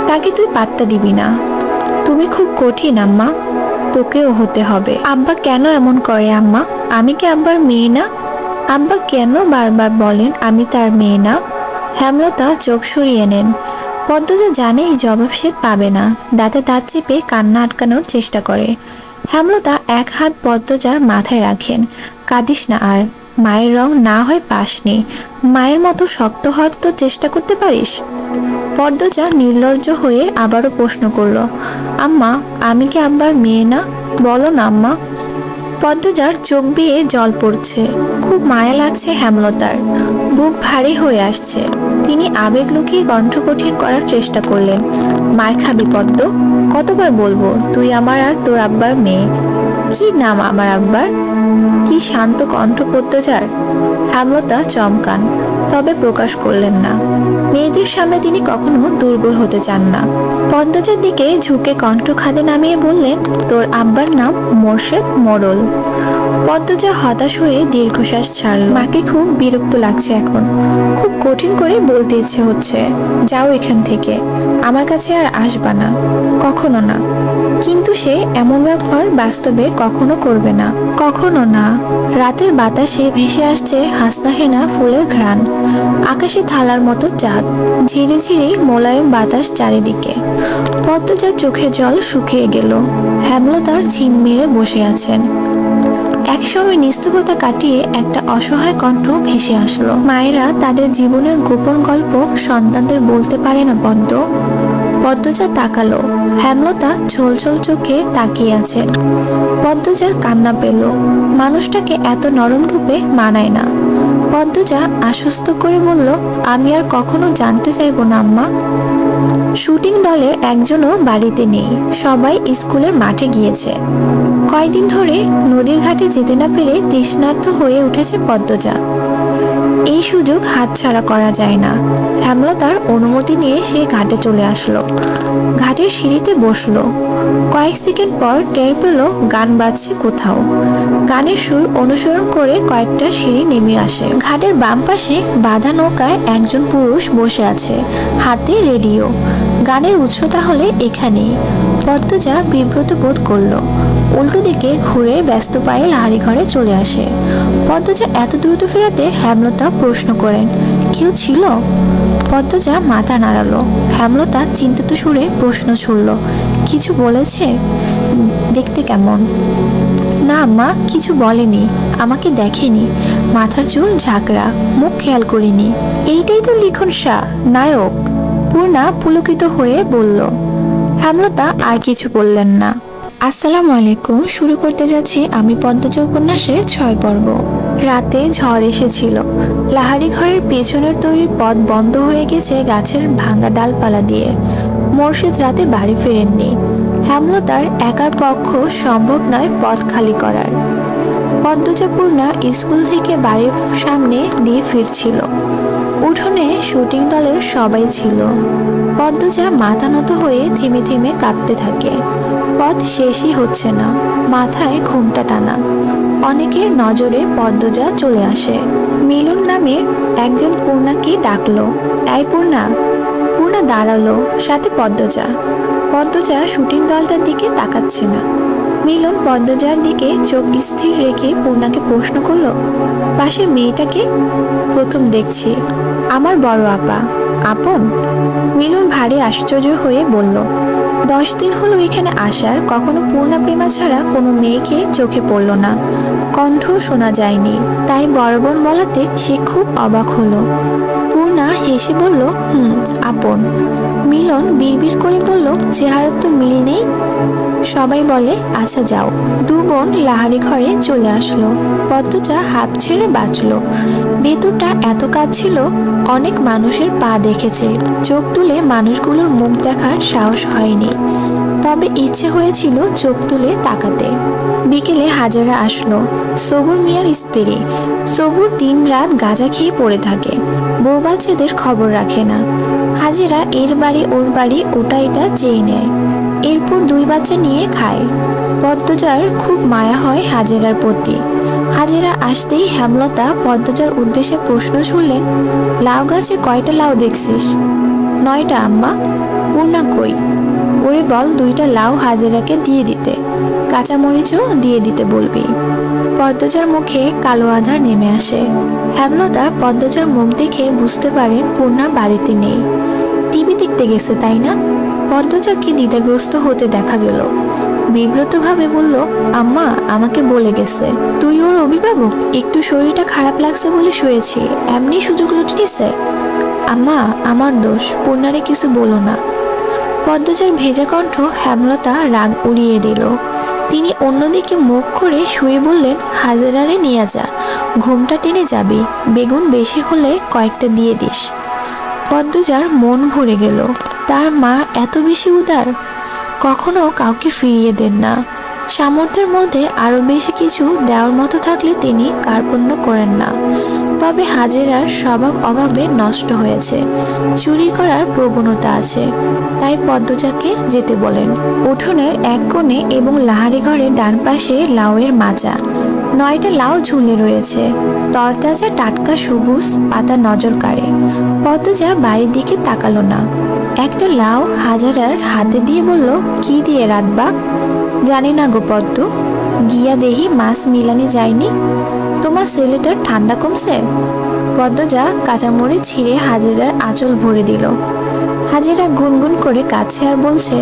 তাকে তুই পাত্তা দিবি না। তুমি খুব কঠিন আম্মা, তোকেও হতে হবে। আব্বা কেন এমন করে আম্মা? আমি কি আব্বার মেয়ে না? আব্বা কেন বারবার বলেন আমি তার মেয়ে না? হেমলতা চোখ সরিয়ে নেন। পদ্মজা জানে এই জবাব সে পাবে না, দাঁতে দাঁত চেপে কান্না আটকানোর চেষ্টা করে। হেমলতা এক হাত পদ্মজার মাথায় রাখেন। কাঁদিস না আর, মায়ের রং না হয় পাসনি, মায়ের মতো শক্ত হওয়ার তো চেষ্টা করতে পারিস। পদ্মজা নির্লজ্জ হয়ে আবারও প্রশ্ন করল, আম্মা আমি কি আব্বার মেয়ে না? বলো না আম্মা। পদ্মজার চোখ বেয়ে জল পড়ছে, খুব মায়া লাগছে হেমলতার, বুক ভারী হয়ে আসছে। তিনি আবেগ লুকিয়ে কণ্ঠ কঠিন করার চেষ্টা করলেন, মার খাবি পদ্ম? কতবার বলবো তুই আমার আর তোর আব্বার মেয়ে? কি নাম আমার আব্বার? কি শান্ত কণ্ঠ পদ্মজার। হেমলতা চমকান, তবে প্রকাশ করলেন না। মেয়েদের সামনে তিনি কখনো দুর্বল হতে চান না। পদ্মজার দিকে ঝুঁকে কণ্ঠ খাদে নামিয়ে বললেন, তোর আব্বার নাম মোর্শেদ মোড়ল। পদ্মজা হতাশ হয়ে দীর্ঘশ্বাস ছাড়ল। মাকে খুব বিরক্ত লাগছে এখন, খুব কঠিন করে বলতে ইচ্ছে হচ্ছে, যাও এখান থেকে, আমার কাছে আর আসবা না, কখনো না। কিন্তু সে এমন ব্যবহার বাস্তবে কখনো করবে না, কখনো না। রাতের বাতাসে ভেসে আসছে হাসনাহেনা ফুলের ঘ্রাণ, আকাশে থালার মতো চাঁদ, ঝিরি ঝিরি মোলায়েম বাতাস চারিদিকে। পদ্মজার চোখে জল শুকিয়ে গেল। হেমলতার ঝিম মেরে বসে আছেন। একসময় নিস্তবতা কাটিয়ে একটা অসহায় কণ্ঠ ভেসে আসলো, মায়েরা তাদের জীবনের গোপন গল্প সন্তানদের বলতে পারে না পদ্ম। পদ্মজা তাকালো। হেমলতা ছলছল চোখে তাকিয়ে আছেন। পদ্মজার কান্না পেল। মানুষটাকে এত নরম রূপে মানায় না। পদ্মজা আশ্বস্ত করে বলল, আমি আর কখনো জানতে চাইবো না আম্মা। শুটিং দলের একজনও বাড়িতে নেই, সবাই স্কুলের মাঠে গিয়েছে। কয়েকদিন ধরে নদীর ঘাটে যেতে না পেরে তৃষ্ণার্ত হয়ে উঠেছে পদ্মজা। এই সুযোগ হাতছাড়া করা যায় না। হেমলতার অনুমতি নিয়ে সে ঘাটে চলে আসলো। ঘাটের সিঁড়িতে বসলো। কয়েক সেকেন্ড পর টের পেল গান বাজছে কোথাও। গানের সুর অনুসরণ করে কয়েকটা সিঁড়ি নেমে আসে। ঘাটের বাম পাশে বাঁধা নৌকায় একজন পুরুষ বসে আছে, হাতে রেডিও। গানের উৎস তাহলে এখানেই। পদ্মজা বিব্রত বোধ করলো। উল্টো দিকে ঘুরে ব্যস্ত পায়ে লাহারি ঘরে চলে আসে। পদ্মজা এত দ্রুত ফেরাতে হেমলতা প্রশ্ন করেন, কেউ ছিল? পদ্মজা মাথা নাড়ালো। হেমলতা চিন্তিত সুরে প্রশ্ন ছুড়ল, কিছু বলেছে? দেখতে কেমন? না মা, কিছু বলেনি। আমাকে দেখেনি। মাথার চুল ঝাঁকড়া, মুখ খেয়াল করিনি। এইটাই তো লিখন শাহ, নায়ক। পূর্ণা পুলকিত হয়ে বলল। হেমলতা আর কিছু বললেন না। আসসালামু আলাইকুম। শুরু করতে যাচ্ছি আমি পদ্মজা উপন্যাসের 6 পর্ব। রাতে ঝড় এসেছিল। লাহারি ঘরের পেছনের তৈরি পথ বন্ধ হয়ে গেছে গাছের ভাঙা ডালপালা দিয়ে। মোর্শেদ রাতে বাড়ি ফেরেননি। হেমলতার একার পক্ষ সম্ভব নয় পথ খালি করার। পদ্মজা পূর্ণা স্কুল থেকে বাড়ির সামনে দিয়ে ফিরছিল। উঠোনে শুটিং দলের সবাই ছিল। পদ্মজা মাথা নত হয়ে থেমে থেমে কাঁপতে থাকে। পথ শেষই হচ্ছে না, মাথায় ঘোমটা টানা। অনেকের নজরে পদ্মজা চলে আসে। মিলন নামের একজন পূর্ণাকে ডাকলো, এই পূর্ণা। পূর্ণা দাঁড়ালো, সাথে পদ্মজা। পদ্মজা শুটিং দলটার দিকে তাকাচ্ছে না। মিলন পদ্মজার দিকে চোখ স্থির রেখে পূর্ণাকে প্রশ্ন করলো, পাশের মেয়েটাকে? প্রথম দেখছি। আমার বড় আপা। আপন? মিলন ভারী আশ্চর্য হয়ে বলল, 10 দিন হলো এখানে আসার, কখনো পূর্ণা প্রেমা ছাড়া কোনো মেয়েকে চোখে পড়ল না, কণ্ঠ শোনা যায়নি। তাই বড় বোন বলাতে সে খুব অবাক হলো। পূর্ণা হেসে বলল, আপন। মিলন বিড়বিড় করে বলল, চেহারা তো মিল নেই। সবাই বলে, আচ্ছা যাও। দু বোন লাহারি ঘরে চলে আসলো। পদ্মজা হাঁপ ছেড়ে বাঁচল। ভেতরটা এত কাঁদছিল, অনেক মানুষের পা দেখেছে, চোখ তুলে মানুষগুলোর মুখ দেখার সাহস হয়নি। তবে ইচ্ছে হয়েছিল চোখ তুলে তাকাতে। বিকেলে হাজেরা আসলো, সবুর মিয়ার স্ত্রী। সবুর দিন রাত গাঁজা খেয়ে পড়ে থাকে, বউ বাচ্চাদের খবর রাখে না। হাজেরা এর বাড়ি ওর বাড়ি ওটা এটা চেয়ে নেয়, এরপর 2 বাচ্চা নিয়ে খায়। পদ্মজার খুব মায়া হয় হাজেরার প্রতি। হাজেরা আসতেই হেমলতা পদ্মজার উদ্দেশ্যে প্রশ্ন ছুড়লেন, লাউ গাছে কয়টা লাউ দেখছিস? 9টা আম্মা। পূর্ণা কই? ওরে বল 2টা লাউ হাজেরাকে দিয়ে দিতে, কাঁচামরিচও দিয়ে দিতে বলবি। পদ্মজার মুখে কালো আধার নেমে আসে। হেমলতা পদ্মজার মুখ দেখে বুঝতে পারেন পূর্ণা বাড়িতে নেই, টিভি দেখতে গেছে, তাই না? পদ্মজাকে দ্বিধাগ্রস্ত হতে দেখা গেল। বিব্রতভাবে বলল, আম্মা আমাকে বলে গেছে তুই ওর অভিভাবক, একটু শরীরটা খারাপ লাগছে বলে শুয়েছি, এমনি সুযোগ লুটে নিছে। আম্মা আমার দোষ, পূর্ণারে কিছু বলো না। পদ্মজার ভেজা কণ্ঠ হেমলতা রাগ উড়িয়ে দিল। তিনি অন্যদিকে মুখ করে শুয়ে বললেন, হাজেরারে নিয়ে যা, ঘুমটা টেনে যাবি, বেগুন বেশি হলে কয়েকটা দিয়ে দিস। পদ্মজার মন ভরে গেল। তার মা এত বেশি উদার, কখনো কাউকে ফিরিয়ে দেন না। সামর্থ্যের মধ্যে আরো বেশি কিছু দেওয়ার মতো থাকলে তিনি কার্পণ্য করেন না। তবে হাজেরার স্বভাব অভাবে নষ্ট হয়েছে, চুরি করার প্রবণতা আছে, তাই পদ্মজাকে যেতে বলেন। উঠোনের এক কোণে এবং লাহারি ঘরের ডান পাশে লাউয়ের মাচা, 9টা লাউ ঝুলে রয়েছে, তরতাজা টাটকা সবুজ পাতা নজর কাড়ে। পদ্মজা বাড়ির দিকে তাকালো না। একটা লাউ হাজেরার হাতে দিয়ে বলল, কি দিয়ে রাতবা? জানি না গো পদ্ম, গিয়া দেহি মাছ মিলানি যায়নি। তোমার ছেলেটার ঠান্ডা কমছে? পদ্মজা কাঁচামরিচ ছিঁড়ে হাজেরার আঁচল ভরে দিল। হাজেরা গুনগুন করে কাছে আর বলছে,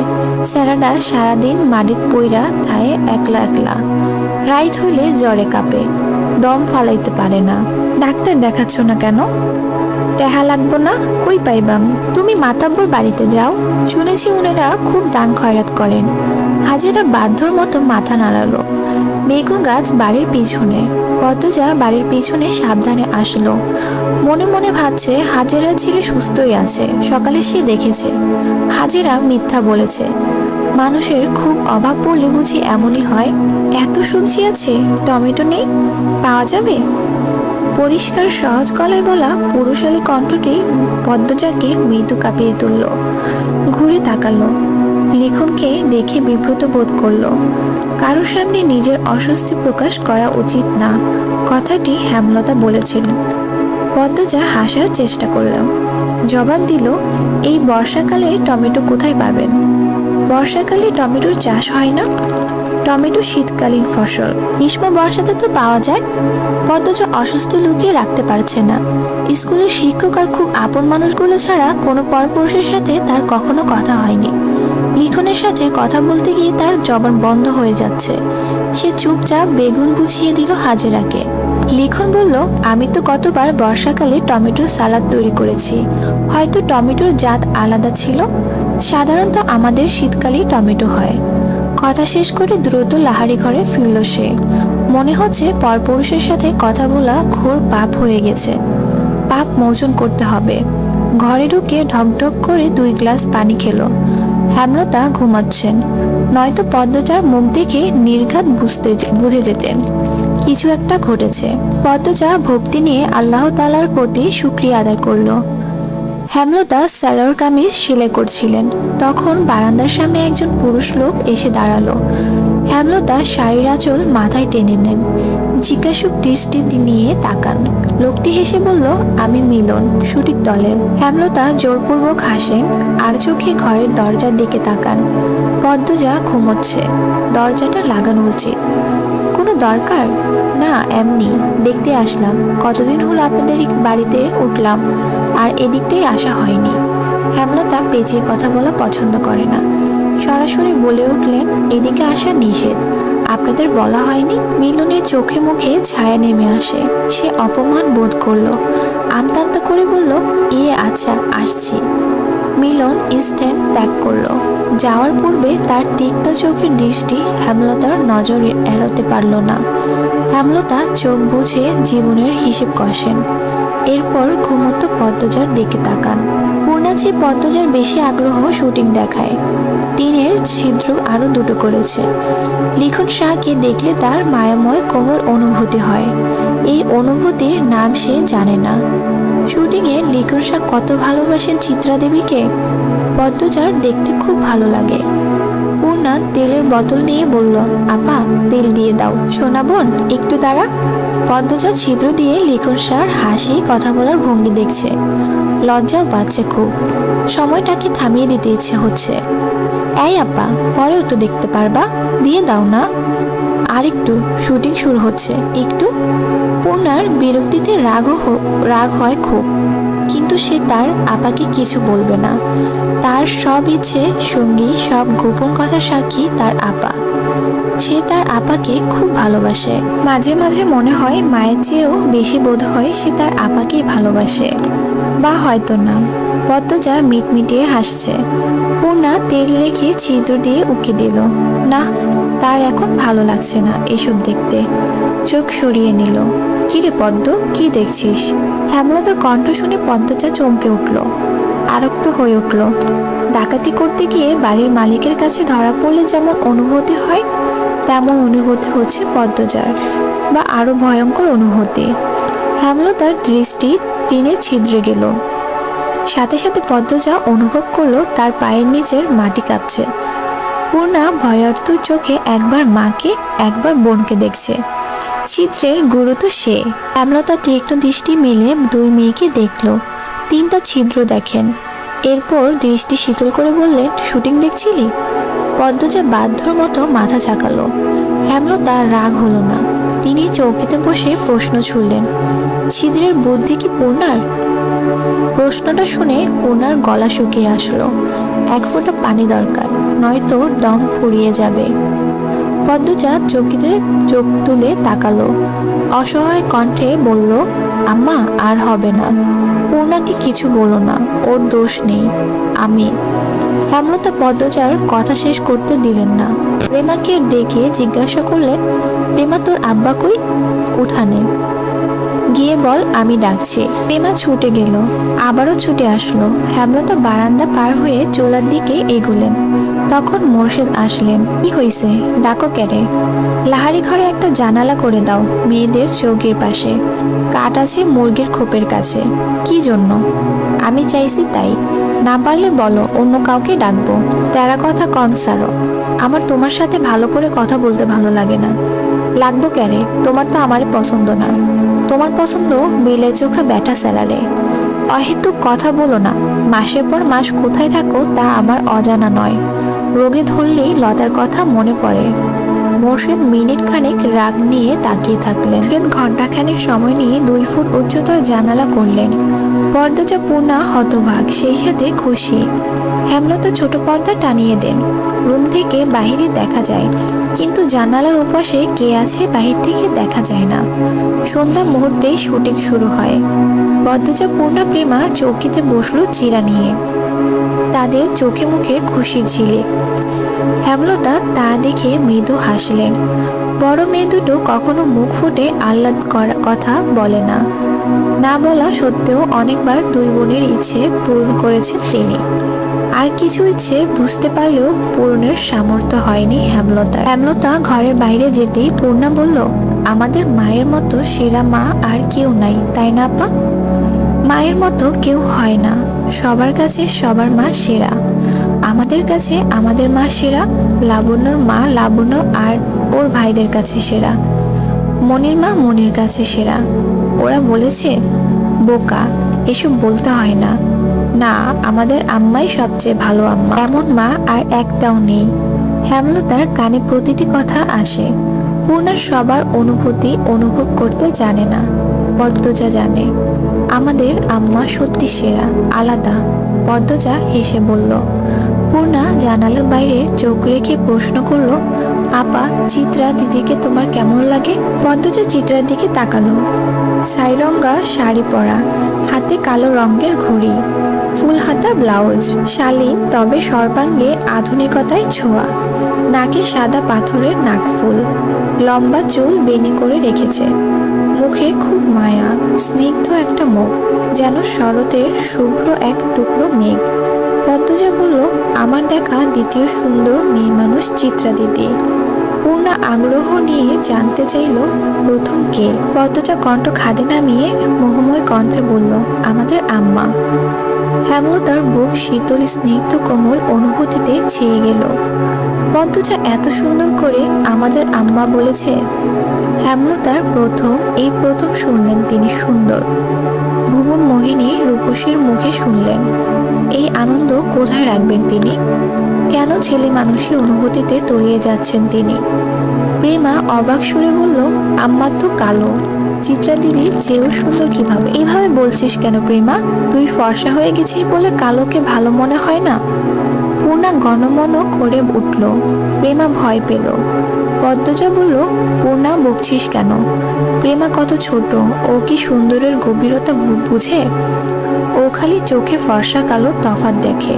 স্যারাডা সারাদিন মাটিত পইরা থায়ে একলা একলা, রাইত হইলে জ্বরে কাঁপে, দম ফালাইতে পারে না। ডাক্তার দেখাচ্ছ না কেন? টেহা লাগবো না, কই পাইবাম? তুমি মাতাব্বর বাড়িতে যাও, শুনেছি উনারা খুব দান খয়রাত করেন। হাজেরা বাধ্যর মতো মাথা নাড়ালো। বেগুন গাছ বাড়ির পিছনে। পদ্মজা বাড়ির পিছনে সাবধানে আসলো। মনে মনে ভাবছে হাজেরা ছেলে সুস্থই আছে, সকালে সে দেখেছে। হাজেরা মিথ্যা বলেছে। মানুষের খুব অভাব পড়লে বুঝি এমনই হয়। এত সবজি আছে, টমেটো নেই, পাওয়া যাবে? পরিষ্কার সহজ গলায় বলা পুরুষালী কণ্ঠটি পদ্মজাকে মৃদু কাঁপিয়ে তুলল। ঘুরে তাকালো। লিখনকে দেখে বিব্রত বোধ করলো। কারোর সামনে নিজের অস্বস্তি প্রকাশ করা উচিত না, কথাটি হেমলতা বলেছিলেন। পদ্মজা হাসার চেষ্টা করল। জবাব দিল, এই বর্ষাকালে টমেটো কোথায় পাবেন? বর্ষাকালে টমেটোর চাষ হয় না? টমেটো শীতকালীন ফসল, গ্রীষ্ম বর্ষাতে তো পাওয়া যায়। পদ্মজা অসুস্থ লুকিয়ে রাখতে পারছে না। স্কুলের শিক্ষক আর খুব আপন মানুষগুলো ছাড়া কোনো পরপুরুষের সাথে তার কখনো কথা হয়নি। লিখনের সাথে কথা বলতে গিয়ে তার জবান বন্ধ হয়ে যাচ্ছে। সে চুপচাপ বেগুন বুঝিয়ে দিল হাজেরাকে। লিখন বলল, আমি তো কতবার বর্ষাকালে টমেটোর সালাদ তৈরি করেছি, হয়তো টমেটোর জাত আলাদা ছিল। সাধারণত আমাদের শীতকালেই টমেটো হয়। কথা শেষ করে দ্রুত লাহারি ঘরে ফিরল সে। মনে হচ্ছে পরপুরুষের সাথে কথা বলা ঘোর পাপ হয়ে গেছে। পাপ মোচন করতে হবে। ঘরে ঢুকে ঢকঢক করে 2 গ্লাস পানি খেলো। হেমলতা ঘুমাচ্ছেন, নয়তো পদ্মজার মুখ দেখে নির্ঘাত বুঝে যেতেন কিছু একটা ঘটেছে। পদ্মজা ভক্তি নিয়ে আল্লাহ তাআলার প্রতি শুকরিয়া আদায় করলো। হেমলতা সালোয়ার কামিজ সেলাই করছিলেন, তখন বারান্দার সামনে একজন পুরুষ লোক এসে দাঁড়ালো। হেমলতা শাড়ির আঁচল মাথায় টেনে নেন, জিজ্ঞাসুক দৃষ্টি নিয়ে তাকান। লোকটি হেসে বলল, আমি মিলন, শুটিং দলের। হেমলতা জোরপূর্বক হাসেন আর চোখে ঘরের দরজার দিকে তাকান। পদ্মজা ঘুমোচ্ছে, দরজাটা লাগানো উচিত। কোনো দরকার? না, এমনি দেখতে আসলাম। কতদিন হলো আপনাদের বাড়িতে উঠলাম আর এদিকটাই আসা হয়নি। হেমলতা পেঁচিয়ে কথা বলা পছন্দ করে না। সরাসরি বলে উঠলেন, এদিকে আসা নিষেধ। আপনাদের বলা হয়নি? মিলনের চোখে মুখে ছায়া নেমে আসে। সে অপমান বোধ করলো। আমতা আমতা করে বলল, আচ্ছা আসছি। মিলন স্ট্যান্ড ত্যাগ করলো। যাওয়ার পূর্বে তার তীক্ষ্ণ চোখের দৃষ্টি হেমলতার নজর এড়াতে পারল না। হেমলতা চোখ বুজে জীবনের হিসেব কষেন। এরপর ঘুমন্ত পদ্মজার দিকে তাকান। পূর্ণা যে পদ্মজার বেশি আগ্রহ শুটিং দেখায়। টিনের ছিদ্র আরো 2টো করেছে। লিখন শাহকে দেখলে তার মায়াময় কোমল অনুভূতি হয়। এই অনুভূতির নাম সে জানে না। শুটিংয়ে লিখন শাহ কত ভালোবাসেন চিত্রা দেবীকে। পদ্মজার দেখতে খুব ভালো লাগে। পূর্ণা তেলের বোতল নিয়ে বলল, আপা তেল দিয়ে দাও। সোনা বোন একটু দাঁড়া। পদ্মজা ছিদ্র দিয়ে লিখন শাহর হাসি কথা বলার ভঙ্গি দেখছে। লজ্জাও পাচ্ছে খুব। সময়টাকে থামিয়ে দিতে ইচ্ছে হচ্ছে। এই আপা, পরেও তো দেখতে পারবা, দিয়ে দাও না। আর একটু, শুটিং শুরু হচ্ছে, একটু। পূর্ণার বিরক্তিতে রাগ হয় খুব, কিন্তু সে তার আপাকে কিছু বলবে না। তার সব ইচ্ছে সঙ্গী, সব গোপন কথার সাক্ষী তার আপা। সে তার আপাকে খুব ভালোবাসে। মাঝে মাঝে মনে হয় মায়ের চেয়েও বেশি বোধ হয় সে তার আপাকেই ভালোবাসে, বা হয়তো না। পদ্মজা মিটমিটিয়ে হাসছে। পূর্ণা তেল রেখে ছিদ্র দিয়ে উকি দিল। না, তার এখন ভালো লাগছে না এসব দেখতে। চোখ সরিয়ে নিল। কিরে পদ্ম, কি দেখছিস? হেমলতার কণ্ঠ শুনে পদ্মজা চমকে উঠল, আরক্ত হয়ে উঠল। ডাকাতি করতে গিয়ে বাড়ির মালিকের কাছে ধরা পড়লে যেমন অনুভূতি হয়, তেমন অনুভূতি হচ্ছে পদ্মজার, বা আরো ভয়ঙ্কর অনুভূতি। হেমলতার দৃষ্টি টিনে ছিদ্রে গেল। সাথে সাথে পদ্মজা অনুভব করলো তার পায়ের নিচের মাটি কাঁপছে। পূর্ণা ভয়ার্ত চোখে একবার মাকে একবার বোনকে দেখছে। চিত্রের গুরু তো সে। হেমলতা তীক্ষ্ণ দৃষ্টি মেলে 2 মেয়েকে দেখলো। 3টা ছিদ্র দেখেন। এরপর দৃষ্টি শীতল করে বললেন, শুটিং দেখছিলি? পদ্মজা বাধ্যর মতো মাথা ঝাঁকালো। হেমলতা রাগ হলো না। তিনি চৌকিতে বসে প্রশ্ন ছুড়লেন, ছিদ্রের বুদ্ধি কি পূর্ণার? প্রশ্নটা শুনে পূর্ণার গলা শুকিয়ে আসলো। 1 ফোঁটা পানি দরকার, নয়তো দম ফুরিয়ে যাবে। পদ্মজা চৌকিতে চোখ তুলে তাকালো। অসহায় কণ্ঠে বলল, আম্মা আর হবে না। পূর্ণাকে কিছু বলো না, ওর দোষ নেই। আমি। হেমলতা পদ্মজার কথা শেষ করতে দিলেন না। প্রেমাকে ডেকে জিজ্ঞাসা করলেন, প্রেমা তোর আব্বা কই? উঠানে। গিয়ে বল আমি ডাকছি। প্রেমা ছুটে গেল, আবারও ছুটে আসলো। হেমলতা বারান্দা পার হয়ে চুলার দিকে এগোলেন। তখন মোর্শেদ আসলেন। কি হইছে, ডাকো কেরে? লাহারি ঘরে একটা জানালা করে দাও, মেয়েদের চৌকির পাশে। কাঠ আছে মুরগির খোপের কাছে। কি জন্য? আমি চাইছি তাই। না পারলে বলো, অন্য কাউকে ডাকবো। তেরা কথা কন সারো। আমার তোমার সাথে ভালো করে কথা বলতে ভালো লাগে না। লাগবো কেরে? তোমার তো আমারে পছন্দ না। তোমার পছন্দ বিলে চোখা ব্যাটা স্যালারে। অহেতুক কথা বলো না। মাসের পর মাস কোথায় থাকো তা আমার অজানা নয়। রোগে ধরলেই লতার কথা মনে পড়ে। মোর্শেদ মিনিট খানেক রাগ নিয়ে তাকিয়ে থাকলেন। মোর্শেদ ঘন্টাখানেক সময় নিয়ে 2 ফুট উচ্চতার জানালা করলেন। পর্দা পূর্ণা হতভাগ, সেই সাথে খুশি। হেমলতা ছোট পর্দা টানিয়ে দেন। রুম থেকে বাহিরে দেখা যায়, কিন্তু জানালার ওপাশে কে আছে বাহির থেকে দেখা যায় না। সন্ধ্যা মুহূর্তেই শুটিং শুরু হয়। পদ্মজা, পূর্ণা, প্রেমা চৌকিতে বসলো চিরা নিয়ে। তাদের চোখে মুখে খুশির ঝিলিক। হেমলতা তা দেখে মৃদু হাসলেন। বড় মেয়ে দুটো কখনো মুখ ফুটে আহ্লাদ করা কথা বলে না। না বলা সত্ত্বেও অনেকবার 2 বোনের ইচ্ছে পূরণ করেছেন তিনি। আর কিছু ইচ্ছে বুঝতে পারলেও পূরণের সামর্থ্য হয়নি হেমলতার। হেমলতা ঘরের বাইরে যেতেই পূর্ণা বলল, আমাদের মায়ের মতো সেরা মা আর কেউ নাই, তাই না আপা? মায়ের মতো কেউ হয় না, সবার কাছে সবার মা সেরা। আমাদের কাছে আমাদের মা সেরা, লাবণ্যর মা লাবণ্য আর ওর ভাইদের কাছে সেরা, মনির মা মনির কাছে সেরা। ওরা বলেছে বোকা, এসব বলতে হয় না। না, আমাদের আম্মাই সবচেয়ে ভালো আম্মা, এমন মা আর একটাও নেই। হেমলতার কানে প্রতিটি কথা আসে। পূর্ণা সবার অনুভূতি অনুভব করতে জানে না, পদ্মজা জানে। আমাদের আম্মা সত্যি সেরা, আলাদা। পদ্মজা হেসে বলল। পূর্ণা জানালার বাইরে চোখ রেখে প্রশ্ন করলো, আপা, চিত্রা দিদিকে তোমার কেমন লাগে? পদ্মজা চিত্রার দিকে তাকালো। সাইরঙ্গা শাড়ি পরা, হাতে কালো রঙের ঘড়ি, ফুল হাতা ব্লাউজ, শালীন তবে সর্বাঙ্গে আধুনিকতায় ছোঁয়া। নাকে সাদা পাথরের নাকফুল, লম্বা চুল বেনি করে রেখেছে। মুখে খুব মায়া, স্নিগ্ধ একটা মুখ, যেন শরতের শুভ্র এক টুকরো মেঘ। পদ্মজা বলল, আমার দেখা দ্বিতীয় সুন্দর মেয়ে মানুষ চিত্রা দিদি। পূর্ণা আগ্রহ নিয়ে জানতে চাইল, প্রথম কে? পদ্মজা কণ্ঠ খাদে নামিয়ে মোহময় কণ্ঠে বলল, আমাদের আম্মা। হেমলতার বুক শীতল স্নিগ্ধ কোমল অনুভূতিতে ছেয়ে গেল। পদ্মজা এত সুন্দর করে আমাদের আম্মা বলেছে। হেমলতার এই প্রথম শুনলেন তিনি সুন্দর। ভুবন মোহিনী রূপসীর মুখে শুনলেন। এই আনন্দ কোথায় রাখবেন তিনি? কেন ছেলে মানুষই অনুভূতিতে তলিয়ে যাচ্ছেন তিনি? প্রেমা অবাক সুরে বলল, আম্মা তো কালো, চিত্রা দিদির চেয়েও সুন্দর কিভাবে? এভাবে বলছিস কেন প্রেমা? তুই ফর্সা হয়ে গেছিস বলে কালোকে ভালো মনে হয় না? পূর্ণা গণমন করে উঠল। প্রেমা ভয় পেল। পদ্মজা বলল, পূর্ণা বকছিস কেন? প্রেমা কত ছোট, ও কি সুন্দরের গভীরতা বুঝে? ও খালি চোখে ফর্সা কালোর তফাৎ দেখে।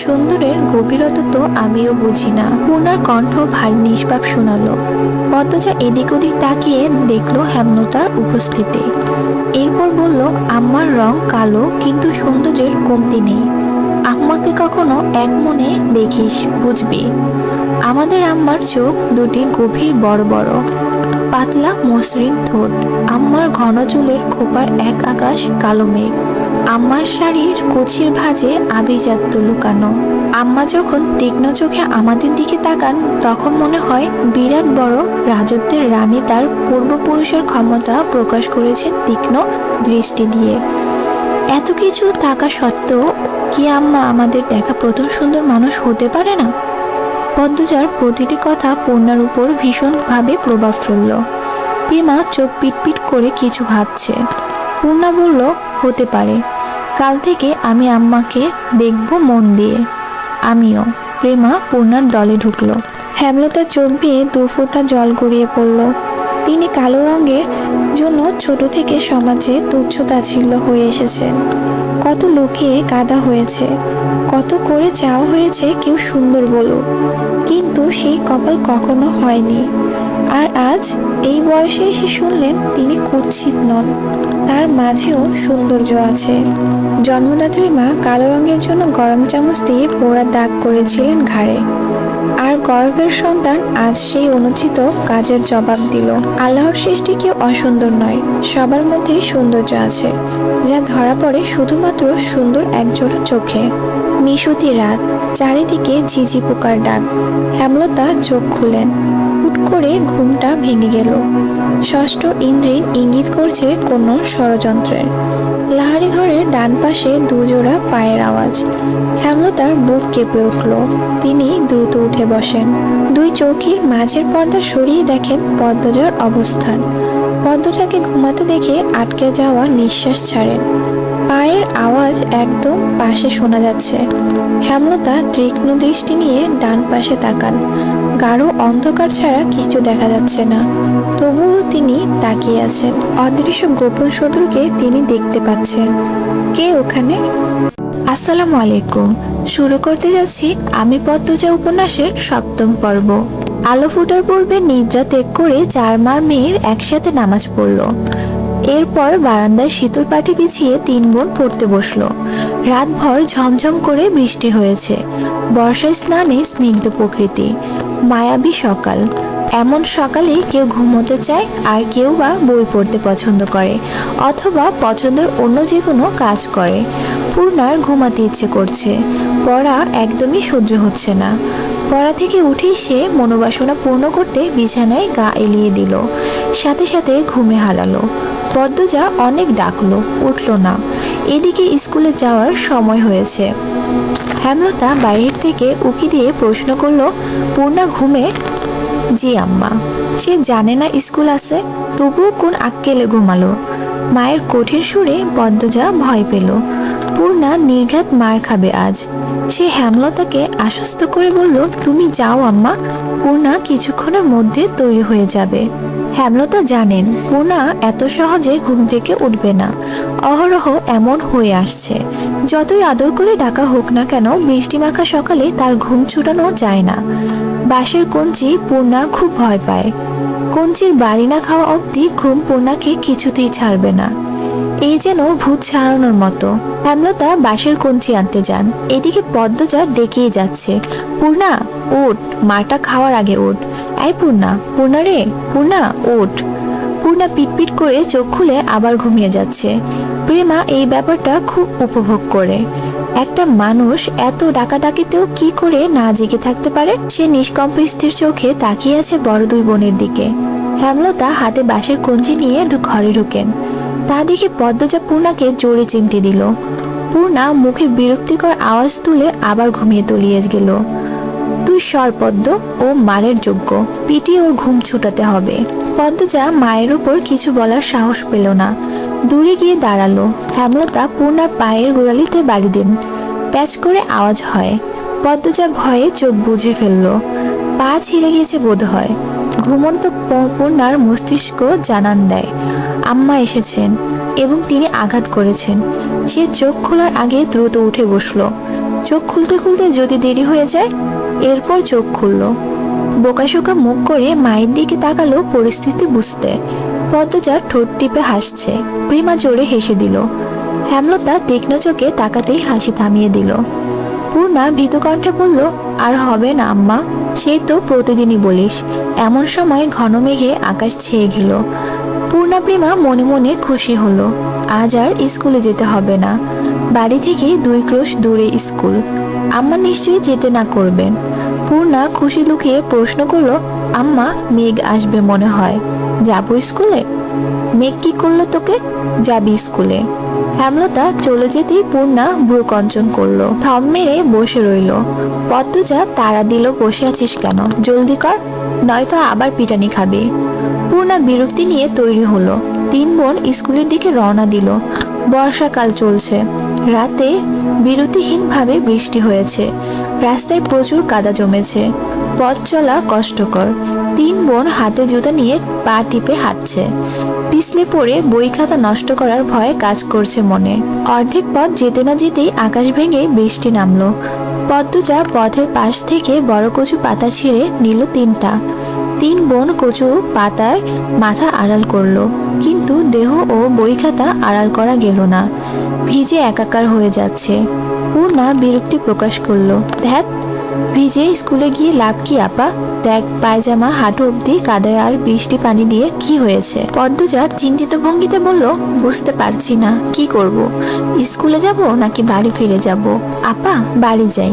সুন্দরের গভীরতা তো আমিও বুঝি না। পূর্ণার কণ্ঠ ভারী নিষ্পাপ শোনালো। পদ্মজা এদিক ওদিক তাকিয়ে দেখলো হেমলতার উপস্থিতি। এরপর বলল, আম্মার রং কালো, কিন্তু সৌন্দর্যের কমতি নেই। আম্মাকে কখনো এক মনে দেখিস, বুঝবি। আমাদের আম্মার চোখ দুটি গভীর বড় বড়, পাতলা মসৃণ ঠোঁট। আম্মার ঘন চুলের খোপার এক আকাশ কালো মেঘ। আম্মার শাড়ির কুচির ভাঁজে আভিজাত্য লুকানো। আম্মা যখন তীক্ষ্ণ চোখে আমাদের দিকে তাকান, তখন মনে হয় বিরাট বড় রাজত্বের রানী তার পূর্বপুরুষের ক্ষমতা প্রকাশ করেছেন তীক্ষ্ণ দৃষ্টি দিয়ে। এত কিছু থাকা সত্ত্বেও কি আম্মা আমাদের দেখা প্রথম সুন্দর মানুষ হতে পারে না? পদ্মজার প্রতিটি কথা পূর্ণার উপর ভীষণভাবে প্রভাব ফেলল। প্রেমা চোখ পিটপিট করে কিছু ভাবছে। পূর্ণা বলল, হতে পারে। কাল থেকে আমি আম্মাকে দেখব মন দিয়ে। আমিও। প্রেমা পূর্ণার দলে ঢুকলো। হেমলতার চোখ বেয়ে 2 ফোঁটা জল গড়িয়ে পড়ল। তিনি কালো রঙের জন্য ছোট থেকে সমাজে তুচ্ছ তাচ্ছিল্য হয়ে এসেছেন। কত লুকিয়ে কাঁদা হয়েছে, কত করে চাওয়া হয়েছে কেউ সুন্দর বলুক, কিন্তু সেই কপাল কখনো হয়নি। আর আজ এই বয়সে এসে শুনলেন তিনি কুৎসিত নন, তার মাঝেও সৌন্দর্য আছে। জন্মদাত্রী মা কালো রঙের জন্য গরম চামচ দিয়ে পোড়া দাগ করেছিলেন ঘাড়ে। আর গর্ভের সন্তান আজ সেই অনুচিত কাজের জবাব দিল। আল্লাহর সৃষ্টি কেউ অসুন্দর নয়, সবার মধ্যেই সৌন্দর্য আছে, যা ধরা পড়ে শুধুমাত্র সুন্দর একজোড়া চোখে। নিশুতি রাত, চারিদিকে ঝিঝি পোকার ডাক। হেমলতা চোখ খুলেন। হুট করে ঘুমটা ভেঙে গেল। ষষ্ঠ ইন্দ্রিন ইঙ্গিত করছে কোনো ষড়যন্ত্রের। লাহারি ঘরের ডান পাশে দুজোড়া পায়ের আওয়াজ। হেমলতার বুক কেঁপে উঠল। তিনি দ্রুত উঠে বসেন। দুই চৌকির মাঝের পর্দা সরিয়ে দেখেন পদ্মজার অবস্থান। পদ্মজাকে ঘুমাতে দেখে আটকে যাওয়া নিঃশ্বাস ছাড়েন। পায়ের আওয়াজ একদম পাশে শোনা যাচ্ছে। হেমলতা তীক্ষ্ণ দৃষ্টি নিয়ে ডান পাশে তাকান। গাঢ় অন্ধকার ছাড়া কিছু দেখা যাচ্ছে না, তবুও তিনি তাকিয়ে আছেন। অদৃশ্য গোপন শত্রুকে তিনি দেখতে পাচ্ছেন। কে ওখানে? আসসালামু আলাইকুম। শুরু করতে যাচ্ছি আমি পদ্মজা উপন্যাসের 7ম পর্ব। আলো ফুটার পূর্বে নিদ্রা ত্যাগ করে 4 মা মেয়ে একসাথে নামাজ পড়ল। এরপর বারান্দায় শীতল পাটি বিছিয়ে 3 বোন পড়তে বসলো। রাতভর ঝমঝম করে বৃষ্টি হয়েছে। বর্ষায় স্নানে স্নিগ্ধ প্রকৃতি, মায়াবী সকাল। এমন সকালে কেউ ঘুমোতে চায়, আর কেউ বা বই পড়তে পছন্দ করে, অথবা পছন্দের অন্য যে কোনো কাজ করে। পূর্ণার ঘুমাতে ইচ্ছে করছে, পড়া একদমই সহ্য হচ্ছে না। পড়া থেকে উঠেই সে মনোবাসনা পূর্ণ করতে বিছানায় গা এলিয়ে দিল। সাথে সাথে ঘুমে হারালো। পদ্মজা অনেক ডাকলো, উঠল না। এদিকে স্কুলে যাওয়ার সময় হয়েছে। হেমলতা বাইরের থেকে উকি দিয়ে প্রশ্ন করলো, পূর্ণা ঘুমে? জি আম্মা। সে জানে না স্কুল আছে, তবুও কোন আক্কেলে ঘুমালো। মায়ের কঠিন সুরে পদ্মজা ভয় পেল। পূর্ণা নির্ঘাত মার খাবে আজ। সে হেমলতাকে আশ্বস্ত করে বলল, তুমি যাও আম্মা, পূর্ণা কিছুক্ষণের মধ্যে তৈরি হয়ে যাবে। হেমলতা জানেন পূর্ণা এত সহজে ঘুম থেকে উঠবে না। অহরহ এমন হয়ে আসছে। যতই আদর করে ডাকা হোক না কেন, বৃষ্টিমাখা সকালে তার ঘুম ছুটানো যায় না। বাঁশের কঞ্চি পূর্ণা খুব ভয় পায়। কঞ্চির বাড়ি না খাওয়া অবধি ঘুম পূর্ণাকে কিছুতেই ছাড়বে না। এই যেন ভূত ছাড়ানোর মতো। হেমলতা বাঁশের কঞ্চি আনতে যান। এদিকে পদ্মজা ডেকেই যাচ্ছে, পূর্ণা ওঠ, মাটা খাওয়ার আগে ওঠ। এই পূর্ণা, পূর্ণা রে, পূর্ণা ওঠ। পূর্ণা পিটপিট করে চোখ খুলে আবার ঘুমিয়ে যাচ্ছে। প্রেমা এই ব্যাপারটা খুব উপভোগ করে। একটা মানুষ এত ডাকাডাকিতেও কি করে না জেগে থাকতে পারে? সে নিষ্কম্প স্থির চোখে তাকিয়ে আছে বড় 2 বোনের দিকে। হেমলতা হাতে বাঁশের কঞ্চি নিয়ে ঘরে ঢুকেন। তা দেখে পদ্মজা পূর্ণাকে জোরে চিমটি দিল। পূর্ণা মুখে বিরক্তিকর আওয়াজ তুলে আবার ঘুমিয়ে তলিয়ে গেল। তুই সর পদ্ম, ও মারের যোগ্য, পিটিয়ে ওর ঘুম ছুটাতে হবে। পদ্মজা মায়ের উপর কিছু বলার সাহস পেল না, দূরে গিয়ে দাঁড়ালো। হেমলতা পূর্ণার পায়ের গোড়ালিতে বাড়ি দেন। প্যাচ করে আওয়াজ হয়। পদ্মজা ভয়ে চোখ বুজে ফেলল। পা ছিঁড়ে গেছে বোধ হয়। ঘুমন্ত পূর্ণার মস্তিষ্ক জানান দেয় আম্মা এসেছেন এবং তিনি আঘাত করেছেন। সে চোখ খোলার আগে দ্রুত উঠে বসলো। চোখ খুলতে খুলতে যদি দেরি হয়ে যায়। এরপর চোখ খুলল। বোকাশোকা মুখ করে মায়ের দিকে তাকালো পরিস্থিতি বুঝতে। পদ্মজা ঠোঁট টিপে হাসছে। প্রেমা জোরে হেসে দিল। হেমলতা তীক্ষ্ণ চোখে তাকাতেই হাসি থামিয়ে দিল। পূর্ণা ভীতু কণ্ঠে বলল, আর হবে না আম্মা, সেই তো প্রতিদিনই বলিস। এমন সময় ঘন মেঘে আকাশ ছেয়ে গেল। পূর্ণা প্রেমা মনে মনে খুশি হলো। আজ আর স্কুলে যেতে হবে না। বাড়ি থেকে 2 ক্রোশ দূরে স্কুল। আম্মা নিশ্চয়ই যেতে না করবেন। পূর্ণা খুশি লুকিয়ে প্রশ্ন করলো, আম্মা মেঘ আসবে মনে হয়, যাবো স্কুলে? মেঘ কি করলো তোকে? যাবি স্কুলে। হেমলতা চলে যেতেই পূর্ণা ভ্রুকঞ্চন করলো, থম মেরে বসে রইল। পদ্মজা তাড়া দিল, বসে আছিস কেন, জলদি কর, নয়তো আবার পিটানি খাবি। পূর্ণা বিরক্তি নিয়ে তৈরি হলো। 3 বোন স্কুলের দিকে রওনা দিল। বর্ষাকাল চলছে। রাতে বিরতিহীনভাবে বৃষ্টি হয়েছে। রাস্তায় প্রচুর কাদা জমেছে। পথ চলা কষ্টকর। 3 বোন হাতে জুতা নিয়ে পা টিপে হাঁটছে। পিছলে পড়ে বই খাতা নষ্ট করার ভয় কাজ করছে মনে। অর্ধেক পথ যেতে না যেতেই আকাশ ভেঙে বৃষ্টি নামলো। পদ্মজা পথের পাশ থেকে বড় কচু পাতা ছিঁড়ে নিল 3টা। 3 বোন কচু পাতায় মাথা আড়াল করলো, কিন্তু দেহ ও বই খাতা আড়াল করা গেল না। ভিজে একাকার হয়ে যাচ্ছে। পূর্ণা বিরক্তি প্রকাশ করলো, ধ্যাত, ভিজে স্কুলে গিয়ে লাভ কি আপা? দেখ পায়জামা হাঁটু অব্দি কাদায়, আর বৃষ্টি পানি দিয়ে কি হয়েছে? পদ্মজা চিন্তিত ভঙ্গিতে বলল, বুঝতে পারছি না কি করব, স্কুলে যাব নাকি বাড়ি ফিরে যাব। আপা বাড়ি যাই,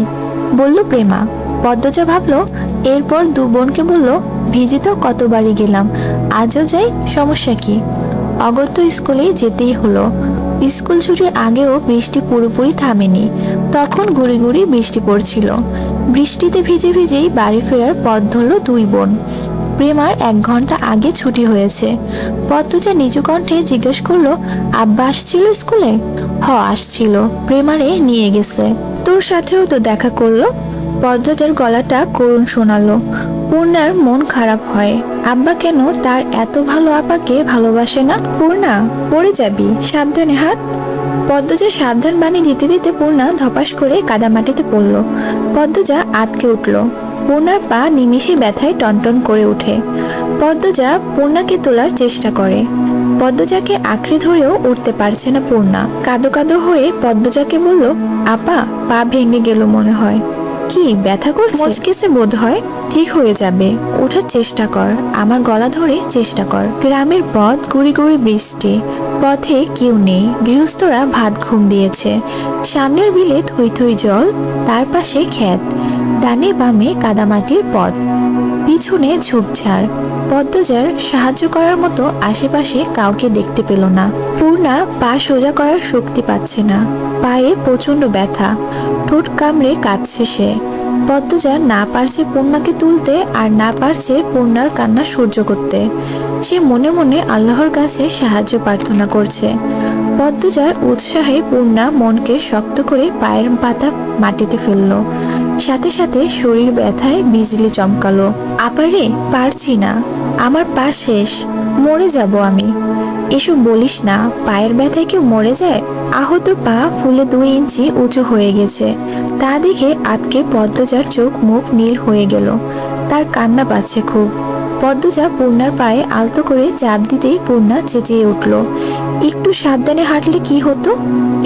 বলল প্রেমা। পদ্মজা ভাবলো। এরপর 2 বোনকে বলল, ভিজে তো কতবারই গেলাম, আজও যাই, সমস্যা কি? অগত্যা স্কুলে যেতেই হলো। স্কুল ছুটির আগেও বৃষ্টি পুরোপুরি থামেনি, তখন গুড়ি গুড়ি বৃষ্টি পড়ছিল। বৃষ্টিতে ভিজে ভিজেই বাড়ি ফেরার পথ ধরল দুই বোন। প্রেমার 1 ঘন্টা আগে ছুটি হয়েছে। পদ্মজা নিচু কণ্ঠে জিজ্ঞেস করলো, আব্বা আসছিল স্কুলে? আসছিল, প্রেমারে নিয়ে গেছে। তোর সাথেও তো দেখা করলো। পদ্মজার গলাটা করুণ শোনালো। পূর্ণার মন খারাপ হয়। আব্বা কেন তার এত ভালো আপাকে ভালোবাসে না? পূর্ণা, পড়ে যাবি, সাবধানে হাত। পদ্মজা সাবধান বাণী দিতে দিতে পূর্ণা ধপাস করে কাদামাটিতে পড়ল। পদ্মজা আঁতকে উঠল। পূর্ণার পা নিমিষে ব্যথায় টনটন করে ওঠে। পদ্মজা পূর্ণাকে তোলার চেষ্টা করে। পদ্মজাকে আঁকড়ে ধরেও উঠতে পারছে না পূর্ণা। কাঁদো কাঁদো হয়ে পদ্মজাকে বলল, আপা, পা ভেঙে গেল মনে হয়। কি ব্যথা করছে? মচকেছে বোধ হয়। ঠিক হয়ে যাবে, ওঠার চেষ্টা কর, আমার গলা ধরে চেষ্টা কর। গ্রামের পথ, গুড়ি গুড়ি বৃষ্টি, পথে কেউ নেই। গৃহস্থরা ভাত ঘুম দিয়েছে। সামনের বিলে থই থই জল, তার পাশে ক্ষেত, ডানে বামে কাদামাটির পথ, পিছনে ঝোপঝাড়। পদ্মজার সাহায্য করার মতো আশেপাশে কাউকে দেখতে পেল না। পূর্ণা পা সোজা করার শক্তি পাচ্ছে না। পায়ে প্রচন্ড ব্যথা, ঠোঁট কামড়ে কাঁদছে সে। পদ্মজা না পারছে পূর্ণাকে তুলতে, আর না পারছে পূর্ণার কান্না সহ্য করতে। সে মনে মনে আল্লাহর কাছে সাহায্য প্রার্থনা করছে। পদ্মজার উৎসাহে পূর্ণা মনকে শক্ত করে পায়ের পাতা মাটিতে ফেলল। সাথে সাথে শরীর ব্যথায় বিজলি চমকালো। আপারে, পারছি না, আমার পা শেষ, মরে যাব আমি। এসব বলিস না, পায়ের ব্যথায় কেউ মরে যায়? আহত পা ফুলে 2 ইঞ্চি উঁচু হয়ে গেছে। তা দেখে আটকে পদ্মজার চোখ মুখ নীল হয়ে গেল। তার কান্না পাচ্ছে খুব। পদ্মজা পূর্ণার পায়ে আলতো করে চাপ দিতেই পূর্ণা চেঁচিয়ে উঠল, একটু সাবধানে হাঁটলে কি হতো?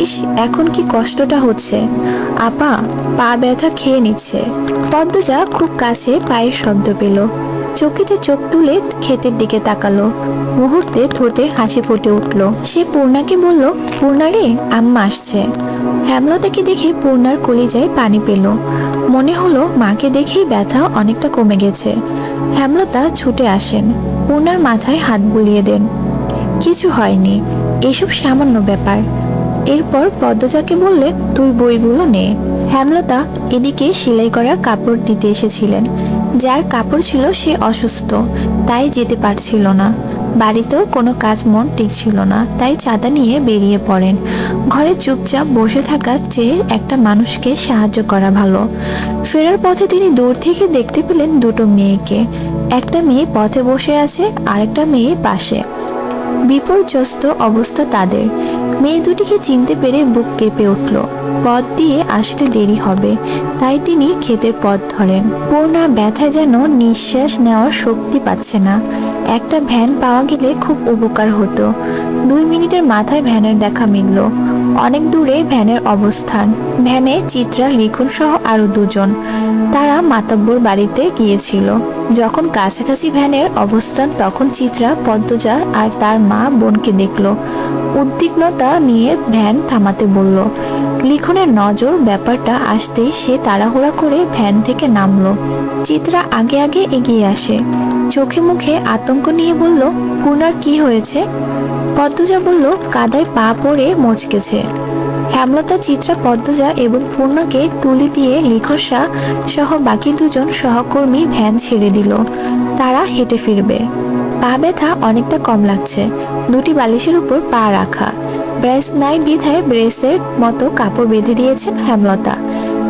ইস, এখন কি কষ্টটা হচ্ছে। আপা, পা ব্যথা খেয়ে নিচ্ছে। পদ্মজা খুব কাছে পায়ের শব্দ পেল। চকিতে চোখ তুলে ক্ষেতের দিকে তাকালো। মুহূর্তে ঠোঁটে হাসি ফুটে উঠল। সে পূর্ণাকে বলল, পূর্ণা রে, আম্মা আসছে। হেমলতাকে দেখে পূর্ণার কলিজায় পানি পেল। মনে হলো মাকে দেখেই ব্যথা অনেকটা কমে গেছে। হেমলতা ছুটে আসেন, পূর্ণার মাথায় হাত বুলিয়ে দেন। কিছু হয়নি, এসব সামান্য ব্যাপার। এরপর পদ্মজাকে বললেন, তুই বইগুলো নে। হেমলতা এদিকে সেলাই করার কাপড় দিতে এসেছিলেন। যার কাপড় ছিল সে অসুস্থ, তাই যেতে পারছিল না। বাড়িতেও কোনো কাজ মন টিকছিল না, তাই চাঁদা নিয়ে বেরিয়ে পড়েন। ঘরে চুপচাপ বসে থাকার চেয়ে একটা মানুষকে সাহায্য করা ভালো। ফেরার পথে তিনি দূর থেকে দেখতে পেলেন 2টো মেয়েকে। একটা মেয়ে পথে বসে আছে, আরেকটা মেয়ে পাশে। বিপর্যস্ত অবস্থা তাদের। মেয়ে দুটিকে চিনতে পেরে বুক কেঁপে উঠল। পথ দিয়ে আসতে দেরি হবে, তাই তিনি ক্ষেতের পথ ধরেন। পূর্ণা ব্যথায় যেন নিঃশ্বাস নেওয়ার শক্তি পাচ্ছে না। একটা ভ্যান পাওয়া গেলে খুব উপকার হতো। 2 মিনিটের মাথায় ভ্যানের দেখা মিলল। অনেক দূরে ভ্যানের অবস্থান। ভ্যানে চিত্রা, লিখন সহ আরো 2 জন। তারা মাতব্বর বাড়িতে গিয়েছিল। যখন কাছাকাছি ভ্যানের অবস্থান, তখন চিত্রা পদ্মজা আর তার মা বোনকে দেখল। উদ্বিগ্নতা নিয়ে ভ্যান থামাতে বলল। লিখনের নজর ব্যাপারটা আসতেই সে তাড়াহুড়া করে ভ্যান থেকে নামলো। চিত্রা আগে আগে এগিয়ে আসে, চোখে মুখে আতঙ্ক নিয়ে বলল, পূর্ণার কি হয়েছে? পদ্মজা বলল, কাদায় পা পড়ে মচকেছে। হেমলতা, চিত্রা, পদ্মজা এবং পূর্ণাকে তুলে দিয়ে লিখসা সহ বাকি 2 জন সহকর্মী ভ্যান ছেড়ে দিল। তারা হেঁটে ফিরবে। পা ব্যথা অনেকটা কম লাগছে। 2টি বালিশের উপর পা রাখা। ব্রেস নাই বিধায় ব্রেসের মতো কাপড় বেঁধে দিয়েছেন হেমলতা।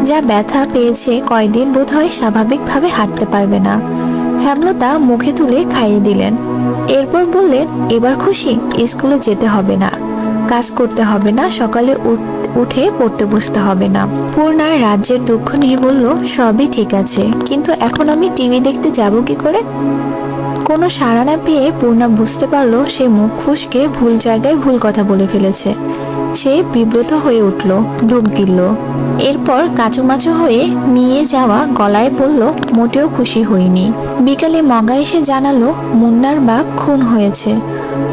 যা ব্যথা পেয়েছে কয়দিন বোধহয় স্বাভাবিকভাবে হাঁটতে পারবে না। হেমলতা মুখে তুলে খাইয়ে দিলেন। এরপর বললেন, এবার খুশি? স্কুলে যেতে হবে না, কাজ করতে হবে না, সকালে উঠে পড়তে বসতে হবে না। পূর্ণার রাজ্যের দুঃখ নিয়ে বলল, সবই ঠিক আছে, কিন্তু এখন আমি টিভি দেখতে যাব কি করে? কোনো সাড়া না পেয়ে পূর্ণা বুঝতে পারল সে মুখ ফুসকে ভুল জায়গায় ভুল কথা বলে ফেলেছে। সে বিব্রত হয়ে উঠল, ডুব গিলল। এরপর কাচুমাচু হয়ে নিয়ে যাওয়া গলায় বলল, মোটেও খুশি হইনি। বিকালে মগা এসে জানালো, মুন্নার বাপ খুন হয়েছে।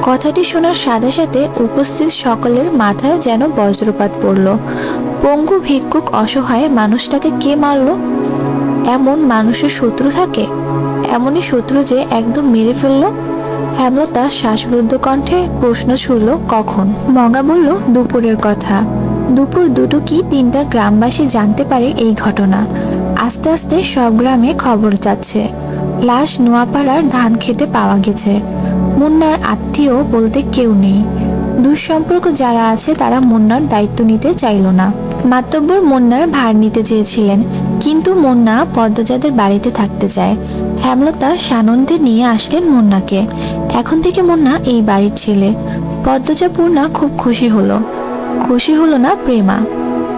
কথাটি শোনার সাথে সাথে উপস্থিত সকলের মাথায় যেন বজ্রপাত পড়ল। পঙ্গু ভিক্ষুক অসহায় মানুষটাকে কে মারল? এমন মানুষের শত্রু থাকে? এমনই শত্রু যে একদম মেরে ফেললো? হেমলতা শ্বাসরুদ্ধ কণ্ঠে প্রশ্ন ছুড়ল, কখন? মগা বলল, দুপুরের কথা। দুপুর 2টো কি 3টা গ্রামবাসী জানতে পারে এই ঘটনা। আস্তে আস্তে সব গ্রামে খবর যাচ্ছে। লাশ নোয়াপাড়ার ধান খেতে পাওয়া গেছে। মুন্নার আত্মীয় বলতে কেউ নেই। দুঃসম্পর্ক যারা আছে তারা মুন্নার দায়িত্ব নিতে চাইল না। মাতব্বর মুন্নার ভার নিতে চেয়েছিলেন, কিন্তু মুন্না পদ্মজাদের বাড়িতে থাকতে চায়। হেমলতা সানন্দে নিয়ে আসলেন মুন্নাকে। এখন থেকে মুন্না এই বাড়ির ছেলে। পদ্মজা পূর্ণা খুব খুশি হলো। খুশি হলো না প্রেমা।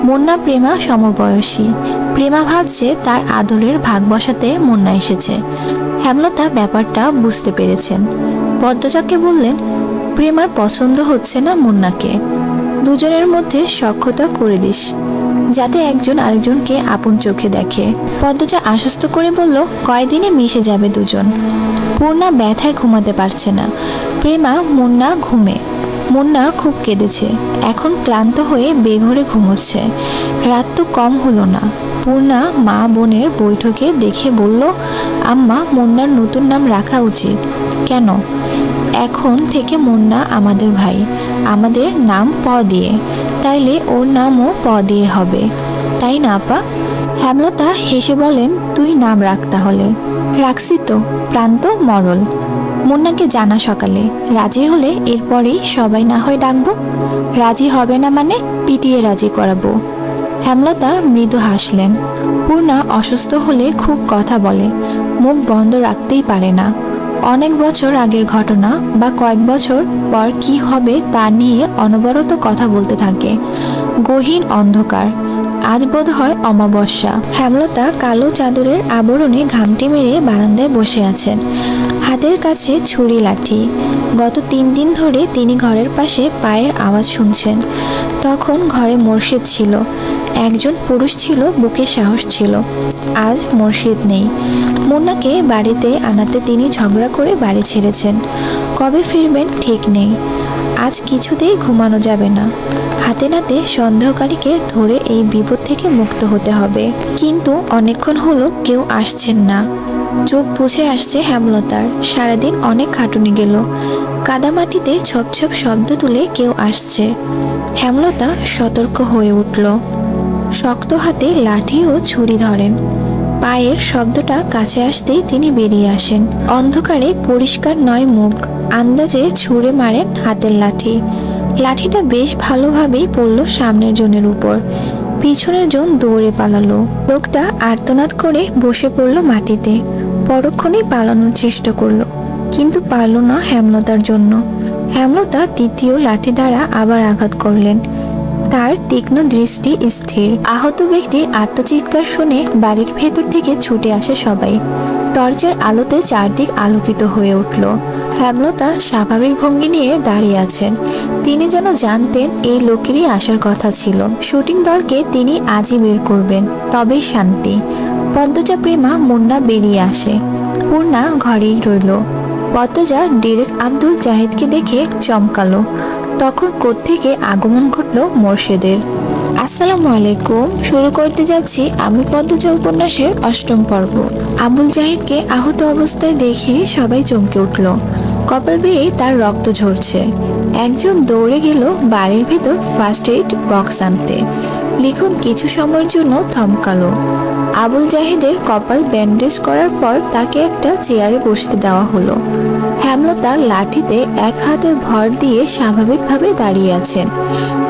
মুন্না প্রেমা সমবয়সী। প্রেমা ভাবছে তার আদরের ভাগ বসাতে মুন্না এসেছে। হেমলতা ব্যাপারটা বুঝতে পেরেছেন। পদ্মজাকে বললেন, প্রেমার পছন্দ হচ্ছে না মুন্নাকে। দুজনের মধ্যে সখ্যতা করে দিস, যাতে একজন আরেকজনকে আপন চোখে দেখে। পদ্মজা আশ্বস্ত করে বলল, কয়দিনে মিশে যাবে দুজন। পূর্ণা ব্যথায় ঘুমাতে পারছে না। প্রেমা মুন্না ঘুমে। মুন্না খুব কেঁদেছে। এখন ক্লান্ত হয়ে বেঘরে ঘুমোচ্ছে। রাত তো কম হলো না। পূর্ণা মা বোনের বৈঠকে দেখে বলল, আম্মা, মুন্নার নতুন নাম রাখা উচিত। কেন? এখন থেকে মুন্না আমাদের ভাই। আমাদের নাম প দিয়ে, তাইলে ওর নামও প দিয়ে হবে, তাই না আপা? হেমলতা হেসে বলেন, তুই নাম রাখ তাহলে। রাখছি তো, প্রান্ত মরল। মুন্নাকে জানা সকালে। রাজি হলে এরপরেই সবাই না হয় ডাকবো। রাজি হবে না মানে পিটিয়ে রাজি করাবো। হেমলতা মৃদু হাসলেন। পূর্ণা অসুস্থ হলে খুব কথা বলে, মুখ বন্ধ রাখতেই পারে না। অনেক বছর আগের ঘটনা বা কয়েক বছর পর কি হবে তা নিয়ে অনবরত কথা বলতে থাকে। গহীন অন্ধকার। আজ বোধ হয় অমাবস্যা। হেমলতা কালো চাদরের আবরণে ঘামটি মেরে বারান্দায় বসে আছেন। হাতের কাছে ছুরি লাঠি। গত 3 দিন ধরে তিনি ঘরের পাশে পায়ের আওয়াজ শুনছেন। তখন ঘরে মোর্শেদ ছিল। একজন পুরুষ ছিল, বুকে সাহস ছিল। আজ মোর্শেদ নেই। মুন্নাকে বাড়িতে আনাতে তিনি ঝগড়া করে বাড়ি ছেড়েছেন। কবে ফিরবেন ঠিক নেই। আজ কিছুতেই ঘুমানো যাবে না। হাতে নাতে সন্দেহকারীকে ধরে এই বিপদ থেকে মুক্ত হতে হবে। কিন্তু অনেকক্ষণ হলো কেউ আসছেন না। চোখ বুঝে আসছে হেমলতার। সারাদিন অনেক খাটুনি গেল। কাদামাটিতে ছপ ছপ শব্দ তুলে কেউ আসছে। হেমলতা সতর্ক হয়ে উঠল। শক্ত হাতে লাঠি ও ছুরি ধরেন। পায়ের শব্দটা কাছে আসতেই তিনি বেরিয়ে আসেন। অন্ধকারে পরিষ্কার নয় মুখ। আন্দাজে ছুঁড়ে মারেন হাতের লাঠি। লাঠিটা বেশ ভালোভাবেই পড়ল সামনের জনের উপর। পিছনের জন দৌড়ে পালালো। লোকটা আর্তনাদ করে বসে পড়ল মাটিতে। পরক্ষণেই পালানোর চেষ্টা করলো, কিন্তু পারল না হেমলতার জন্য। হেমলতা দ্বিতীয় লাঠি দ্বারা আবার আঘাত করলেন। তার তীক্ষ্ণ দৃষ্টি স্থির। আহত ব্যক্তির আর্তচিৎকার শুনে বাড়ির ভেতর থেকে ছুটে আসে সবাই। টর্চের আলোতে চারদিক আলোকিত হয়ে উঠল। হেমলতা স্বাভাবিক ভঙ্গি নিয়ে দাঁড়িয়ে আছেন। তিনি যেন জানতেন এই লোকেরই আসার কথা ছিল। শুটিং দলকে তিনি আজই বের করবেন, তবেই শান্তি। পদ্মজা, প্রেমা, মুন্না বেরিয়ে আসে। পূর্ণা ঘরেই রইল। পদ্মজা ডিরেক্ট আব্দুল জাহিদকে দেখে চমকালো। তখন কোত্থেকে আগমন ঘটল মোর্শেদের। আসসালামু আলাইকুম। শুরু করতে যাচ্ছি আমি পদ্মজা উপন্যাসের 8ম পর্ব। আবুল জাহিদকে আহত অবস্থায় দেখে সবাই চমকে উঠল। কপাল বেয়ে তার রক্ত ঝরছে। একজন দৌড়ে গেল বাড়ির ভেতর ফার্স্ট এইড বক্স আনতে। লিখন কিছু সময়ের জন্য থমকালো। আবুল জাহিদের কপাল ব্যান্ডেজ করার পর তাকে একটা চেয়ারে বসতে দেওয়া হলো। হেমলতা লাঠিতে এক হাতের ভর দিয়ে স্বাভাবিকভাবে দাঁড়িয়ে আছেন।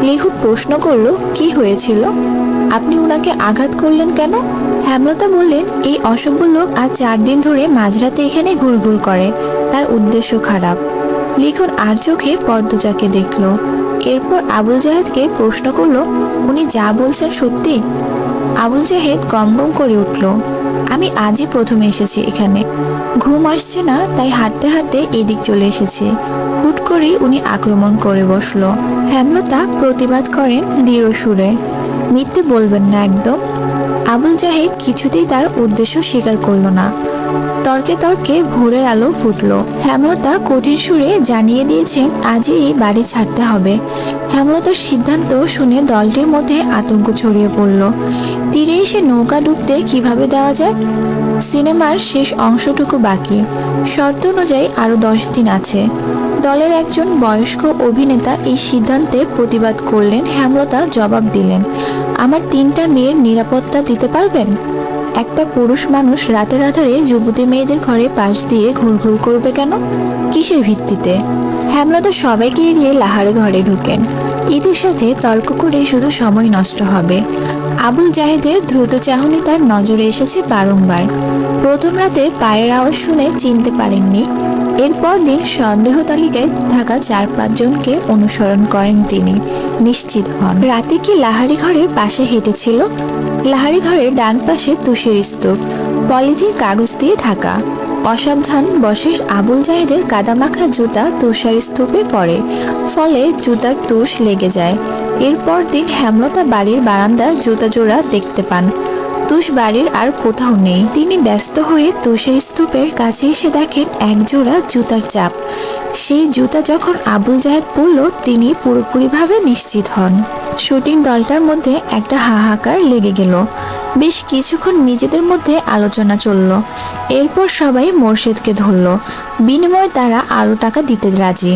লিখন প্রশ্ন করল, কি হয়েছিল? আপনি উনাকে আঘাত করলেন কেন? হেমলতা বললেন, এই অসভ্য লোক আজ 4 দিন ধরে মাঝরাতে এখানে ঘুরঘুর করে। তার উদ্দেশ্য খারাপ। লিখন আর চোখে পদ্মজাকে দেখল। এরপর আবুল জাহেদকে প্রশ্ন করল, উনি যা বলছেন সত্যি? আবুল জাহেদ গম গম করে উঠল, আমি আজই প্রথমে এসেছি এখানে। ঘুম আসছে না, তাই হাঁটতে হাঁটতে এদিক চলে এসেছি। হুট করেই উনি আক্রমণ করে বসলো। হেমলতা প্রতিবাদ করেন দৃঢ় সুরে, মিথ্যে বলবেন না একদম। আবুল জাহেদ কিছুতেই তার উদ্দেশ্য স্বীকার করল না। তর্কে তর্কে ভোরের আলো ফুটলো। হেমলতা কঠিন সুরে জানিয়ে দিয়েছেন আজই এই বাড়ি ছাড়তে হবে। হেমলতার সিদ্ধান্ত শুনে দলটির মধ্যে আতঙ্ক ছড়িয়ে পড়ল। তীরে এসে নৌকা ডুবতে কিভাবে দেওয়া যায়? সিনেমার শেষ অংশটুকু বাকি, শর্ত অনুযায়ী আরো 10 দিন আছে। দলের একজন বয়স্ক অভিনেতা এই সিদ্ধান্তে প্রতিবাদ করলেন। হেমলতা জবাব দিলেন, আমার 3টা মেয়ের নিরাপত্তা দিতে পারবেন? একটা পুরুষ মানুষ রাতের আধারে যুবতী মেয়েদের ঘরে পাশ দিয়ে ঘুরঘুর করবে কেন? কিসের ভিত্তিতে? হেমলতা সবাইকে এড়িয়ে লাহারে ঘরে ঢুকেন। ঈদের সাথে তর্ক করে শুধু সময় নষ্ট হবে। আবুল জাহেদের দ্রুত চাহনি তার নজরে এসেছে বারংবার। প্রথম রাতে পায়ের আওয়াজ শুনে চিনতে পারেননি। এরপর দিন সন্দেহ তালিকায় থাকা 4-5 জনকে অনুসরণ করেন তিনি, নিশ্চিত হন। রাতে কি লাহারি ঘরের পাশে হেঁটেছিল? লাহারি ঘরের ডান পাশে তুষের স্তূপ, পলিথিন কাগজ দিয়ে ঢাকা। অসাবধান বশে আবুল জাহেদের কাদামাখা জুতা তুষার স্তূপে পড়ে, ফলে জুতার তুষ লেগে যায়। এরপর দিন হেমলতা বাড়ির বারান্দায় জুতা জোড়া দেখতে পান। তুষ বাড়ির আর কোথাও নেই। তিনি ব্যস্ত হয়ে তুষের স্তূপের কাছে এসে দেখেন এক জোড়া জুতার চাপ। সেই জুতা যখন আবুল জাহেদ পরল, তিনি পুরোপুরিভাবে নিশ্চিত হন। শুটিং দলটার মধ্যে একটা হাহাকার লেগে গেল। বেশ কিছুক্ষণ নিজেদের মধ্যে আলোচনা চলল। এরপর সবাই মোর্শেদকে ধরল। বিনিময়ে তারা আরও টাকা দিতে রাজি।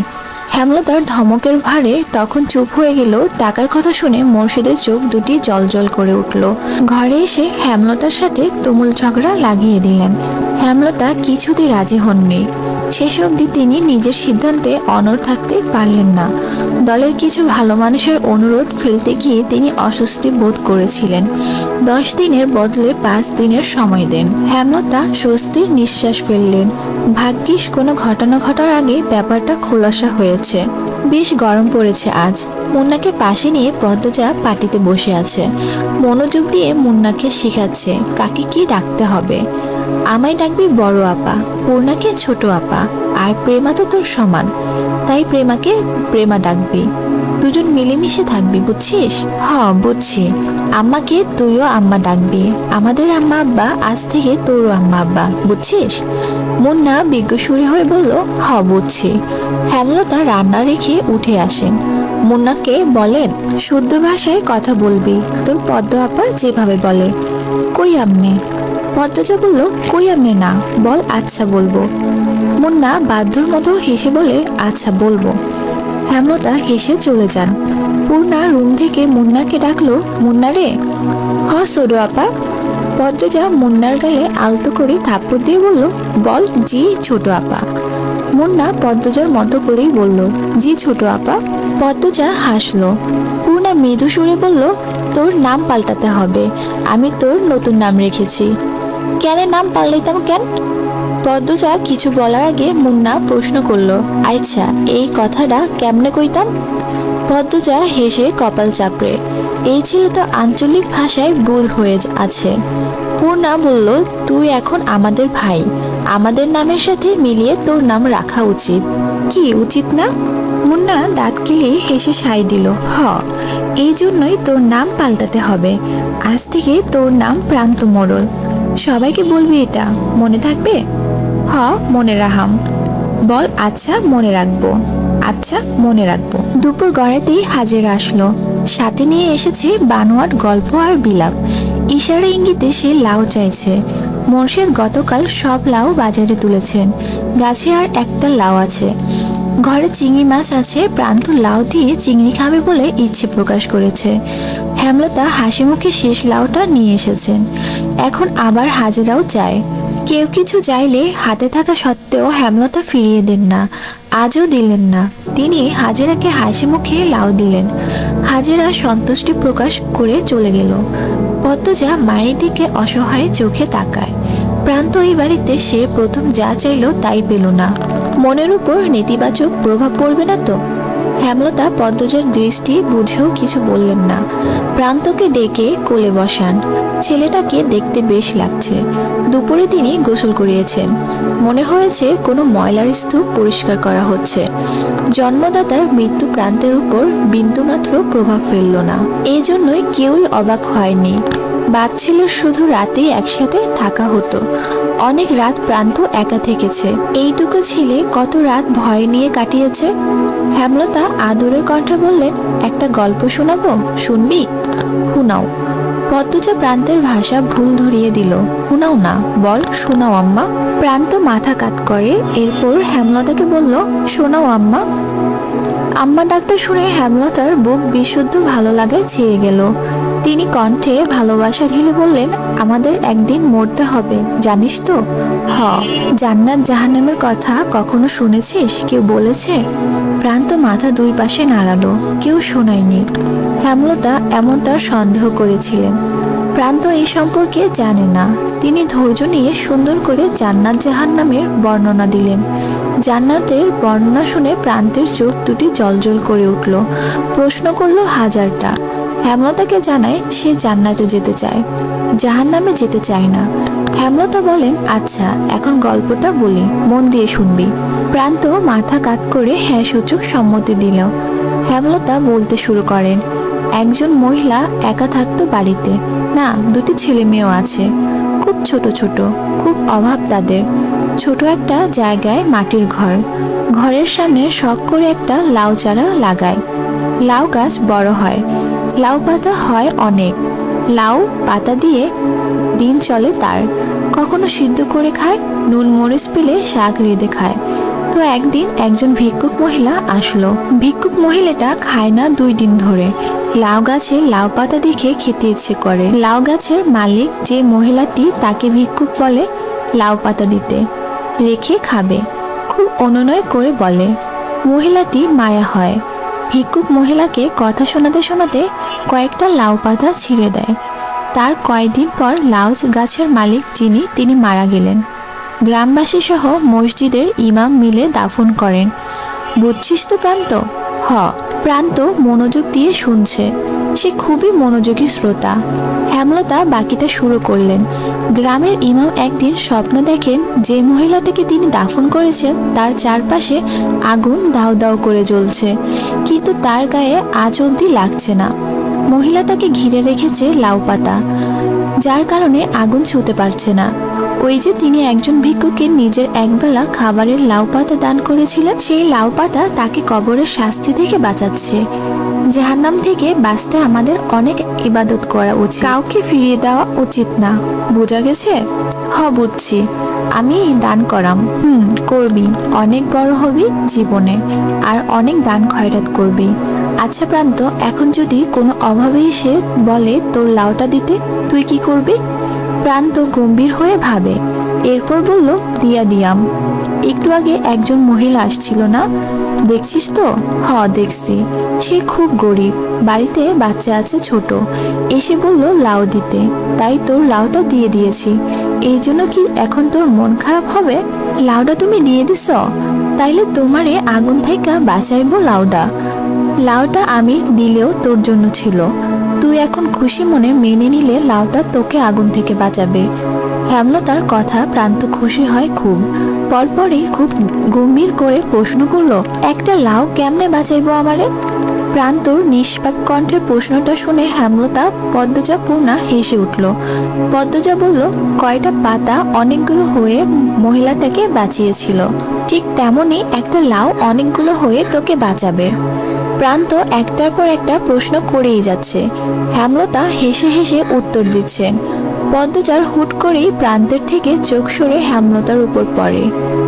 হেমলতার ধমকের ভারে তখন চুপ হয়ে গেল। টাকার কথা শুনে মোর্শেদের চোখ দুটি জলজল করে উঠল। ঘরে এসে হেমলতার সাথে তুমুল ঝগড়া লাগিয়ে দিলেন। হেমলতা কিছুতেই রাজি হননি। শেষ অবধি তিনি নিজের সিদ্ধান্তে অনড় থাকতে পারলেন না। দলের কিছু ভালো মানুষের অনুরোধ ফেলতে গিয়ে তিনি অস্বস্তি বোধ করেছিলেন। 10 দিনের বদলে 5 দিনের সময় দেন। হেমলতা স্বস্তির নিঃশ্বাস ফেললেন। ভাগ্যিস কোনো ঘটনা ঘটার আগে ব্যাপারটা খোলাসা হয়েছে। বেশ গরম পড়েছে আজ। মুন্নাকে পাশে নিয়ে পদ্মজা পাটিতে বসে আছে। মনোযোগ দিয়ে মুন্নাকে শিখাচ্ছে কাকে কি ডাকতে হবে। আমায় ডাকবি বড় আপা, পূর্ণাকে ছোট আপা, আর প্রেমা তো তোর সমান, তাই প্রেমাকে প্রেমা ডাকবি। দুজন মিলেমিশে থাকবি, বুঝছিস? বুঝছি। আম্মাকে তুইও আম্মা ডাকবি। আমাদের আম্মা আব্বা আজ থেকে তোরও আম্মা আব্বা, বুঝছিস? মুন্না বিজ্ঞসুরে হয়ে বলল, বুঝছি। হেমলতা রান্না রেখে উঠে আসেন। মুন্নাকে বলেন, শুদ্ধ ভাষায় কথা বলবি, তোর পদ্ম আপা যেভাবে বলে। কই আমনে? পদ্মজা বলল, কই আমনে না, বল আচ্ছা বলবো। মুন্না বাধ্যর মতো হেসে বলে, আচ্ছা বলবো। হেমলতা হেসে চলে যান। পূর্ণা রুম থেকে মুন্নাকে ডাকলো, মুন্না রে। ছোট আপা। পদ্মজা মুন্নার গালে আলতো করে থাপ্পড় দিয়ে বলল, বল জি ছোট আপা। মুন্না পদ্মজার মতো করেই বলল, জি ছোট আপা। পদ্মজা হাসলো। পূর্ণা মৃদু সুরে বলল, তোর নাম পাল্টাতে হবে, আমি তোর নতুন নাম রেখেছি। কেন নাম পাল্টাইতাম কেন? পদ্মজা কিছু বলার আগে মুন্না প্রশ্ন করলো, আচ্ছা এই কথাটা কেমনে কইতাম? পদ্মজা হেসে কপাল চাপড়ে, এই ছেলে তো আঞ্চলিক ভাষায় বুধ হয়ে আছে। পূর্ণা বলল, তুই এখন আমাদের ভাই, আমাদের নামের সাথে মিলিয়ে তোর নাম রাখা উচিত। কি উচিত না? মুন্না দাঁত কিলিয়ে হেসে সায় দিল, এই জন্যই তোর নাম পাল্টাতে হবে। আজ থেকে তোর নাম প্রান্ত মোড়ল। সবাইকে বলবি এটা, মনে থাকবে? মনে রাখাম। বল আচ্ছা মনে রাখবো। আচ্ছা মনে রাখবো। দুপুর গড়াতেই হাজেরা আসলো। সাথে নিয়ে এসেছে বানোয়াট গল্প আর বিলাপ। ইশারা ইঙ্গিতে সে লাউ চাইছে। মোর্শেদ গতকাল সব লাউ বাজারে তুলেছেন। গাছে আর একটা লাউ আছে। ঘরে চিংড়ি মাছ আছে। প্রান্ত লাউ দিয়ে চিংড়ি খাবে বলে ইচ্ছে প্রকাশ করেছে। হেমলতা হাসি মুখে শেষ লাউটা নিয়ে এসেছেন। এখন আবার হাজেরাও চায়। কেউ কিছু চাইলে হাতে থাকা সত্ত্বেও হেমলতা ফিরিয়ে দেন না। আজও দিলেন না। তিনি হাজেরাকে হাসি মুখে লাউ দিলেন। হাজেরা সন্তুষ্টি প্রকাশ করে চলে গেল। পদ্মজা মায়ের দিকে অসহায় চোখে তাকায়। প্রান্ত এই বাড়িতে সে প্রথম যা চাইল তাই পেল না। মনের উপর নেতিবাচক প্রভাব পড়বে না তো? হেমলতা পদ্মজার দৃষ্টি বুঝেও কিছু বললেন না। প্রান্তকে ডেকে কোলে বসান। ছেলেটাকে দেখতে বেশ লাগছে। দুপুরে তিনি গোসল করিয়েছেন। মনে হয়েছে কোনো ময়লার স্তূপ পরিষ্কার করা হচ্ছে। জন্মদাতার মৃত্যু প্রান্তের উপর বিন্দুমাত্র প্রভাব ফেলল না। এই জন্যই কেউই অবাক হয়নি। বাপ ছেলের শুধু রাতেই একসাথে থাকা হতো। অনেক রাত প্রান্ত একা থেকেছে। এইটুকু ছেলে কত রাত ভয় নিয়ে কাটিয়েছে। হেমলতা আদরের কণ্ঠে বললেন, একটা গল্প শোনাবো, শুনবি? শোনাও। পদ্মজা প্রান্তের ভাষা ভুল ধরিয়ে দিল। শোনাও না, বল, শোনাও আম্মা। প্রান্ত মাথা কাত করে, এরপর হেমলতাকে বলল, শোনাও আম্মা। আম্মা ডাকটা শুনে হেমলতার বুক বিশুদ্ধ ভালো লাগায় ছেয়ে গেল। তিনি কণ্ঠে ভালোবাসা ঢেলে বললেন, আমাদের একদিন মরতে হবে, জানিস তো? হ। জান্নাত জাহান্নামের কথা কখনো শুনেছিস? কেউ বলেছে? প্রান্ত মাথা দুই পাশে নাড়ালো। কেউ শোনায়নি। হেমলতা এমনটা সন্দেহ করেছিলেন। প্রান্ত এই সম্পর্কে জানে না। তিনি ধৈর্য নিয়ে সুন্দর করে জান্নাত জাহান্নামের বর্ণনা দিলেন। জান্নাতের বর্ণনা শুনে প্রান্তের চোখ দুটি জ্বলজ্বল করে উঠল। প্রশ্ন করল হাজারটা। হেমলতাকে জানায় সে জান্নাতে যেতে চায়, জাহান্নামে যেতে চায় না। হেমলতা বলেন, আচ্ছা এখন গল্পটা বলি, মন দিয়ে শুনবি। প্রান্ত মাথা কাত করে হ্যাঁ সূচক সম্মতি দিল। হেমলতা বলতে শুরু করেন, একজন মহিলা একা থাকতো বাড়িতে। না, দুটি ছেলে মেয়েও আছে। খুব ছোট ছোট, খুব অভাব তাদের। ছোট একটা জায়গায় মাটির ঘর। ঘরের সামনে শখ করে একটা লাউ চারা লাগায়। লাউ গাছ বড় হয়, লাউ পাতা হয় অনেক। লাউ পাতা দিয়ে দিন চলে তার। কখনো সিদ্ধ করে খায়, নুন মরিচ পেলে শাক রেঁধে খায়। তো একদিন একজন ভিক্ষুক মহিলা আসলো। ভিক্ষুক মহিলাটা খায় না 2 দিন ধরে। লাউ গাছে লাউ পাতা দেখে খেতে ইচ্ছে করে। লাউ গাছের মালিক যে মহিলাটি, তাকে ভিক্ষুক বলে লাউ পাতা দিতে, রেখে খাবে। খুব অনুনয় করে বলে। মহিলাটি মায়া হয়। ভিক্ষুক মহিলাকে কথা শোনাতে শোনাতে কয়েকটা লাউ পাতা ছিঁড়ে দেয়। তার কয়েকদিন পর লাউ গাছের মালিক যিনি, তিনি মারা গেলেন। গ্রামবাসী সহ মসজিদের ইমাম মিলে দাফন করেন। বুঝছিস তো প্রান্ত? হ। প্রান্ত মনোযোগ দিয়ে শুনছে। সে খুবই মনোযোগী শ্রোতা। হেমলতা বাকিটা শুরু করলেন। গ্রামের ইমাম একদিন স্বপ্ন দেখেন যে মহিলাটাকে তিনি দাফন করেছেন তার চারপাশে আগুন দাউ দাউ করে জ্বলছে, কিন্তু তার গায়ে আজ অবধি লাগছে না। মহিলাটাকে ঘিরে রেখেছে লাউ পাতা, যার কারণে আগুন ছুঁতে পারছে না। ওই যে তিনি একজন ভিক্ষুকে নিজের একবেলা খাবারের লাউ পাতা দান করেছিলেন, সেই লাউ পাতা তাকে কবরের শাস্তি থেকে বাঁচাচ্ছে। জাহান্নাম থেকে বাঁচতে আমাদের অনেক ইবাদত করা উচিত, কাউকে ফিরিয়ে দেওয়া উচিত না। বোঝা গেছে? হ, বুঝছি। আমি দান করাম। করবি, অনেক বড় হবি জীবনে, আর অনেক দান খয়রাত করবি। আচ্ছা প্রান্ত, এখন যদি কোনো অভাবে এসে বলে তোর লাউটা দিতে, তুই কি করবি? প্রান্ত গম্ভীর হয়ে ভাবে, এরপর বলল, দিয়া দিয়াম। একটু আগে একজন মহিলা আসছিল না, দেখছিস তো? হ, দেখছি। সে খুব গরিব, বাড়িতে বাচ্চা আছে ছোট। এসে বলল লাউ দিতে, তাই তোর লাউটা দিয়ে দিয়েছি। এই জন্য কি এখন তোর মন খারাপ হবে? লাউটা তুমি দিয়ে দিছ, তাইলে তোমারে আগুন থেকে বাঁচাইবো লাউটা। লাউটা আমি দিলেও তোর জন্য ছিল। তুই এখন খুশি মনে মেনে নিলে লাউটা তোকে আগুন থেকে বাঁচাবে। হেমলতার কথা প্রান্ত খুশি হয় খুব। পরপরই খুব গম্ভীর করে প্রশ্ন করলো, একটা লাউ কেমনে বাঁচাইবো আমারে? প্রান্তর নিষ্পাপ কণ্ঠের প্রশ্নটা শুনে হেমলতা পদ্মজা পূর্ণা হেসে উঠল। পদ্মজা বলল, কয়টা পাতা অনেকগুলো হয়ে মহিলাটাকে বাঁচিয়েছিল, ঠিক তেমনি একটা লাউ অনেকগুলো হয়ে তোকে বাঁচাবে। প্রান্ত একটার পর একটা প্রশ্ন করেই যাচ্ছে। হেমলতা হেসে হেসে উত্তর দিচ্ছেন। পদ্মজার হুট করেই প্রান্তের থেকে চোখ সরে হেমলতার উপর পড়ে।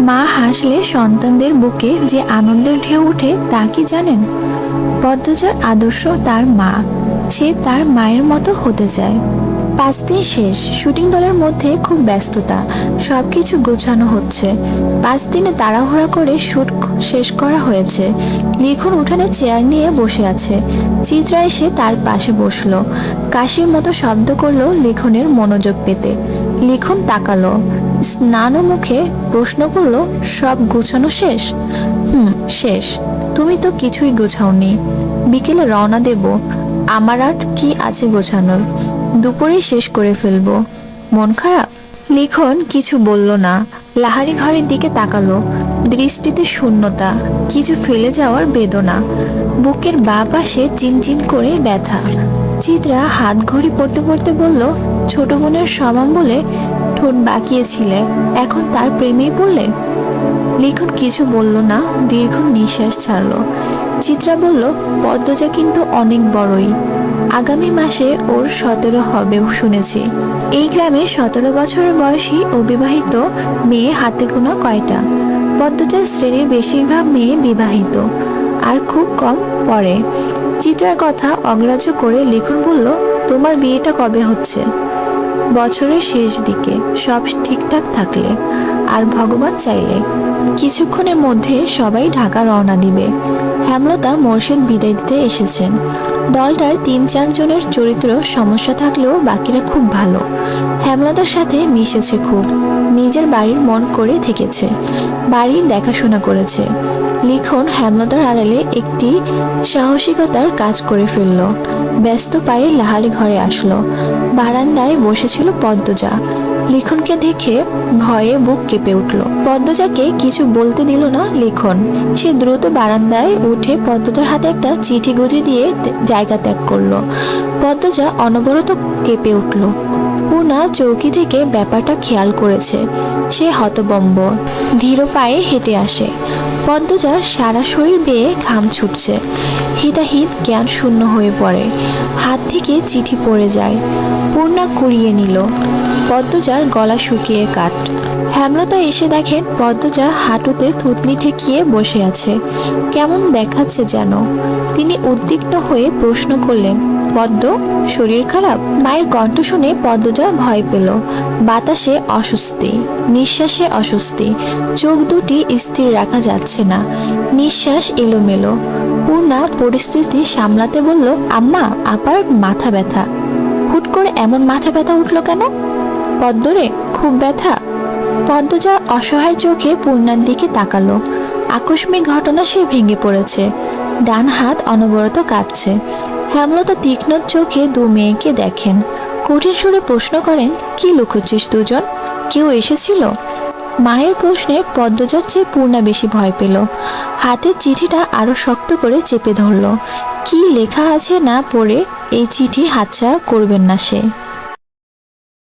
মা হাসলে সন্তানদের বুকে যে আনন্দের ঢেউ ওঠে তা কি জানেন? পদ্মজার আদর্শ তার মা। সে তার মায়ের মতো হতে চায়। 5 দিন শেষ। শুটিং দলের মধ্যে খুব ব্যস্ততা, সবকিছু গোছানো হচ্ছে। 5 দিনে তাড়াহুড়া করে শুট শেষ করা হয়েছে। লিখন উঠানে চেয়ার নিয়ে বসে আছে। চিত্রা এসে তার পাশে বসলো। কাশির মতো শব্দ করলো লিখনের মনোযোগ পেতে। লিখন তাকালো, স্নানু মুখে প্রশ্ন করলো, সব গোছানো শেষ? শেষ। তুমি তো কিছুই গোছাওনি। বিকেলে রওনা দেব। আমার আর কি আছে গোছানোর? দুপুরেই শেষ করে ফেলবো। মন খারাপ? লিখন কিছু বলল না, লাহারি ঘরের দিকে তাকালো। দৃষ্টিতে শূন্যতা, কিছু ফেলে যাওয়ার বেদনা, বুকের বাঁ পাশে চিনচিন করে ব্যথা। চিত্রা হাত ঘড়ি পড়তে পড়তে বলল, ছোট বোনের সমান বলে ঠোঁট বাঁকিয়েছিলে, এখন তার প্রেমেই পড়লে? লিখন কিছু বলল না, দীর্ঘ নিঃশ্বাস ছাড়ল। চিত্রা বলল, পদ্মজা কিন্তু অনেক বড়ই, আগামী মাসে ওর 17 হবে শুনেছি। এই গ্রামে 17 বছরের বয়সী অবিবাহিত মেয়ে হাতে গোনা কয়টা? পদ্মজার শ্রেণীর বেশিরভাগ মেয়ে বিবাহিত, আর খুব কম পড়ে। চিত্রার কথা অগ্রাহ্য করে লিখন বলল, তোমার বিয়েটা কবে হচ্ছে? বছরের শেষ দিকে, সব ঠিকঠাক থাকলে আর ভগবান চাইলে। কিছুক্ষণের মধ্যে সবাই ঢাকা রওনা দিবে। হেমলতা মোর্শেদ বিদায় দিতে এসেছেন। দলটার 3-4 জনের চরিত্র সমস্যা থাকলেও বাকিরা খুব ভালো। হেমলতার সাথে মিশেছে খুব, নিজের বাড়ির মন করে থেকেছে, বাড়ির দেখাশোনা করেছে। লিখন হেমলতার আড়ালে একটি সাহসিকতার কাজ করে ফেলল। ব্যস্ত পায়ে লাহারি ঘরে আসলো। বারান্দায় বসেছিল পদ্মজা। লিখনকে দেখে ভয়ে বুক কেঁপে উঠল। পদ্মজাকে কিছু বলতে দিল না লিখন। সে দ্রুত বারান্দায় উঠে পদ্মজার হাতে একটা চিঠি গুজে দিয়ে জায়গা ত্যাগ করলো। পদ্মজা অনবরত কেঁপে উঠল। পূর্ণা চৌকি থেকে ব্যাপারটা খেয়াল করেছে। সে হতবম্ব, ধীর পায়ে হেঁটে আসে। পদ্মজার সারা শরীর বেয়ে ঘাম ছুটছে। হিতাহিত জ্ঞান শূন্য হয়ে পড়ে, হাত থেকে চিঠি পড়ে যায়। পূর্ণা কুড়িয়ে নিল। পদ্মজার গলা শুকিয়ে কাঠ। হেমলতা এসে দেখেন পদ্মজা হাঁটুতে থুতনি ঠেকিয়ে বসে আছে, কেমন দেখাচ্ছে যেন। তিনি উদ্বিগ্ন হয়ে প্রশ্ন করলেন, পদ্ম, শরীর খারাপ? মায়ের কণ্ঠ শুনে পদ্মজা ভয় পেল। বাতাসে অস্বস্তি, নিঃশ্বাসে অস্বস্তি, চোখ দুটি স্থির রাখা যাচ্ছে না, নিঃশ্বাস এলোমেলো। পূর্ণা পরিস্থিতি সামলাতে বলল, আম্মা, আপার মাথা ব্যথা। হুট করে এমন মাথা ব্যথা উঠলো কেন? পদ্মরে, খুব ব্যথা? পদ্মজা অসহায় চোখে পূর্ণার দিকে তাকালো। আকস্মিক ঘটনা, সে ভেঙে পড়েছে। ডান হাত অনবরত কাঁপছে। হেমলতা তীক্ষ্ণ চোখে দু মেয়েকে দেখেন। কঠিন সুরে প্রশ্ন করেন, কি লুকোচ্ছিস দুজন? কেউ এসেছিল? মায়ের প্রশ্নে পদ্মজার চেয়ে পূর্ণা বেশি ভয় পেল। হাতের চিঠিটা আরো শক্ত করে চেপে ধরল। কি লেখা আছে না পড়ে এই চিঠি হাতছাড়া করবেন না সে।